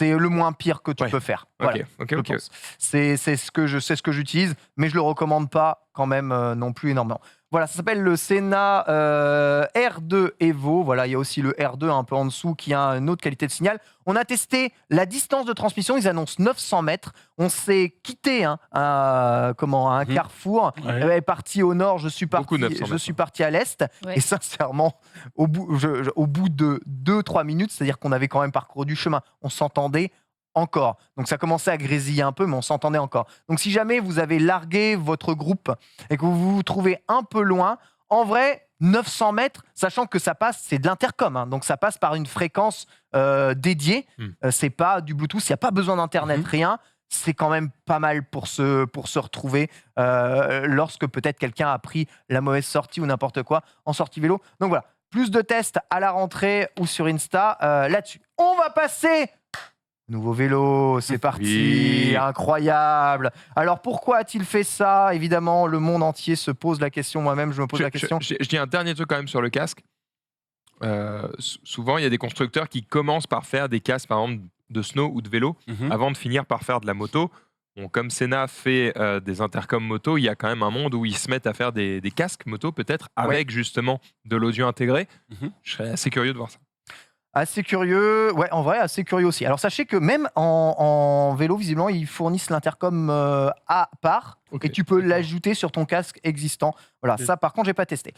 le moins pire que tu peux faire. Voilà, Ok. c'est ce que j'utilise, mais je le recommande pas quand même non plus énormément. Voilà, ça s'appelle le Sena R2 Evo. Voilà, il y a aussi le R2 un peu en dessous qui a une autre qualité de signal. On a testé la distance de transmission. Ils annoncent 900 mètres. On s'est quitté à un carrefour. Elle est partie au nord. Je suis parti à l'est. Ouais. Et sincèrement, au bout de 2-3 minutes, c'est-à-dire qu'on avait quand même parcouru du chemin, on s'entendait encore. Donc ça commençait à grésiller un peu, mais on s'entendait encore. Donc si jamais vous avez largué votre groupe et que vous vous trouvez un peu loin, en vrai, 900 mètres, sachant que ça passe, c'est de l'intercom, donc ça passe par une fréquence dédiée. C'est pas du Bluetooth, il n'y a pas besoin d'internet, rien. C'est quand même pas mal pour se retrouver lorsque peut-être quelqu'un a pris la mauvaise sortie ou n'importe quoi en sortie vélo. Donc voilà, plus de tests à la rentrée ou sur Insta là-dessus. On va passer... Nouveau vélo, c'est parti, incroyable. Alors pourquoi a-t-il fait ça? Évidemment, le monde entier se pose la question, moi-même je me pose la question. Je dis un dernier truc quand même sur le casque. Souvent, il y a des constructeurs qui commencent par faire des casques, par exemple, de snow ou de vélo, avant de finir par faire de la moto. Bon, comme Sena fait des intercoms moto, il y a quand même un monde où ils se mettent à faire des casques moto, peut-être, avec justement de l'audio intégré. Je serais assez curieux de voir ça. Assez curieux, ouais, en vrai, assez curieux aussi. Alors sachez que même en vélo, visiblement, ils fournissent l'intercom à part et tu peux l'ajouter sur ton casque existant. Voilà, ça par contre, j'ai pas testé.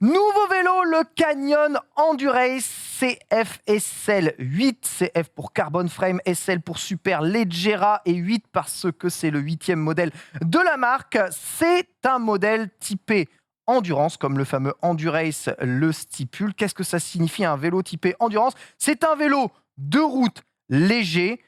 Nouveau vélo, le Canyon Endurace CF SL 8. CF pour Carbon Frame, SL pour Super Leggera et 8 parce que c'est le 8e modèle de la marque. C'est un modèle typé endurance, comme le fameux Endurace le stipule. Qu'est-ce que ça signifie un vélo typé endurance? C'est un vélo de route léger,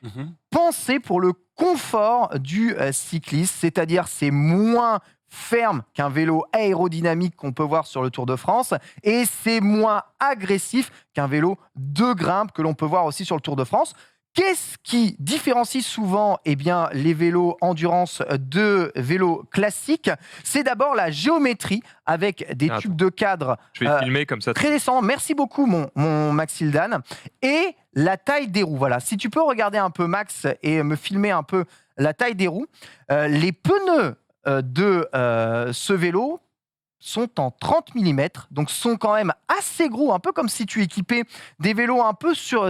pensé pour le confort du cycliste, c'est-à-dire c'est moins ferme qu'un vélo aérodynamique qu'on peut voir sur le Tour de France et c'est moins agressif qu'un vélo de grimpe que l'on peut voir aussi sur le Tour de France. Qu'est-ce qui différencie souvent les vélos endurance de vélos classiques? C'est d'abord la géométrie avec des tubes de cadre Je vais filmer comme ça. très descendants. Merci beaucoup mon Maxildan. Et la taille des roues. Voilà. Si tu peux regarder un peu Max et me filmer un peu la taille des roues. Les pneus de ce vélo sont en 30 mm, donc sont quand même assez gros, un peu comme si tu équipais des vélos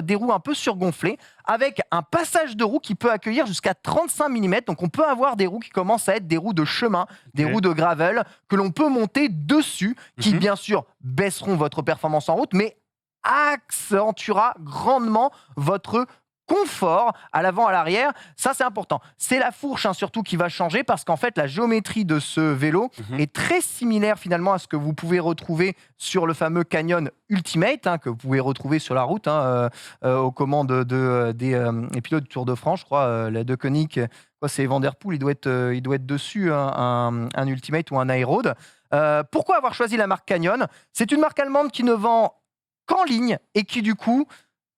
des roues un peu surgonflées, avec un passage de roue qui peut accueillir jusqu'à 35 mm. Donc on peut avoir des roues qui commencent à être des roues de chemin, des roues de gravel, que l'on peut monter dessus, qui bien sûr baisseront votre performance en route, mais accentuera grandement votre confort à l'avant, à l'arrière. Ça, c'est important. C'est la fourche surtout qui va changer parce qu'en fait, la géométrie de ce vélo est très similaire finalement à ce que vous pouvez retrouver sur le fameux Canyon Ultimate, que vous pouvez retrouver sur la route aux commandes des pilotes du Tour de France, je crois. La De Koenig, c'est Van Der Poel, il doit être dessus, un Ultimate ou un Aeroad. Pourquoi avoir choisi la marque Canyon? C'est une marque allemande qui ne vend qu'en ligne et qui, du coup,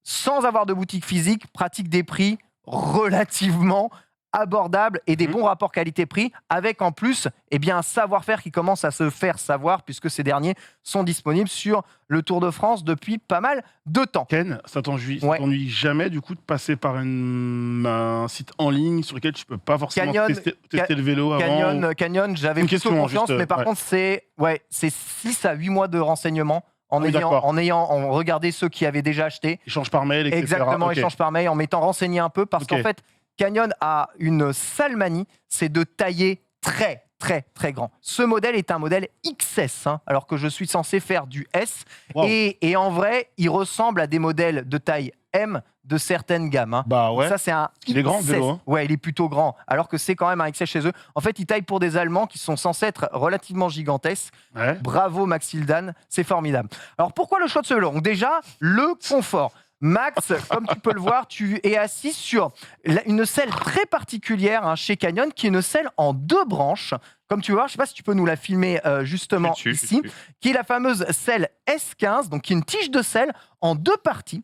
sans avoir de boutique physique, pratique des prix relativement abordables et des bons rapports qualité-prix, avec en plus un savoir-faire qui commence à se faire savoir, puisque ces derniers sont disponibles sur le Tour de France depuis pas mal de temps. Ken, ça t'ennuie jamais du coup de passer par un site en ligne sur lequel tu peux pas forcément tester le vélo avant Canyon, j'avais plutôt confiance, mais par contre, c'est 6 à 8 mois de renseignements. En ayant regardé ceux qui avaient déjà acheté. Échange par mail, etc. Exactement, échange par mail, en m'étant renseigné un peu, parce qu'en fait, Canyon a une sale manie, c'est de tailler très, très, très grand. Ce modèle est un modèle XS, alors que je suis censé faire du S. Wow. Et en vrai, il ressemble à des modèles de taille M de certaines gammes. Bah ouais. Ça, c'est un XS. Il est grand, le vélo. Ouais, il est plutôt grand, alors que c'est quand même un XS chez eux. En fait, ils taillent pour des Allemands qui sont censés être relativement gigantesques. Ouais. Bravo, Maxildan, c'est formidable. Alors, pourquoi le choix de ce vélo? Donc déjà, le confort. Max, comme tu peux le voir, tu es assis sur une selle très particulière chez Canyon, qui est une selle en 2 branches. Comme tu vois, je ne sais pas si tu peux nous la filmer justement ici, qui est la fameuse selle S15, donc qui est une tige de selle en 2 parties,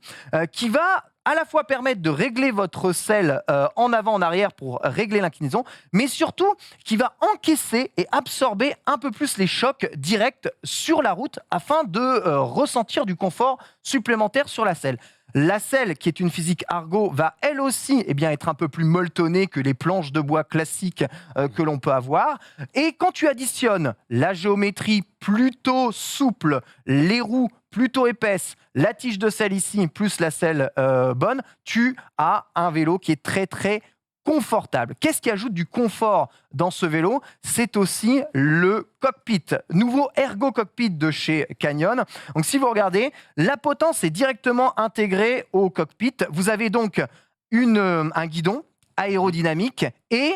qui va à la fois permettre de régler votre selle en avant, en arrière pour régler l'inclinaison, mais surtout qui va encaisser et absorber un peu plus les chocs directs sur la route afin de ressentir du confort supplémentaire sur la selle. La selle, qui est une physique Argo, va elle aussi être un peu plus molletonnée que les planches de bois classiques que l'on peut avoir. Et quand tu additionnes la géométrie plutôt souple, les roues plutôt épaisses, la tige de selle ici, plus la selle bonne, tu as un vélo qui est très très confortable. Qu'est-ce qui ajoute du confort dans ce vélo? C'est aussi le cockpit. Nouveau Ergo Cockpit de chez Canyon. Donc si vous regardez, la potence est directement intégrée au cockpit. Vous avez donc un guidon aérodynamique et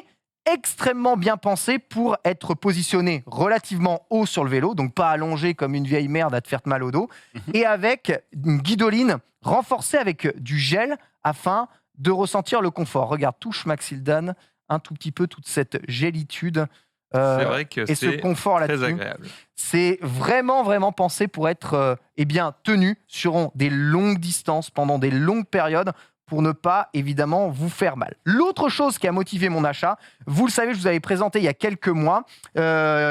extrêmement bien pensé pour être positionné relativement haut sur le vélo, donc pas allongé comme une vieille merde à te faire mal au dos, et avec une guidoline renforcée avec du gel afin de ressentir le confort. Regarde, touche Maxildan un tout petit peu toute cette gélitude c'est vrai que et ce confort très là-dessus. agréable. C'est vraiment pensé pour être tenu sur des longues distances pendant des longues périodes pour ne pas évidemment vous faire mal. L'autre chose qui a motivé mon achat, vous le savez, je vous avais présenté il y a quelques mois,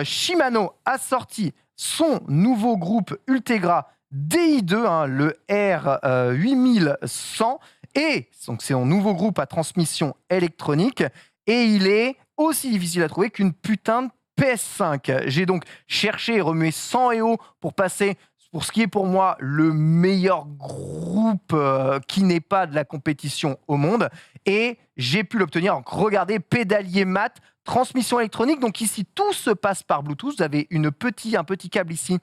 Shimano a sorti son nouveau groupe Ultegra DI2, le R8100. Et donc c'est un nouveau groupe à transmission électronique et il est aussi difficile à trouver qu'une putain de PS5. J'ai donc cherché et remué 100 EO pour passer pour ce qui est pour moi le meilleur groupe qui n'est pas de la compétition au monde. Et j'ai pu l'obtenir. Donc, regardez, pédalier mat, transmission électronique. Donc ici, tout se passe par Bluetooth. Vous avez un petit câble ici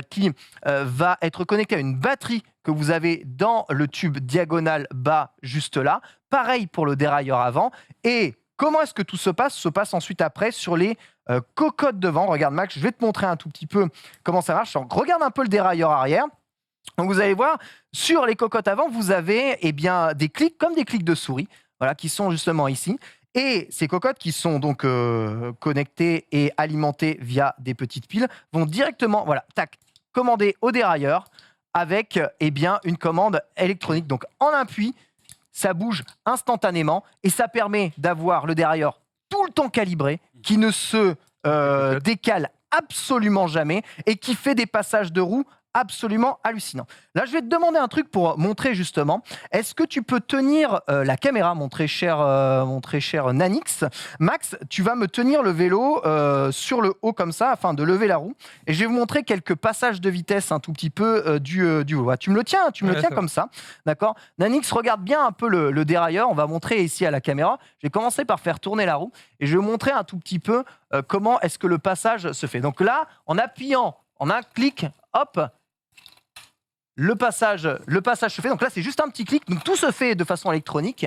qui va être connecté à une batterie que vous avez dans le tube diagonal bas juste là. Pareil pour le dérailleur avant. Et comment est-ce que tout se passe ? Se passe ensuite après sur les cocottes devant. Regarde Max, je vais te montrer un tout petit peu comment ça marche. Donc, regarde un peu le dérailleur arrière. Donc vous allez voir, sur les cocottes avant, vous avez des clics comme des clics de souris, voilà, qui sont justement ici. Et ces cocottes qui sont donc connectées et alimentées via des petites piles vont directement, commander au dérailleur avec une commande électronique. Donc en appui, ça bouge instantanément et ça permet d'avoir le dérailleur tout le temps calibré, qui ne se décale absolument jamais et qui fait des passages de roues absolument hallucinants. Là, je vais te demander un truc pour montrer justement. Est-ce que tu peux tenir la caméra, mon très cher Nanix ? Max, tu vas me tenir le vélo sur le haut comme ça, afin de lever la roue. Et je vais vous montrer quelques passages de vitesse un tout petit peu du haut. Tu me le tiens, comme ça. D'accord ? Nanix, regarde bien un peu le dérailleur. On va montrer ici à la caméra. Je vais commencer par faire tourner la roue. Et je vais vous montrer un tout petit peu comment est-ce que le passage se fait. Donc là, en appuyant en un clic, hop, le passage se fait. Donc là, c'est juste un petit clic. Donc tout se fait de façon électronique.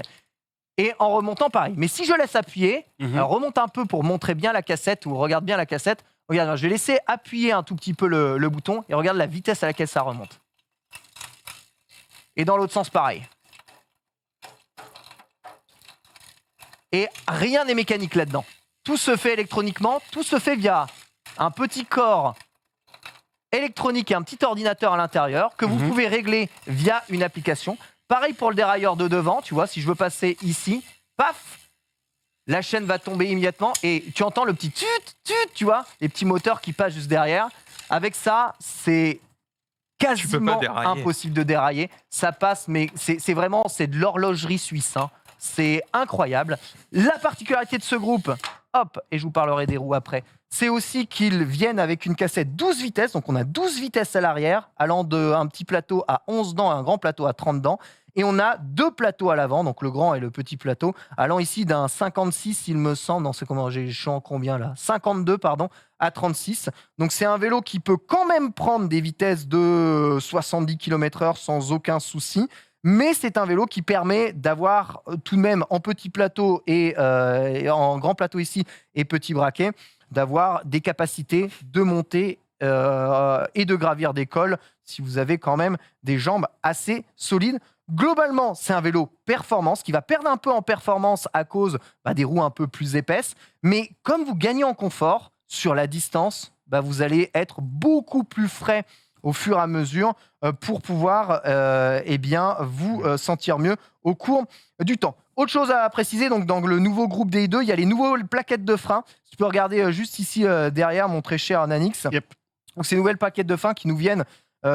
Et en remontant, pareil. Mais si je laisse appuyer, alors remonte un peu pour montrer bien la cassette ou regarde bien la cassette. Regarde, je vais laisser appuyer un tout petit peu le bouton et regarde la vitesse à laquelle ça remonte. Et dans l'autre sens, pareil. Et rien n'est mécanique là-dedans. Tout se fait électroniquement. Tout se fait via un petit corps électronique et un petit ordinateur à l'intérieur que vous pouvez régler via une application. Pareil pour le dérailleur de devant, tu vois, si je veux passer ici, paf, la chaîne va tomber immédiatement et tu entends le petit tut, tu vois, les petits moteurs qui passent juste derrière. Avec ça, c'est quasiment impossible de dérailler. Ça passe, mais c'est de l'horlogerie suisse, hein. C'est incroyable. La particularité de ce groupe, hop, et je vous parlerai des roues après, c'est aussi qu'ils viennent avec une cassette 12 vitesses. Donc, on a 12 vitesses à l'arrière, allant d'un petit plateau à 11 dents à un grand plateau à 30 dents. Et on a deux plateaux à l'avant, donc le grand et le petit plateau, allant ici d'un 56, il me semble. Non, c'est comment, je suis en combien là ? 52, pardon, à 36. Donc, c'est un vélo qui peut quand même prendre des vitesses de 70 km/h sans aucun souci. Mais c'est un vélo qui permet d'avoir tout de même en petit plateau et en grand plateau ici et petit braquet, d'avoir des capacités de monter et de gravir des cols si vous avez quand même des jambes assez solides. Globalement, c'est un vélo performance qui va perdre un peu en performance à cause des roues un peu plus épaisses. Mais comme vous gagnez en confort sur la distance, vous allez être beaucoup plus frais au fur et à mesure pour pouvoir vous sentir mieux au cours du temps. Autre chose à préciser, donc dans le nouveau groupe DI2, il y a les nouvelles plaquettes de frein. Tu peux regarder juste ici derrière, mon très cher Nanix. Yep. Donc ces nouvelles plaquettes de frein qui nous viennent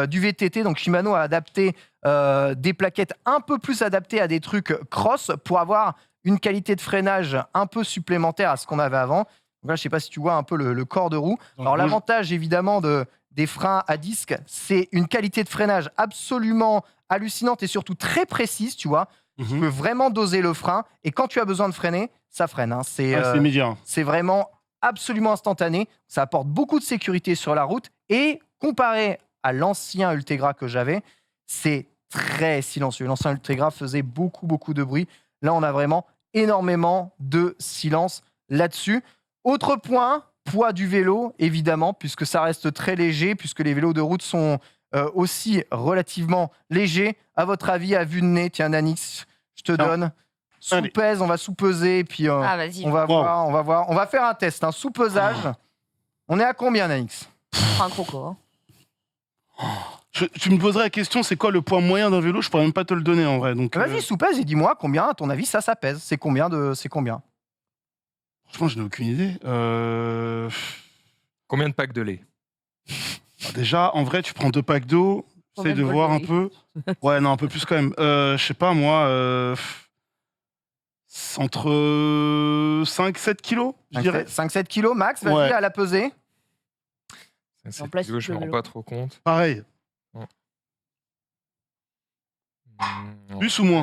du VTT. Donc Shimano a adapté des plaquettes un peu plus adaptées à des trucs cross pour avoir une qualité de freinage un peu supplémentaire à ce qu'on avait avant. Donc là, je ne sais pas si tu vois un peu le corps de roue. Alors l'avantage évidemment des freins à disque, c'est une qualité de freinage absolument hallucinante et surtout très précise, tu vois. Tu peux vraiment doser le frein et quand tu as besoin de freiner, ça freine. Hein. C'est immédiat. C'est vraiment absolument instantané. Ça apporte beaucoup de sécurité sur la route et comparé à l'ancien Ultegra que j'avais, c'est très silencieux. L'ancien Ultegra faisait beaucoup de bruit. Là, on a vraiment énormément de silence là-dessus. Autre point, poids du vélo, évidemment, puisque ça reste très léger, puisque les vélos de route sont aussi relativement légers. À votre avis, à vue de nez, tiens, Nanix, je te donne. Sous-pèse, on va sous-peser, puis on va voir. On va faire un test, un sous-pesage. On est à combien, Nanix ? Un croco. Tu me poserais la question, c'est quoi le poids moyen d'un vélo ? Je pourrais même pas te le donner en vrai. Donc, vas-y, sous-pèse et dis-moi combien, à ton avis, ça pèse. C'est combien ? Franchement, je n'ai aucune idée. Combien de packs de lait ? Déjà, en vrai, tu prends 2 packs d'eau. Essaye de voir un peu. Ouais, non, un peu plus quand même. Je sais pas, moi, entre 5-7 kilos, je dirais. 5-7 kilos, max, vas-y, à la pesée. Je me rends pas trop compte. Pareil. Plus ou moins?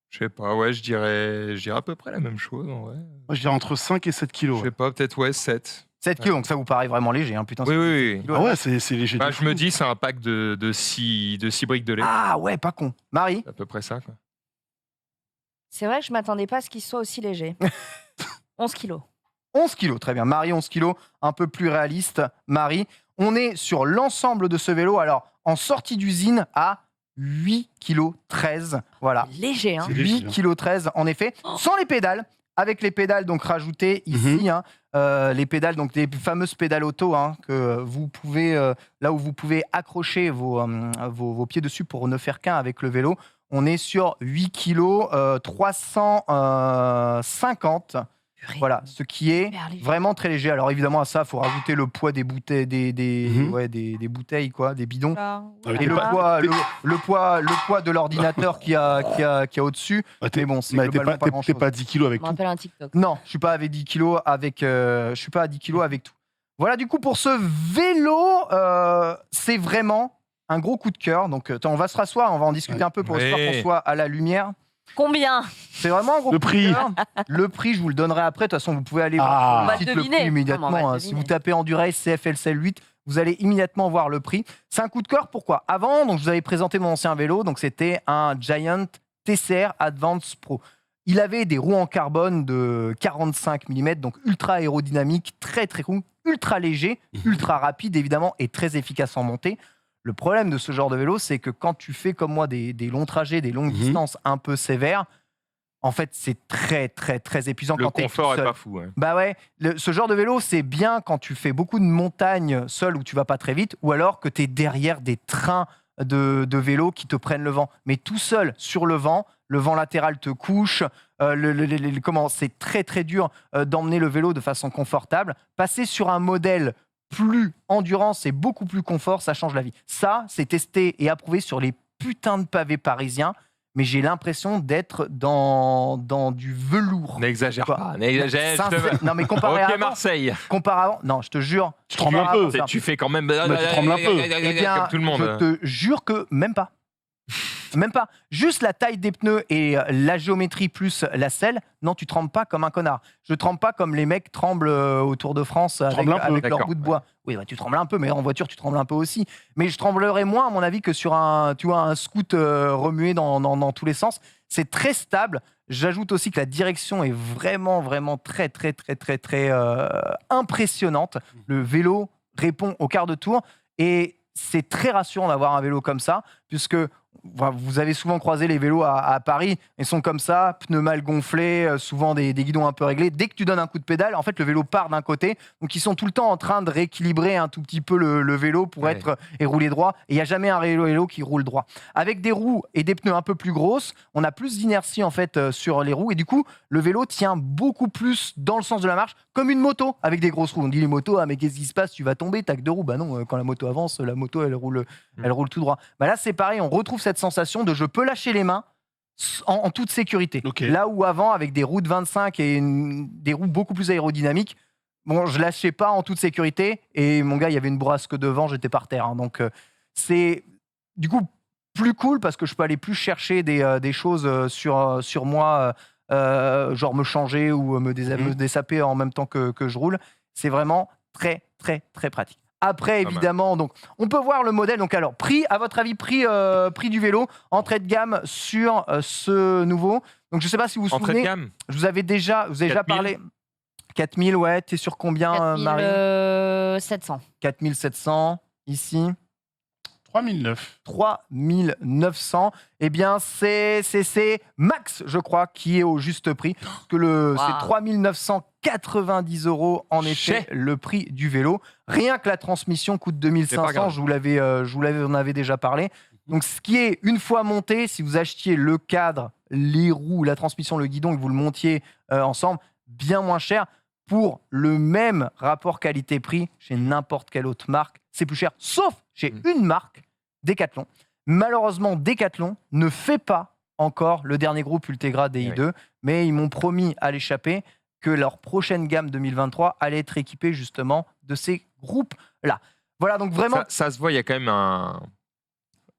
Je sais pas, ouais, je dirais à peu près la même chose. En vrai. Moi, je dirais entre 5 et 7 kilos. Je sais pas, peut-être 7. 7 kilos, donc ça vous paraît vraiment léger, hein, putain. Oui. Ah ouais, c'est léger. Bah, je me dis, c'est un pack de 6 briques de lait. Ah ouais, pas con. Marie? C'est à peu près ça, quoi. C'est vrai que je m'attendais pas à ce qu'il soit aussi léger. 11 kilos. 11 kilos, très bien. Marie, 11 kilos, un peu plus réaliste. Marie, on est sur l'ensemble de ce vélo, alors en sortie d'usine à 8 kg 13. Voilà. Léger, hein. 8 kg 13, en effet, sans les pédales. Avec les pédales donc rajoutées ici, les pédales, donc des fameuses pédales auto que vous pouvez, là où vous pouvez accrocher vos pieds dessus pour ne faire qu'un avec le vélo. On est sur 8 kg 350. Voilà, ce qui est vraiment très léger. Alors évidemment à ça, il faut rajouter le poids des bouteilles, des bouteilles quoi, des bidons, et le poids de l'ordinateur qui a au-dessus. Mais bon, c'est globalement pas grand-chose. T'es pas à 10 kilos avec On tout. appelle un TikTok. Non, je suis pas avec 10 kilos avec, je suis pas à 10 kilos avec tout. Voilà, du coup pour ce vélo, c'est vraiment un gros coup de cœur. Donc on va se rasseoir, on va en discuter un peu pour histoire qu'on soit à la lumière. Combien? C'est vraiment un gros prix. Le prix, je vous le donnerai après. De toute façon, vous pouvez aller voir sur le site le prix immédiatement. Si vous tapez Endurace CFLCL 8, vous allez immédiatement voir le prix. C'est un coup de cœur. Pourquoi? Avant, donc, je vous avais présenté mon ancien vélo. Donc, c'était un Giant TCR Advance Pro. Il avait des roues en carbone de 45 mm, donc ultra aérodynamique, très très cool, ultra léger, ultra rapide évidemment et très efficace en montée. Le problème de ce genre de vélo, c'est que quand tu fais comme moi des longs trajets, des longues distances un peu sévères, en fait, c'est très, très, très épuisant. Le quand confort est pas fou. Ouais. Bah ouais, ce genre de vélo, c'est bien quand tu fais beaucoup de montagnes seul où tu vas pas très vite, ou alors que tu es derrière des trains de vélo qui te prennent le vent. Mais tout seul, sur le vent latéral te couche, c'est très, très dur d'emmener le vélo de façon confortable. Passer sur un modèle plus endurance et beaucoup plus confort, ça change la vie. Ça, c'est testé et approuvé sur les putains de pavés parisiens, mais j'ai l'impression d'être dans du velours. N'exagère pas, n'exagère. Non, mais comparé à Marseille. Non, je te jure. Tu trembles un peu. Tu fais quand même. Tu trembles un peu. Eh bien, comme tout le monde. Je te jure que même pas. Même pas. Juste la taille des pneus et la géométrie plus la selle. Non, tu trembles pas comme un connard. Je tremble pas comme les mecs tremblent au Tour de France avec leur bout de bois. Oui, bah, tu trembles un peu, mais en voiture, tu trembles un peu aussi. Mais je tremblerai moins, à mon avis, que sur un scoot remué dans tous les sens. C'est très stable. J'ajoute aussi que la direction est vraiment, vraiment très, très, très, très, très impressionnante. Le vélo répond au quart de tour et c'est très rassurant d'avoir un vélo comme ça, puisque vous avez souvent croisé les vélos à Paris, ils sont comme ça, pneus mal gonflés, souvent des guidons un peu réglés. Dès que tu donnes un coup de pédale, en fait, le vélo part d'un côté. Donc, ils sont tout le temps en train de rééquilibrer un tout petit peu le vélo pour être et rouler droit. Et il n'y a jamais un vélo qui roule droit. Avec des roues et des pneus un peu plus grosses, on a plus d'inertie en fait sur les roues. Et du coup, le vélo tient beaucoup plus dans le sens de la marche, comme une moto avec des grosses roues. On dit les motos, mais qu'est-ce qui se passe? Tu vas tomber, t'as que deux roues. Bah non, quand la moto avance, la moto elle roule tout droit. Bah là, c'est pareil, on retrouve cette sensation de je peux lâcher les mains en toute sécurité. Là où avant, avec des roues de 25 et des roues beaucoup plus aérodynamiques, bon, je lâchais pas en toute sécurité et mon gars, il y avait une bourrasque devant, j'étais par terre. Donc c'est du coup plus cool parce que je peux aller plus chercher des choses sur moi, genre me changer ou me dessaper en même temps que je roule. C'est vraiment très, très, très pratique. Après, évidemment, donc, on peut voir le modèle. Donc, alors, prix, à votre avis, prix du vélo, entrée de gamme sur ce nouveau. Donc, je ne sais pas si vous vous souvenez. Entrée de gamme. Je vous avais déjà parlé. 4000, ouais. T'es sur combien, Marie? 700. 4700, ici. 3009. 3900. Eh bien, c'est Max, je crois, qui est au juste prix. Parce que c'est 3990 €, en effet, le prix du vélo. Rien que la transmission coûte 2500. Je vous l'avais, on avait déjà parlé. Donc, ce qui est, une fois monté, si vous achetiez le cadre, les roues, la transmission, le guidon, et que vous le montiez ensemble, bien moins cher. Pour le même rapport qualité-prix chez n'importe quelle autre marque, c'est plus cher, sauf chez une marque, Decathlon. Malheureusement, Decathlon ne fait pas encore le dernier groupe Ultegra DI2, mais ils m'ont promis à l'échappée que leur prochaine gamme 2023 allait être équipée justement de ces groupes-là. Voilà, donc vraiment. Ça se voit, il y a quand même un.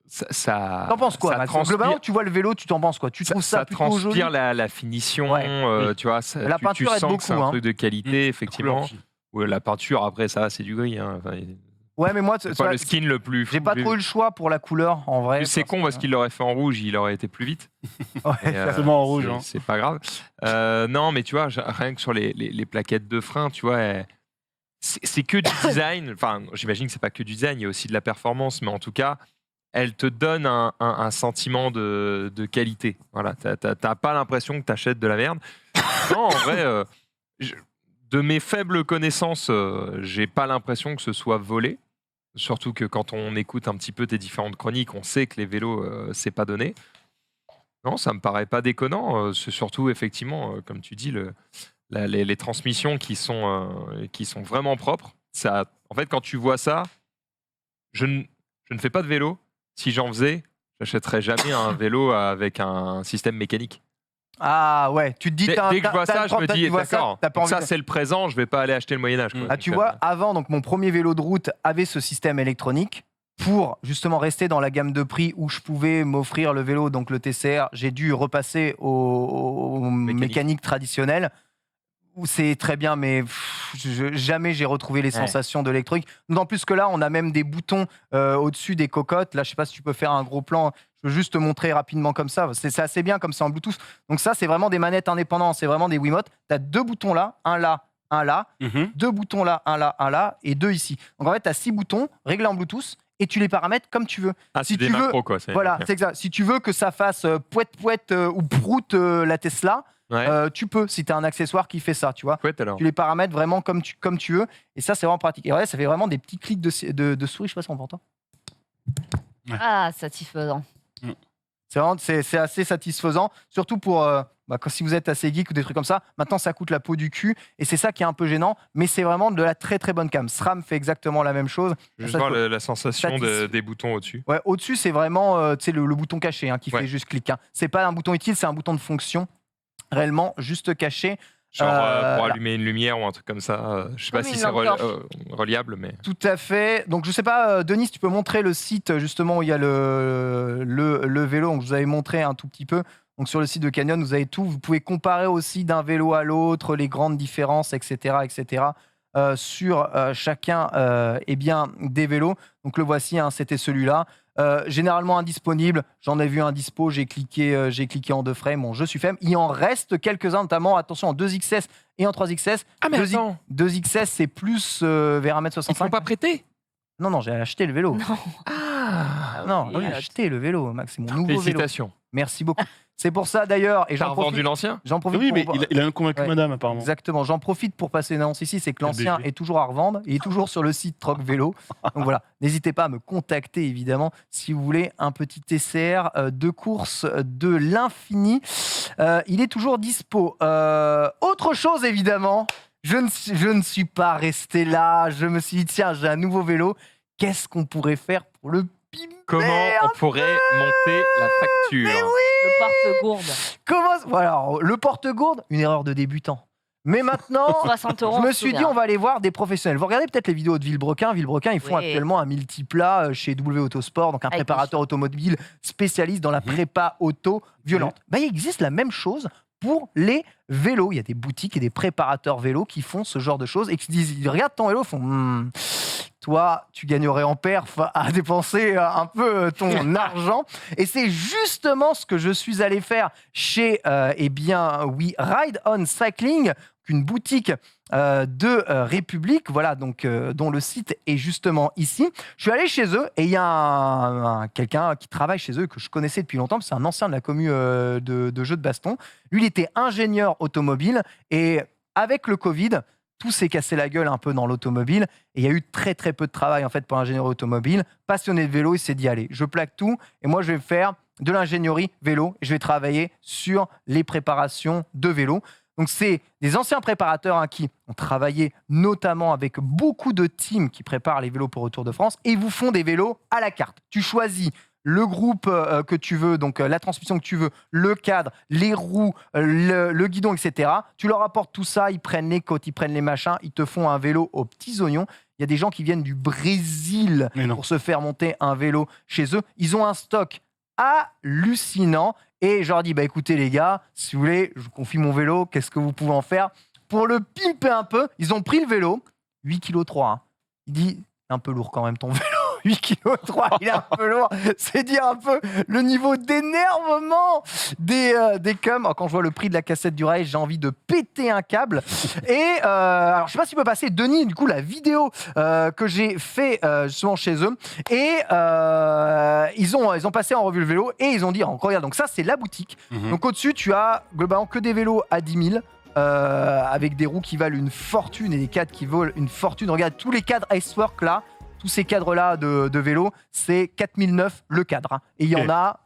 Ça, T'en penses quoi, ça Max transpire- Globalement, tu vois le vélo, tu t'en penses quoi? Tu trouves ça plutôt joli? transpire la finition, Ouais. tu vois. La Tu peinture aide sens que c'est beaucoup, un hein. truc de qualité, effectivement. Couleur. Ouais, la peinture, après, ça, c'est du gris. Hein. Enfin, Ouais, mais moi, c'est pas le skin le plus fou. j'ai pas trop eu le choix pour la couleur en vrai. C'est con parce qu'il l'aurait fait en rouge, il aurait été plus vite. Ouais, Et, forcément en rouge, hein. C'est pas grave. Non, mais tu vois, rien que sur les plaquettes de frein, tu vois, c'est que du design. Enfin, j'imagine que c'est pas que du design, il y a aussi de la performance, mais en tout cas, elle te donne un sentiment de qualité. Voilà, t'as pas l'impression que t'achètes de la merde. Non, en vrai, de mes faibles connaissances, j'ai pas l'impression que ce soit volé. Surtout que quand on écoute un petit peu tes différentes chroniques, on sait que les vélos, c'est pas donné. Non, ça me paraît pas déconnant. C'est surtout, effectivement, comme tu dis, les transmissions qui sont vraiment propres. Ça, en fait, quand tu vois ça, je ne fais pas de vélo. Si j'en faisais, j'achèterais jamais un vélo avec un système mécanique. Ah ouais, tu te dis Dès que je vois ça, je me dis, d'accord, t'as pas envie ça de- c'est le présent, je vais pas aller acheter le Moyen-Âge. Ah, tu vois, avant, donc mon premier vélo de route avait ce système électronique. Pour justement rester dans la gamme de prix où je pouvais m'offrir le vélo, donc le TCR, j'ai dû repasser au mécanique traditionnel. Où c'est très bien, mais jamais j'ai retrouvé les sensations de l'électronique. D'autant plus que là, on a même des boutons au-dessus des cocottes. Là, je sais pas si tu peux faire un gros plan. Je veux juste te montrer rapidement comme ça. C'est assez bien comme c'est en Bluetooth. Donc ça, c'est vraiment des manettes indépendantes. C'est vraiment des Wiimote. Tu as 2 boutons là, un là, un là. 2 boutons là, un là, un là. Et 2 ici. Donc en fait, tu as 6 boutons réglés en Bluetooth. Et tu les paramètres comme tu veux. Ah, Si c'est des tu veux, macros, quoi. voilà, c'est exact. Si tu veux que ça fasse pouette ou prout la Tesla, tu peux, si tu as un accessoire qui fait ça, tu vois. Alors. Tu les paramètres vraiment comme tu veux. Et ça, c'est vraiment pratique. Et ouais, ça fait vraiment des petits clics de souris. Je sais pas si on entend. Ah, satisfaisant. C'est assez satisfaisant, surtout pour si vous êtes assez geek ou des trucs comme ça. Maintenant, ça coûte la peau du cul et c'est ça qui est un peu gênant, mais c'est vraiment de la très très bonne cam. SRAM fait exactement la même chose. Juste voir la sensation des boutons au-dessus. Ouais, au-dessus, c'est vraiment le bouton caché qui fait juste clic. Hein. C'est pas un bouton utile, c'est un bouton de fonction réellement juste caché. Genre pour allumer une lumière ou un truc comme ça. Je sais pas si c'est reliable, mais. Tout à fait. Donc je sais pas, Denis, tu peux montrer le site justement où il y a le vélo. Donc je vous avais montré un tout petit peu. Donc sur le site de Canyon, vous avez tout. Vous pouvez comparer aussi d'un vélo à l'autre, les grandes différences, etc., etc. Sur chacun des vélos. Donc le voici, c'était celui-là. Généralement indisponible, j'en ai vu un dispo, j'ai cliqué en 2 frames, bon, je suis ferme. Il en reste quelques-uns, notamment, attention, en 2XS et en 3XS. Ah mais attends, 2XS, c'est plus vers 1m65. Ils ne sont pas prêtés? Non, j'ai acheté le vélo. Non. J'ai acheté le vélo, Max, c'est mon nouveau vélo. Félicitations. Merci beaucoup. C'est pour ça d'ailleurs, et j'en profite. Vendu l'ancien? J'en profite. Oui, mais il a même convaincu madame apparemment. Exactement. J'en profite pour passer une annonce ici, c'est que l'ancien est toujours à revendre. Il est toujours sur le site Troc Vélo. Donc voilà, n'hésitez pas à me contacter évidemment si vous voulez un petit TCR de course de l'infini. Il est toujours dispo. Autre chose évidemment, je ne suis pas resté là. Je me suis dit tiens, j'ai un nouveau vélo. Qu'est-ce qu'on pourrait faire pour le pimper? Comment on pourrait monter la facture? Mais oui, le porte-gourde. Voilà, le porte-gourde, une erreur de débutant. Mais maintenant, 60 €, je me suis dit, on va aller voir des professionnels. Vous regardez peut-être les vidéos de Villebrequin. Villebrequin, ils font actuellement un multiplat chez W Autosport, donc un préparateur automobile spécialiste dans la prépa auto violente. Il existe la même chose pour les vélos. Il y a des boutiques et des préparateurs vélos qui font ce genre de choses et qui se disent, ils regardent ton vélo, ils font... Toi, tu gagnerais en perf à dépenser un peu ton argent. Et c'est justement ce que je suis allé faire chez Ride On Cycling, une boutique de République, voilà, donc, dont le site est justement ici. Je suis allé chez eux et il y a quelqu'un qui travaille chez eux que je connaissais depuis longtemps, c'est un ancien de la commu de jeux de baston. Lui, il était ingénieur automobile et avec le Covid, tout s'est cassé la gueule un peu dans l'automobile et il y a eu très très peu de travail en fait pour l'ingénierie automobile. Passionné de vélo, il s'est dit allez, je plaque tout et moi je vais faire de l'ingénierie vélo et je vais travailler sur les préparations de vélo. Donc c'est des anciens préparateurs qui ont travaillé notamment avec beaucoup de teams qui préparent les vélos pour le Tour de France et ils vous font des vélos à la carte. Tu choisis le groupe que tu veux, donc la transmission que tu veux, le cadre, les roues, le guidon, etc. Tu leur apportes tout ça, ils prennent les côtes, ils prennent les machins, ils te font un vélo aux petits oignons. Il y a des gens qui viennent du Brésil pour se faire monter un vélo chez eux. Ils ont un stock hallucinant. Et je leur dis, écoutez les gars, si vous voulez, je vous confie mon vélo, qu'est-ce que vous pouvez en faire? Pour le pimper un peu, ils ont pris le vélo, 8,3 kg. Hein. Il dit, un peu lourd quand même ton vélo. 8,3 kg, il est un peu lourd. C'est dire un peu le niveau d'énervement des cums. Quand je vois le prix de la cassette du rail, j'ai envie de péter un câble. Et alors, je sais pas s'il peut passer, Denis, du coup, la vidéo que j'ai fait justement chez eux. Et ils ont passé en revue le vélo et ils ont dit, regarde, donc ça, c'est la boutique. Donc au-dessus, tu as globalement que des vélos à 10 000. Avec des roues qui valent une fortune et des cadres qui valent une fortune. Regarde, tous les cadres Icework là, tous ces cadres-là de vélo, c'est 4009 le cadre. Hein. Et il y en a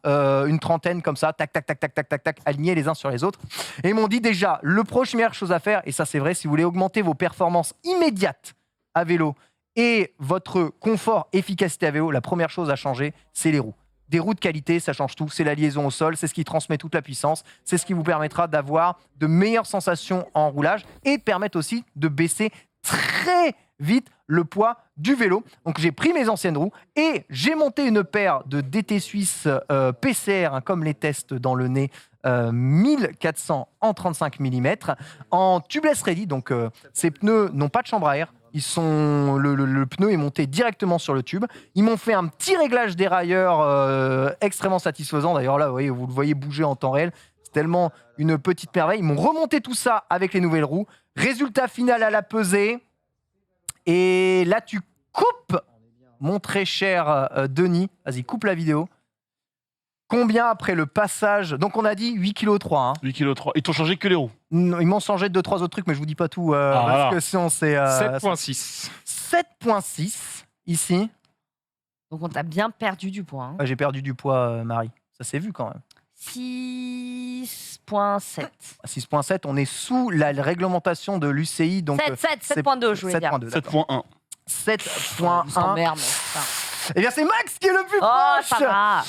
une trentaine comme ça, tac, tac, tac, tac, tac, tac, tac, alignés les uns sur les autres. Et ils m'ont dit déjà, le première chose à faire, et ça c'est vrai, si vous voulez augmenter vos performances immédiates à vélo et votre confort, efficacité à vélo, la première chose à changer, c'est les roues. Des roues de qualité, ça change tout. C'est la liaison au sol, c'est ce qui transmet toute la puissance. C'est ce qui vous permettra d'avoir de meilleures sensations en roulage et permettre aussi de baisser très vite le poids du vélo. Donc j'ai pris mes anciennes roues et j'ai monté une paire de DT Suisse PCR, comme les tests dans le nez, 1400 en 35 mm, en tubeless ready. Donc ces pneus n'ont pas de chambre à air. Le pneu est monté directement sur le tube. Ils m'ont fait un petit réglage dérailleur extrêmement satisfaisant. D'ailleurs là, vous le voyez bouger en temps réel. C'est tellement une petite merveille. Ils m'ont remonté tout ça avec les nouvelles roues. Résultat final à la pesée. Et là, tu coupes, mon très cher Denis. Vas-y, coupe la vidéo. Combien après le passage? Donc on a dit 8,3 kg. Hein. 8,3 kg. Ils t'ont changé que les roues? Non, ils m'ont changé 2-3 autres trucs, mais je vous dis pas tout. Parce que sinon c'est... 7,6. 7,6 ici. Donc on t'a bien perdu du poids. Hein. Ouais, j'ai perdu du poids, Marie. Ça s'est vu quand même. 6,7. 6,7, on est sous la réglementation de l'UCI. 7,2, je voulais dire. 7,1. 7,1. Merde. Eh bien, c'est Max qui est le plus proche. Ça va.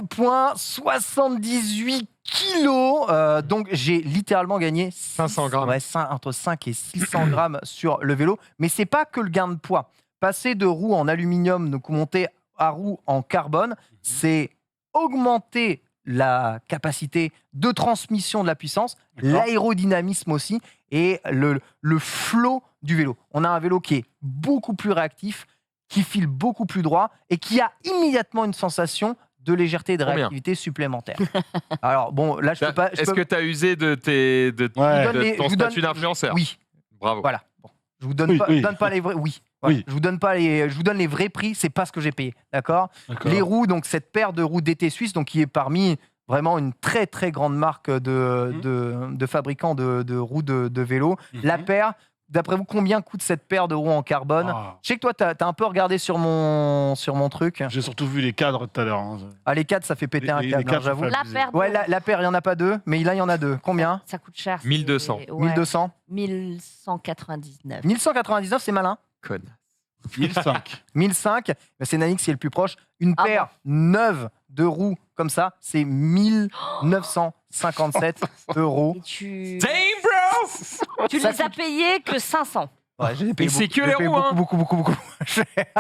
7,78 kilos. Donc, j'ai littéralement gagné 500 grammes. Ouais, entre 5 et 600 grammes sur le vélo. Mais c'est pas que le gain de poids. Passer de roues en aluminium, donc monter à roues en carbone, c'est augmenter la capacité de transmission de la puissance, l'aérodynamisme aussi, et le flow du vélo. On a un vélo qui est beaucoup plus réactif, qui file beaucoup plus droit et qui a immédiatement une sensation de légèreté et de réactivité supplémentaire. Alors bon, là je peux pas... Est-ce que tu as usé de ton statut d'influenceur? Oui. Bravo. Voilà. Bon. Je vous donne pas les vrais... Oui. Voilà. Je vous donne les vrais prix, c'est pas ce que j'ai payé, d'accord. Les roues, donc cette paire de roues DT Suisse, donc qui est parmi vraiment une très très grande marque de fabricants de roues de vélo. La paire, d'après vous, combien coûte cette paire de roues en carbone? Je sais que toi, t'as un peu regardé sur mon truc. J'ai surtout vu les cadres tout à l'heure. Hein. Ah, les cadres, ça fait péter un câble, j'avoue. La paire, ouais, la paire, il n'y en a pas deux, mais là, il y en a deux. Combien? Ça coûte cher. 1200. Ouais. 1200 1199. 1199, c'est malin. Conne. 1005. 1005, c'est Nanix qui est le plus proche. Une paire neuve de roues comme ça, c'est 1957 €. Damn, bro. Tu les as payés que 500. Ouais, c'est que les roues, hein. Beaucoup.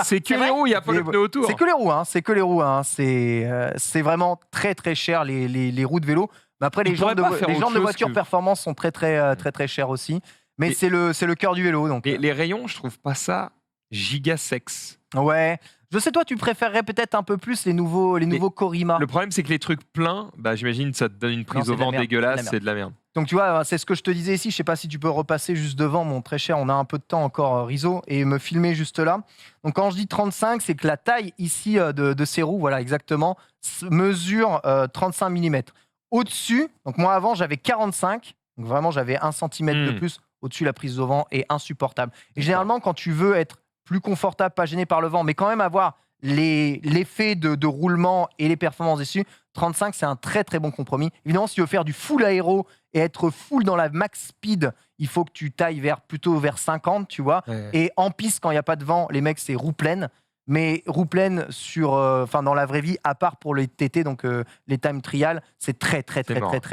C'est que les roues, il n'y a pas le pneu autour. C'est que les roues, hein. C'est que les roues, hein. C'est vraiment très très cher les roues de vélo. Mais après, les gens de voiture performance sont très chers aussi. Mais c'est le cœur du vélo. Donc. Les rayons, je trouve pas ça giga sexe. Ouais. Je sais, toi, tu préférerais peut-être un peu plus les nouveaux Corima. Le problème, c'est que les trucs pleins, j'imagine que ça te donne une prise au vent dégueulasse, c'est de la merde. Donc tu vois, c'est ce que je te disais ici, je sais pas si tu peux repasser juste devant, mon très cher, on a un peu de temps encore, Rizzo, et me filmer juste là. Donc quand je dis 35, c'est que la taille ici de ces roues, voilà exactement, mesure 35 mm. Au-dessus, donc moi avant j'avais 45, donc vraiment j'avais 1 cm de plus, au-dessus la prise au vent est insupportable. Et généralement quand tu veux être plus confortable, pas gêné par le vent, mais quand même avoir l'effet de roulement et les performances dessus, 35, c'est un très très bon compromis. Évidemment, si tu veux faire du full aéro et être full dans la max speed, il faut que tu tailles plutôt vers 50, tu vois. Ouais. Et en piste, quand il n'y a pas de vent, les mecs, c'est roue pleine. Mais roue pleine dans la vraie vie, à part pour les TT, donc les time trial, c'est très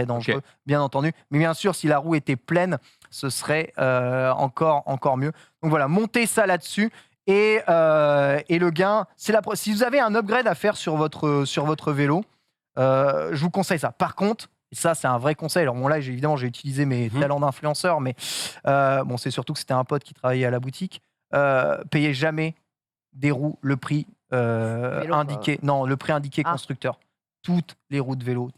dangereux, bien entendu. Mais bien sûr, si la roue était pleine, ce serait encore mieux. Donc voilà, montez ça là-dessus. Et le gain, si vous avez un upgrade à faire sur votre vélo, je vous conseille ça. Par contre, et ça c'est un vrai conseil, alors bon là évidemment j'ai utilisé mes talents d'influenceur, mais c'est surtout que c'était un pote qui travaillait à la boutique. Payez jamais des roues le prix indiqué. Non, le prix indiqué constructeur. Toutes les roues de vélo,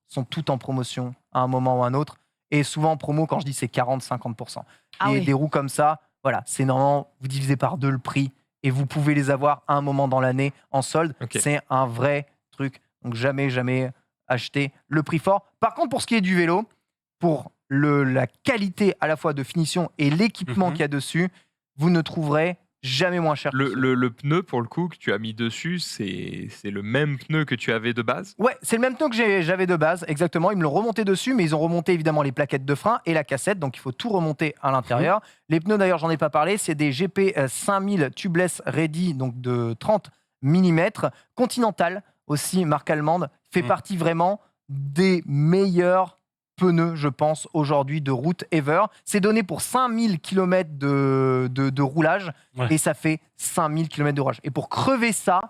sont toutes en promotion à un moment ou à un autre. Et souvent en promo, quand je dis c'est 40-50%. Et des roues comme ça, voilà, c'est normalement, vous divisez par 2 le prix et vous pouvez les avoir à un moment dans l'année en solde. C'est un vrai truc. Donc jamais acheter le prix fort. Par contre, pour ce qui est du vélo, pour la qualité à la fois de finition et l'équipement qu'il y a dessus, vous ne trouverez jamais moins cher. Le pneu, pour le coup, que tu as mis dessus, c'est le même pneu que tu avais de base? Ouais, c'est le même pneu que j'avais de base, exactement. Ils me l'ont remonté dessus, mais ils ont remonté évidemment les plaquettes de frein et la cassette, donc il faut tout remonter à l'intérieur. Les pneus, d'ailleurs, j'en ai pas parlé, c'est des GP 5000 Tubeless Ready, donc de 30 mm. Continental, aussi, marque allemande, fait partie vraiment des meilleurs pneus, je pense, aujourd'hui de route ever. C'est donné pour 5000 km de roulage et ça fait 5000 km de roulage. Et pour crever ça,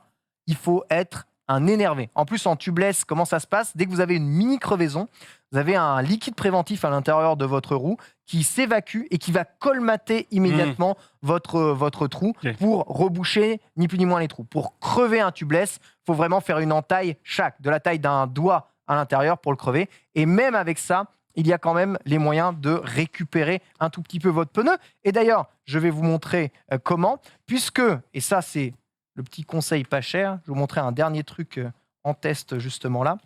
il faut être un énervé. En plus, en tubeless, comment ça se passe? Dès que vous avez une mini crevaison, vous avez un liquide préventif à l'intérieur de votre roue qui s'évacue et qui va colmater immédiatement votre trou pour reboucher ni plus ni moins les trous. Pour crever un tubeless, il faut vraiment faire une entaille de la taille d'un doigt à l'intérieur pour le crever. Et même avec ça, il y a quand même les moyens de récupérer un tout petit peu votre pneu. Et d'ailleurs, je vais vous montrer comment, puisque, et ça c'est le petit conseil pas cher, je vais vous montrer un dernier truc en test justement là.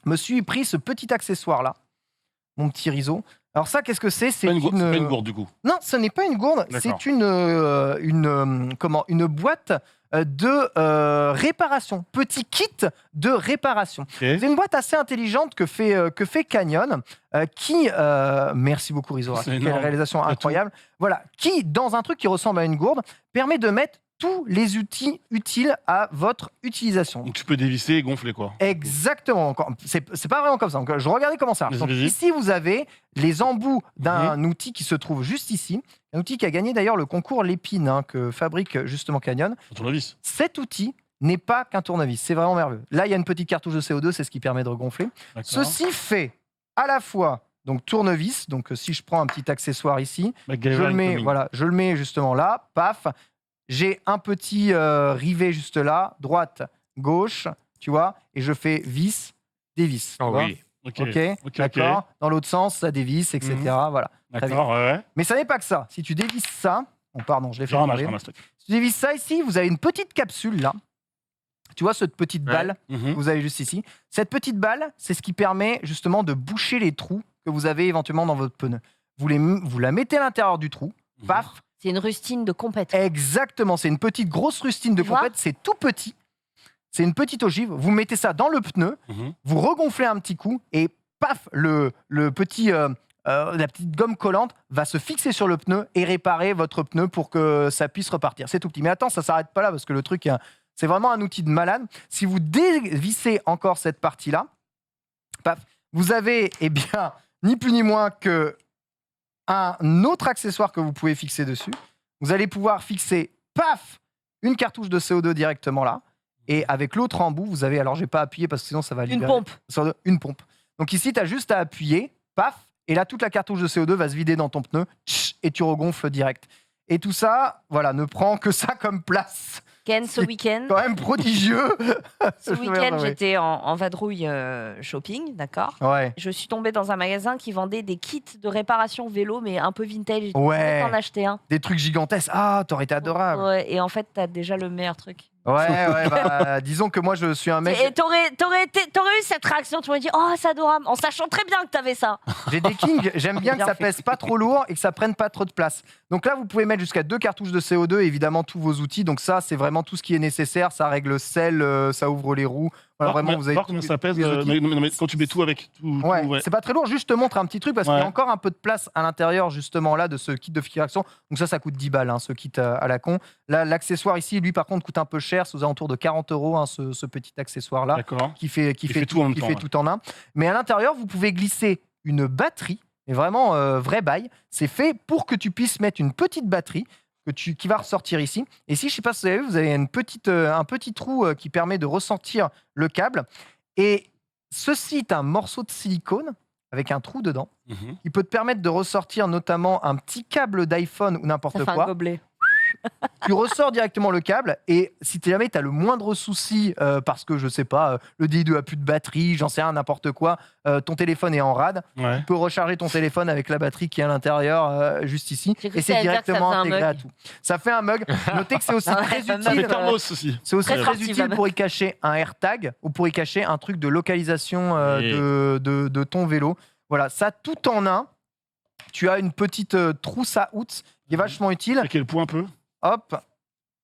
Je me suis pris ce petit accessoire là, mon petit riseau. Alors ça, qu'est-ce que c'est? C'est pas une gourde du coup. Non, ce n'est pas une gourde, c'est une boîte de réparation, petit kit de réparation. C'est une boîte assez intelligente que fait Canyon, qui, merci beaucoup Rizora, quelle réalisation incroyable, voilà, qui, dans un truc qui ressemble à une gourde, permet de mettre tous les outils utiles à votre utilisation. Donc tu peux dévisser et gonfler quoi. Exactement. C'est pas vraiment comme ça. Donc, je regardais comment ça marche. Donc, ici, vous avez les embouts d'un outil qui se trouve juste ici. Un outil qui a gagné d'ailleurs le concours Lépine que fabrique justement Canyon. Un tournevis. Cet outil n'est pas qu'un tournevis. C'est vraiment merveilleux. Là, il y a une petite cartouche de CO2, c'est ce qui permet de gonfler. Ceci fait à la fois donc tournevis. Donc si je prends un petit accessoire ici, je le mets justement là, paf. J'ai un petit rivet juste là, droite, gauche, tu vois, et je fais vis, dévis. Oh oui. Ok, d'accord. Dans l'autre sens, ça dévisse, etc. Voilà. D'accord, ouais. Mais ça n'est pas que ça. Si tu dévisses ça, pardon, je l'ai fait tomber. Si tu dévisses ça ici, vous avez une petite capsule là. Tu vois cette petite balle que vous avez juste ici. Cette petite balle, c'est ce qui permet justement de boucher les trous que vous avez éventuellement dans votre pneu. Vous la mettez à l'intérieur du trou, paf. C'est une rustine de compète. Exactement, c'est une petite grosse rustine de compète, c'est tout petit. C'est une petite ogive, vous mettez ça dans le pneu, vous regonflez un petit coup et paf, la petite gomme collante va se fixer sur le pneu et réparer votre pneu pour que ça puisse repartir. C'est tout petit. Mais attends, ça s'arrête pas là parce que le truc, c'est vraiment un outil de malade. Si vous dévissez encore cette partie-là, paf, vous avez, ni plus ni moins que un autre accessoire que vous pouvez fixer dessus. Vous allez pouvoir fixer, paf, une cartouche de CO2 directement là. Et avec l'autre embout, vous avez, alors j'ai pas appuyé parce que sinon ça va libérer. Une pompe. Donc ici, tu as juste à appuyer, paf, et là toute la cartouche de CO2 va se vider dans ton pneu, et tu regonfles direct. Et tout ça, voilà, ne prend que ça comme place. Ken, ce week-end. Quand même prodigieux. Ce week-end, j'étais en vadrouille shopping, d'accord. Ouais. Je suis tombée dans un magasin qui vendait des kits de réparation vélo, mais un peu vintage. Ouais. En acheter un. Des trucs gigantesques. Ah, t'aurais été adorable. Ouais. Et en fait, t'as déjà le meilleur truc. Ouais, disons que moi je suis un mec. Et t'aurais eu cette réaction, tu m'aurais dit oh c'est adorable, en sachant très bien que t'avais ça. J'ai des Kings, j'aime bien que ça pèse pas trop lourd et que ça prenne pas trop de place. Donc là vous pouvez mettre jusqu'à 2 cartouches de CO2 et évidemment tous vos outils. Donc ça c'est vraiment tout ce qui est nécessaire, ça règle le sel, ça ouvre les roues. Voilà, vraiment, vous avez voir combien ça pèse, les outils. mais quand tu mets tout avec tout. Ouais, tout, ouais. c'est pas très lourd. Juste je te montre un petit truc parce qu'il y a encore un peu de place à l'intérieur justement là de ce kit de figuration. Donc ça coûte 10 balles, hein, ce kit à la con. Là, l'accessoire ici, lui par contre, coûte un peu cher. C'est aux alentours de 40 €, hein, ce petit accessoire là, D'accord. qui fait tout en même temps, tout en un. Mais à l'intérieur, vous pouvez glisser une batterie. Et vraiment vrai bail. C'est fait pour que tu puisses mettre une petite batterie qui va ressortir ici. Et ici, je sais pas si vous avez vu, vous avez un petit trou qui permet de ressortir le câble. Et ceci est un morceau de silicone avec un trou dedans. Il peut te permettre de ressortir notamment un petit câble d'iPhone ou n'importe Ça fait un quoi. gobelet. Tu ressors directement le câble et si jamais tu as le moindre souci parce que je sais pas, le DI2 a plus de batterie, j'en sais rien, n'importe quoi, ton téléphone est en rade, tu peux recharger ton téléphone avec la batterie qui est à l'intérieur juste ici et c'est directement intégré à tout. Ça fait un mug. Notez que c'est aussi très utile. Ça fait thermos aussi. C'est aussi très utile pour y cacher un AirTag ou pour y cacher un truc de localisation de ton vélo. Voilà, ça tout en un. Tu as une petite trousse à outils qui est vachement utile. À quel point un peu? Hop,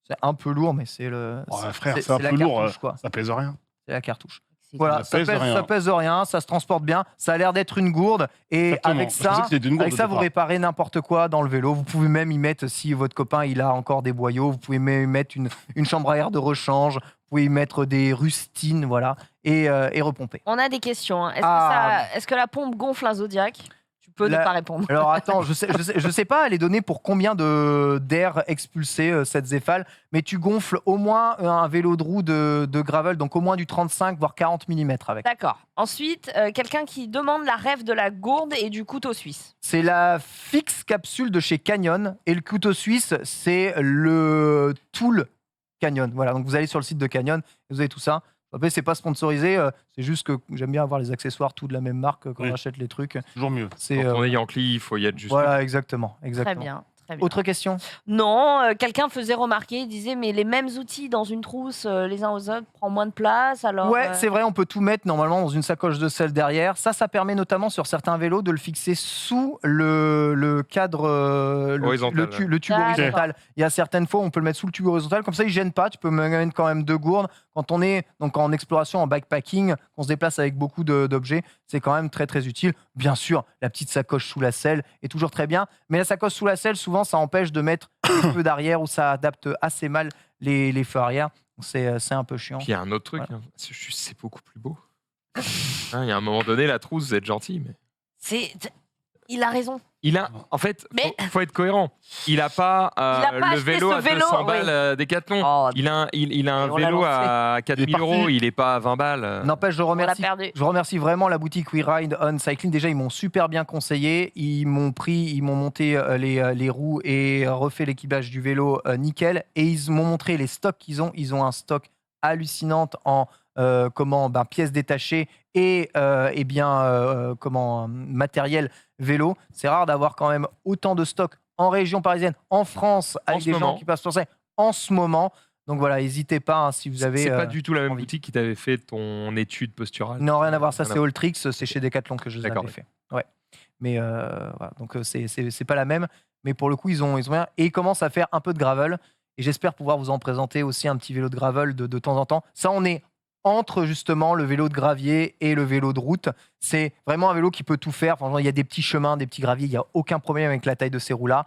c'est un peu lourd, mais c'est le. Frère, c'est un peu lourd. Ça pèse rien. C'est la cartouche. Voilà, ça pèse rien, ça se transporte bien, ça a l'air d'être une gourde. Et Exactement. avec ça, vous réparez n'importe quoi dans le vélo. Vous pouvez même y mettre, si votre copain il a encore des boyaux, vous pouvez même y mettre une chambre à air de rechange, vous pouvez y mettre des rustines, voilà, et repomper. On a des questions. Hein. Est-ce que la pompe gonfle un Zodiac? Tu peux ne pas répondre. Alors attends, je sais pas, elle est donnée pour combien d'air expulsé cette Zéphale, mais tu gonfles au moins un vélo de roue de gravel, donc au moins du 35 voire 40 mm avec. D'accord. Ensuite, quelqu'un qui demande la rève de la gourde et du couteau suisse. C'est la fixe capsule de chez Canyon et le couteau suisse, c'est le Tool Canyon. Voilà, donc vous allez sur le site de Canyon et vous avez tout ça. Après, c'est pas sponsorisé, c'est juste que j'aime bien avoir les accessoires tous de la même marque quand on achète les trucs. Toujours mieux. C'est, quand on est Yankee, il faut y être juste. Voilà, exactement. Très bien. Autre question? Non, quelqu'un faisait remarquer, il disait mais les mêmes outils dans une trousse les uns aux autres prend moins de place. Alors ouais, c'est vrai, on peut tout mettre normalement dans une sacoche de selle derrière. Ça permet notamment sur certains vélos de le fixer sous le cadre, le tube horizontal. Il y a certaines fois où on peut le mettre sous le tube horizontal, comme ça il gêne pas. Tu peux mettre quand même 2 gourdes. Quand on est donc en exploration, en backpacking, qu'on se déplace avec beaucoup d'objets, c'est quand même très très utile. Bien sûr, la petite sacoche sous la selle est toujours très bien, mais la sacoche sous la selle, souvent, ça empêche de mettre les feux d'arrière ou ça adapte assez mal les feux arrière. C'est un peu chiant. Puis il y a un autre truc, voilà. C'est beaucoup plus beau. Il y a un moment donné, la trousse, vous êtes gentil, mais. Il a raison. En fait, faut être cohérent. Il n'a pas, le vélo à 200 balles Décathlon. Oh, il a un vélo à 4 000 €. Il n'est pas à 20 balles. N'empêche, je remercie vraiment la boutique We Ride On Cycling. Déjà, ils m'ont super bien conseillé. Ils m'ont monté les roues et refait l'équipage du vélo nickel. Et ils m'ont montré les stocks qu'ils ont. Ils ont un stock hallucinant en pièces détachées et matériel vélo. C'est rare d'avoir quand même autant de stock en région parisienne, en France, avec des gens qui passent sur ça en ce moment. Donc voilà, n'hésitez pas si vous avez. C'est pas du tout la même boutique qui t'avait fait ton étude posturale. Non, rien à voir. Ça, c'est Alltrix. C'est chez Decathlon que je les avais fait. Ouais. Mais voilà, donc c'est pas la même. Mais pour le coup, ils ont rien. Et ils commencent à faire un peu de gravel. Et j'espère pouvoir vous en présenter aussi un petit vélo de gravel de temps en temps. Ça, on est entre justement le vélo de gravier et le vélo de route. C'est vraiment un vélo qui peut tout faire. Enfin, il y a des petits chemins, des petits graviers. Il n'y a aucun problème avec la taille de ces roues-là.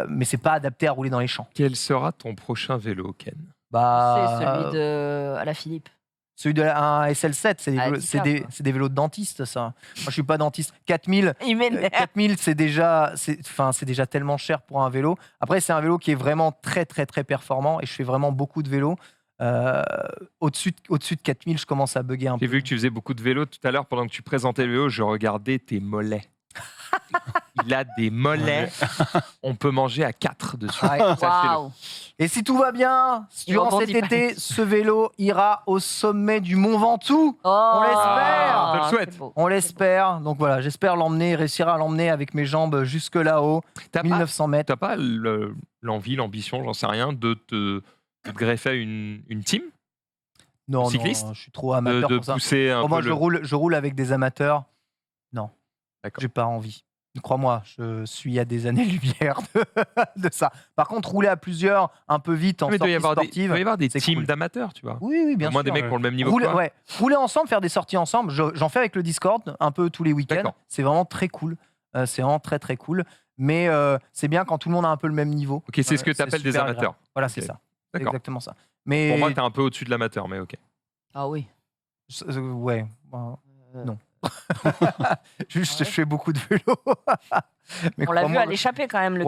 Mais c'est pas adapté à rouler dans les champs. Quel sera ton prochain vélo, Ken? C'est celui de à la Philippe. Celui de un SL7, c'est des vélos de dentiste, ça. Moi, je suis pas dentiste. 4000, 4000, c'est déjà tellement cher pour un vélo. Après, c'est un vélo qui est vraiment très, très, très performant et je fais vraiment beaucoup de vélos. Au-dessus de 4000, je commence à bugger un peu. J'ai vu que tu faisais beaucoup de vélo tout à l'heure. Pendant que tu présentais le vélo, je regardais tes mollets. Il a des mollets. On peut manger à 4 dessus. Wow. Et si tout va bien, durant cet été, ce vélo ira au sommet du Mont Ventoux. On l'espère. Je le souhaite. On l'espère. Donc voilà, j'espère réussir à l'emmener avec mes jambes jusque là-haut. 1900 mètres. T'as pas l'envie, l'ambition, j'en sais rien, de te greffer à une team? Non, cycliste, je suis trop amateur de pour ça. pousser un peu moi, je roule avec des amateurs. Non, j'ai pas envie. Crois-moi, je suis à des années-lumière de ça. Par contre, rouler à plusieurs, un peu vite en Mais il doit sortie y avoir sportive, il doit y avoir des c'est teams cool. d'amateurs, tu vois. Oui, bien Au moins sûr. des mecs qui ont le même niveau Rouler, que toi. ouais. Rouler ensemble, faire des sorties ensemble, j'en fais avec le Discord un peu tous les week-ends. D'accord. C'est vraiment très cool. C'est vraiment très très cool. Mais c'est bien quand tout le monde a un peu le même niveau. Ok, c'est ce que tu appelles des super amateurs. agréable. Voilà, c'est Ok. ça. C'est D'accord. exactement ça. Mais Pour moi, t'es un peu au-dessus de l'amateur, mais ok. Ah oui. ouais. Non. Juste, je fais beaucoup de vélo. Mais On l'a vu crois-moi- à l'échappée quand même. Le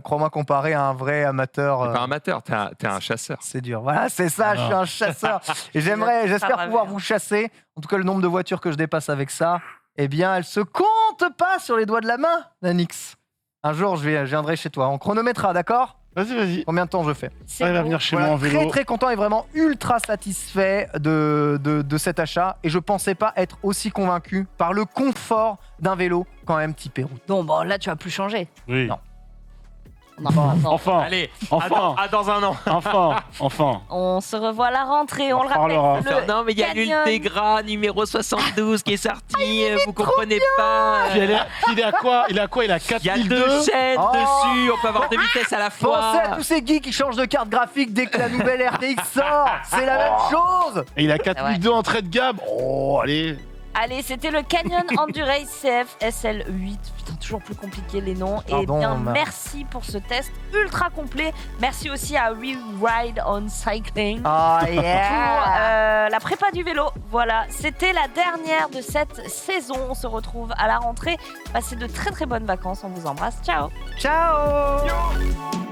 Crois-moi, comparé à un vrai amateur. T'es pas amateur, t'es un chasseur. C'est dur. Voilà, c'est ça, je suis un chasseur. Et j'espère va pouvoir bien. vous chasser. En tout cas, le nombre de voitures que je dépasse avec ça, eh bien, elle se compte pas sur les doigts de la main, Nanix. Un jour, je viendrai chez toi. On chronométrera, d'accord? Vas-y. Combien de temps je fais? C'est Elle va beau. venir chez Voilà, moi en vélo. très très content et vraiment ultra satisfait de cet achat. Et je pensais pas être aussi convaincu par le confort d'un vélo quand même typé route. Non, bon, là, tu vas plus changer. Oui. Non. Non, non. Enfin. Allez, Enfin. dans un an. Enfin. On se revoit à la rentrée, on le reparlera. rappelle. Non, mais il y a Canyon. l'Ultegra numéro 72 qui est sorti, vous comprenez pas. Puis il est à quoi? Il a quoi? Il a Il y a 2 4002. chaînes Oh. dessus, on peut avoir 2 vitesses à la Pensez à fois. tous ces geeks qui changent de carte graphique dès que la nouvelle RTX sort. C'est la même chose. Et il a 4002 en trait de gamme. Oh, allez. Allez, c'était le Canyon Endurace CF SL8. Putain, toujours plus compliqué les noms. Pardon, Et bien, ma- merci pour ce test ultra complet. Merci aussi à We Ride on Cycling. Oh Pour yeah. la prépa du vélo. Voilà, c'était la dernière de cette saison. On se retrouve à la rentrée. Passez de très très bonnes vacances. On vous embrasse. Ciao. Ciao.